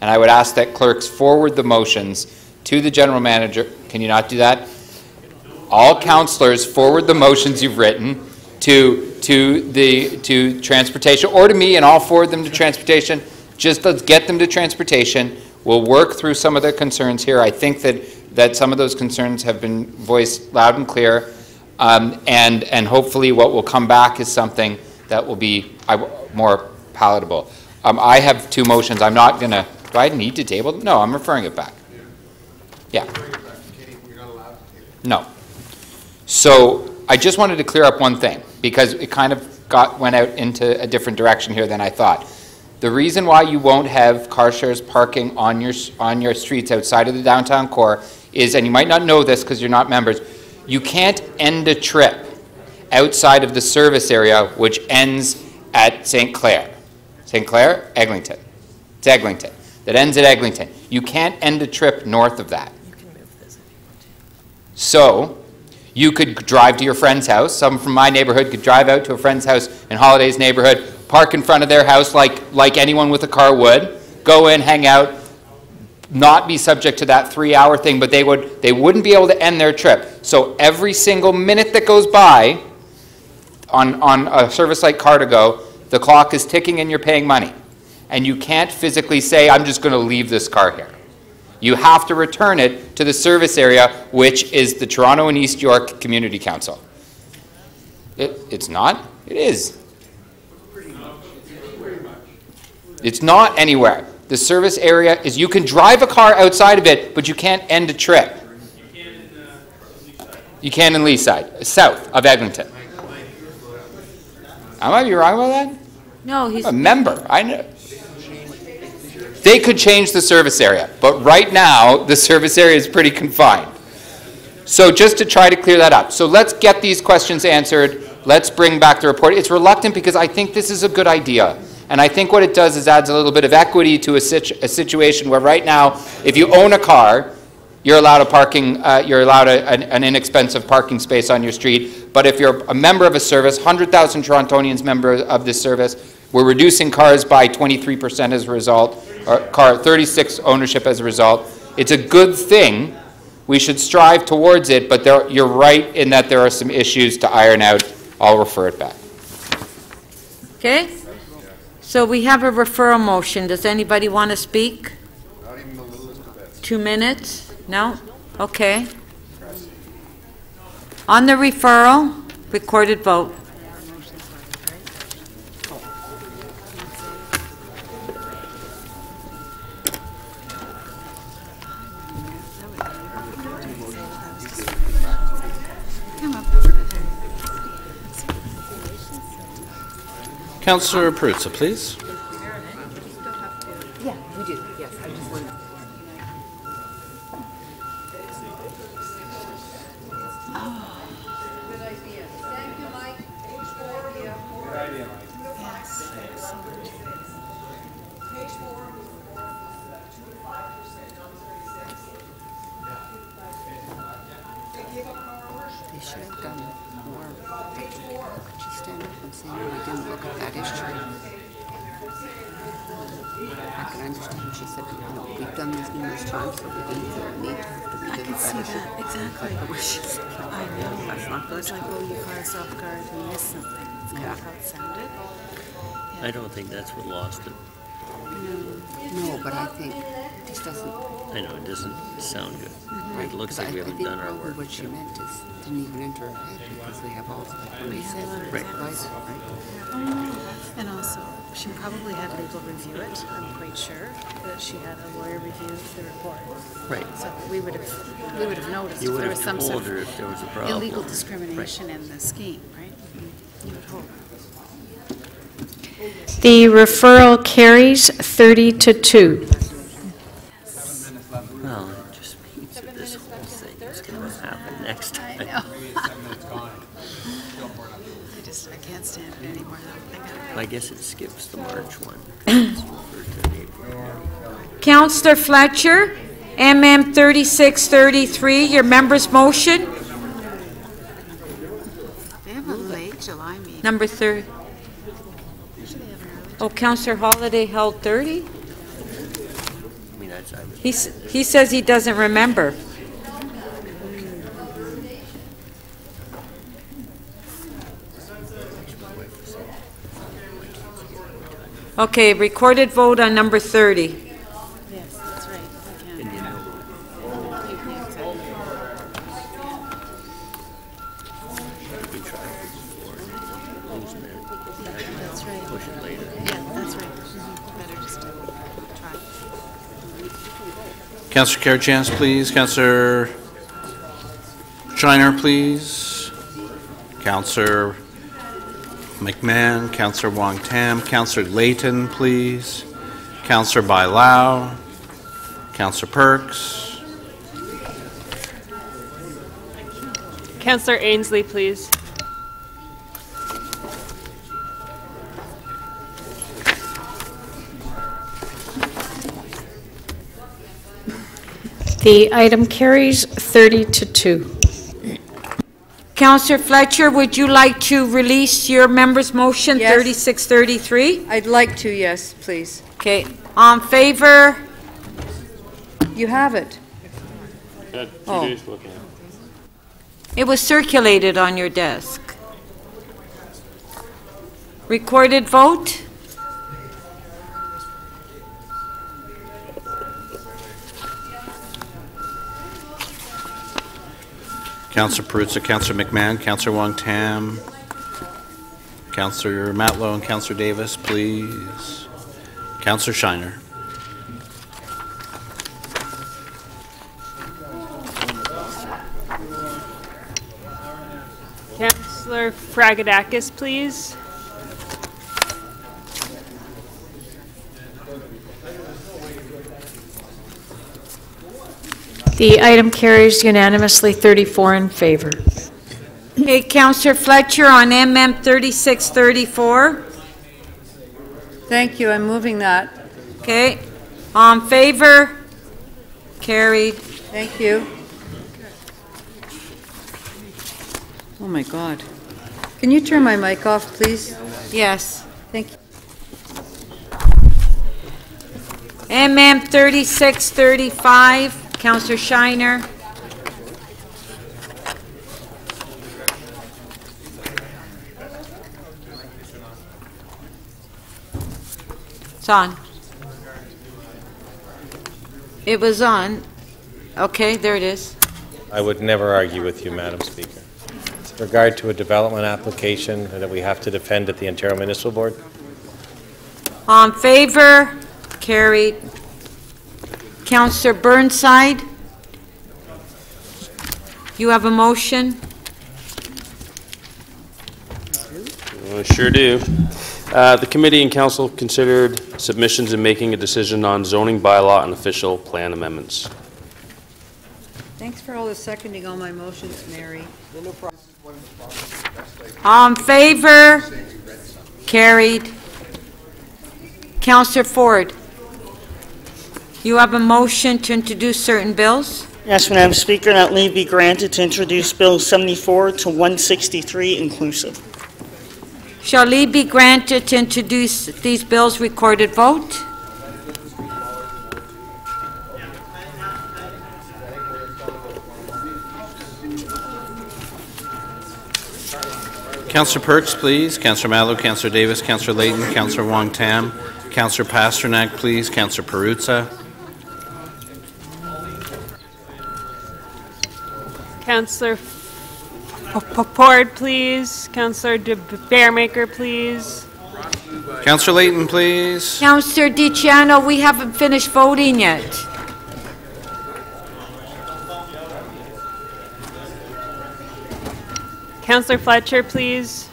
and I would ask that clerks forward the motions to the General Manager. Can you not do that? All councillors forward the motions you've written to Transportation, or to me, and I'll forward them to Transportation. Just let's get them to Transportation. We'll work through some of the concerns here. I think that some of those concerns have been voiced loud and clear, and hopefully what will come back is something that will be more palatable. I have two motions. I'm not going to, do I need to table them? No, I'm referring it back. Yeah. No. So I just wanted to clear up one thing, because it kind of went out into a different direction here than I thought. The reason why you won't have car shares parking on your streets outside of the downtown core is, and you might not know this because you're not members, you can't end a trip outside of the service area which ends at St. Clair. St. Clair? Eglinton. It's Eglinton. That ends at Eglinton. You can't end a trip north of that. So you could drive to your friend's house. Someone from my neighborhood could drive out to a friend's house in Holiday's neighborhood, park in front of their house like anyone with a car would, go in, hang out, not be subject to that 3-hour thing, but they wouldn't be able to end their trip. So every single minute that goes by on a service like Car2Go, the clock is ticking and you're paying money. And you can't physically say, I'm just going to leave this car here. You have to return it to the service area, which is the Toronto and East York Community Council. It's not? It is. It's not anywhere. The service area is, you can drive a car outside of it, but you can't end a trip. You can in Leaside, south of Eglinton. I might be wrong about that? No, he's... I'm a member. I know. They could change the service area, but right now, the service area is pretty confined. So just to try to clear that up. So let's get these questions answered. Let's bring back the report. It's reluctant because I think this is a good idea. And I think what it does is adds a little bit of equity to a situation where right now, if you own a car, you're allowed a parking, you're allowed an inexpensive parking space on your street. But if you're a member of a service, 100,000 Torontonians member of this service, we're reducing cars by 23% as a result, or car 36 ownership as a result. It's a good thing. We should strive towards it, but you're right in that there are some issues to iron out. I'll refer it back. Okay. So we have a referral motion. Does anybody want to speak? 2 minutes? No? Okay. On the referral, recorded vote. Councillor Peruzza, please. Yeah, we do. Yes, I just want to. Good idea. Thank you, Mike. Good idea, Mike. Yes. Page 4. 2.5% They should have done more. Could you stand up and say we didn't look at that issue? I can understand. She said, no, we've done this numerous times, so we didn't feel the need to revisit I can see that, exactly. I know. That's not good. It's like, oh, you caught us off guard and missed something. That's kind of how it sounded. I don't think that's what lost it. No, but I think this doesn't... I know, it doesn't sound good. Right, It looks like we haven't done our work. What she meant is, didn't even enter her head because we have all the Right. And also, she probably had legal review it. I'm quite sure that she had a lawyer review the report. Right. So we would have noticed You if would there have was some sort told her if there was a problem. illegal discrimination in the scheme, right? You would hope. The referral carries 30-2. Well, it just means that this whole thing is going to happen next time. I know. I can't stand it anymore, though. I guess it skips the March one. Councillor Fletcher, MM 3633, your member's motion. They have a late July meeting. Number 30. Oh, Councillor Holiday held 30? I mean, He says he doesn't remember. Okay, recorded vote on number 30. Yes, that's right. That's right. Push it later. Yeah, that's right. Better just try. Councillor Karygiannis, please. Councillor Shiner, please. Councillor McMahon, Councillor Wong Tam, Councillor Layton, please. Councillor Bailao, Councillor Perks. Councillor Ainsley, please. The item carries 30-2. Councillor Fletcher, would you like to release your member's motion, Yes. 3633? I'd like to, yes, please. Okay, on favor? You have it. Got 2 Oh. days to look at it. It was circulated on your desk. Recorded vote? Councillor Perruzza, Councillor McMahon, Councillor Wong-Tam, Councillor Matlow, and Councillor Davis, please. Councillor Shiner. Councillor Fragadakis, please. The item carries unanimously, 34 in favor. Okay, Councillor Fletcher on MM 3634. Thank you, I'm moving that. Okay, on favor? Carried. Thank you. Oh, my God. Can you turn my mic off, please? Yes. Thank you. MM 3635, Councillor Shiner. It's on. It was on. Okay, there it is. I would never argue with you, Madam Speaker. With regard to a development application that we have to defend at the Ontario Municipal Board. On favor? Carried. Councillor Burnside, you have a motion? Sure do. The committee and council considered submissions and making a decision on zoning bylaw and official plan amendments. Thanks for all the seconding all my motions, Mary. On favor? Carried. Councillor Ford, you have a motion to introduce certain bills? Yes, Madam Speaker, that leave be granted to introduce Bills 74 to 163 inclusive. Shall leave be granted to introduce these bills? Recorded vote? Councillor Perks, please. Councillor Matlow, Councillor Davis, Councillor Layton, Councillor Wong-Tam, Councillor Pasternak, please. Councillor Perruzza. Councillor Ford, please. Councillor Bearmaker, please. Councillor Layton, please. Councillor DiCiano, we haven't finished voting yet. Councillor Fletcher, please.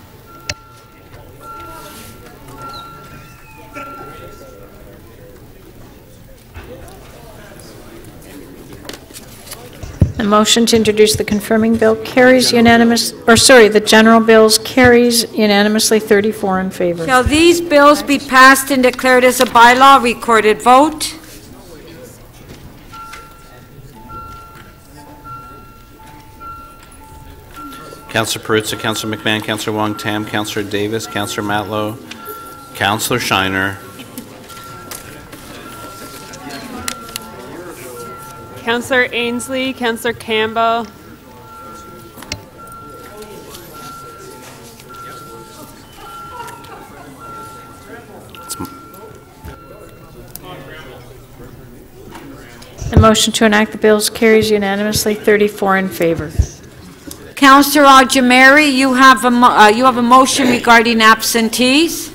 The motion to introduce the confirming bill carries the general bills carries unanimously, 34 in favor. Shall these bills be passed and declared as a bylaw? Recorded vote? Councillor Perruzza, Councillor McMahon, Councillor Wong-Tam, Councillor Davis, Councillor Matlow, Councillor Shiner. Councillor Ainsley, Councillor Campbell. The motion to enact the bills carries unanimously, 34 in favor. Councillor Ajamari, you have a motion regarding absentees.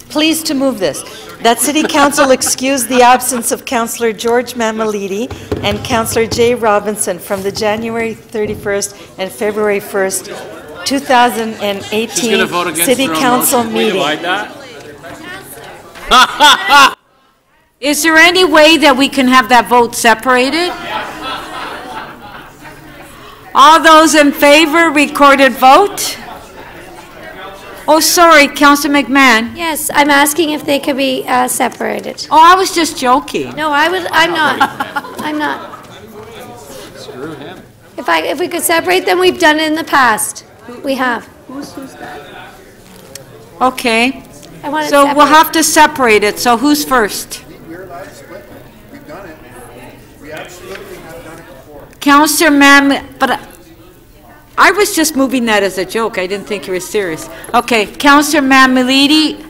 Pleased to move this. That City Council excuse the absence of Councillor George Mamalidi and Councillor Jay Robinson from the January 31st and February 1st, 2018 City Council meeting. Is there any way that we can have that vote separated? All those in favor, recorded vote? Oh, sorry, Councillor McMahon. Yes, I'm asking if they could be separated. Oh, I was just joking. No, I'm not. I'm not. Screw him. If we could separate them, we've done it in the past. We have. Who's that? Okay. I want it So we'll separated. have to separate it. So who's first? We're allowed to split. We've done it. We Councillor but I was just moving that as a joke. I didn't think you were serious. Okay, Councillor Mammoliti,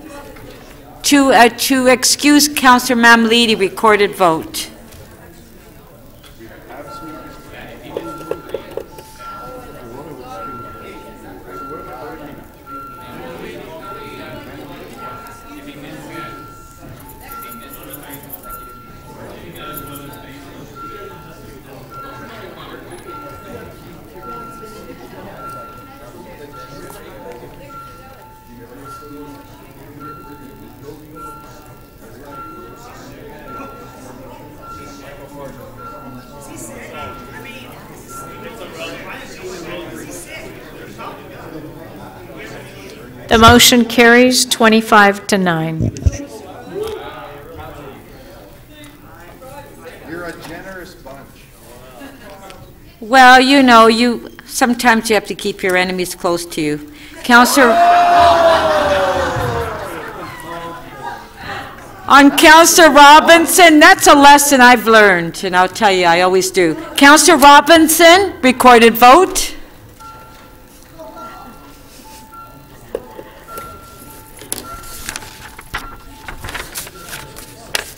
to excuse Councillor Mammoliti, recorded vote. The motion carries 25-9. You're a generous bunch. Well, you know, sometimes you have to keep your enemies close to you. Councillor... On Councillor Robinson, that's a lesson I've learned, and I'll tell you, I always do. Councillor Robinson, recorded vote.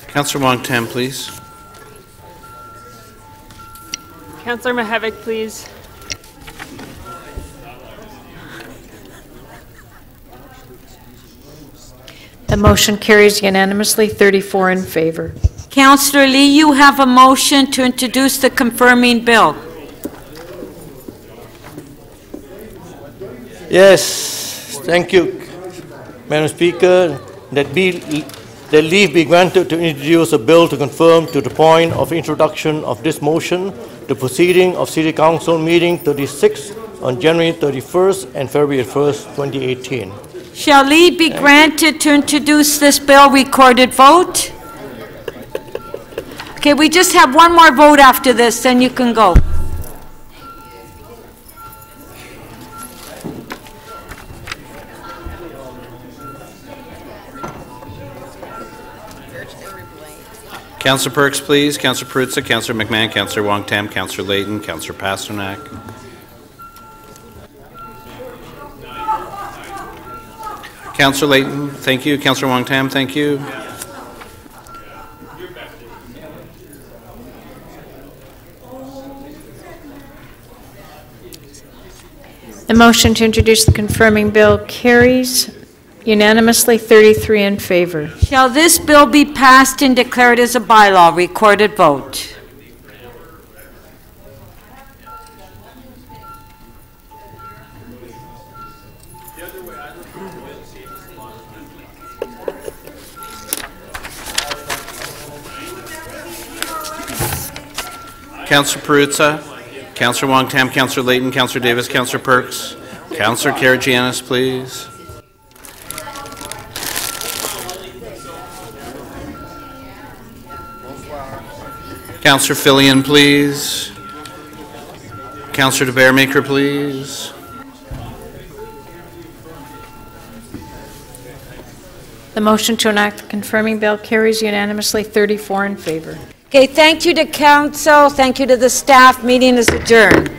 Councillor Wong-Tam, please. Councillor Mihevc, please. The motion carries unanimously, 34 in favor. Councillor Lee, you have a motion to introduce the confirming bill. Yes, thank you, Madam Speaker. That leave be granted to introduce a bill to confirm to the point of introduction of this motion the proceeding of City Council meeting 36 on January 31st and February 1st, 2018. Shall leave be granted to introduce this bill, recorded vote? Okay, we just have one more vote after this, then you can go. Councillor Perks, please. Councillor Perruzza, Councillor McMahon, Councillor Wong-Tam, Councillor Layton, Councillor Pasternak. Councillor Layton, thank you. Councillor Wong-Tam, thank you. The motion to introduce the confirming bill carries unanimously, 33 in favor. Shall this bill be passed and declared as a bylaw, recorded vote? Councillor Perruzza, Councillor Wong-Tam, Councillor Layton, Councillor Davis, Councillor Perks, Councillor Karygiannis, please. Councillor Fillion, please. Councillor DeBaremaker, please. The motion to enact the confirming bill carries unanimously, 34 in favor. Okay, thank you to council, thank you to the staff. Meeting is adjourned.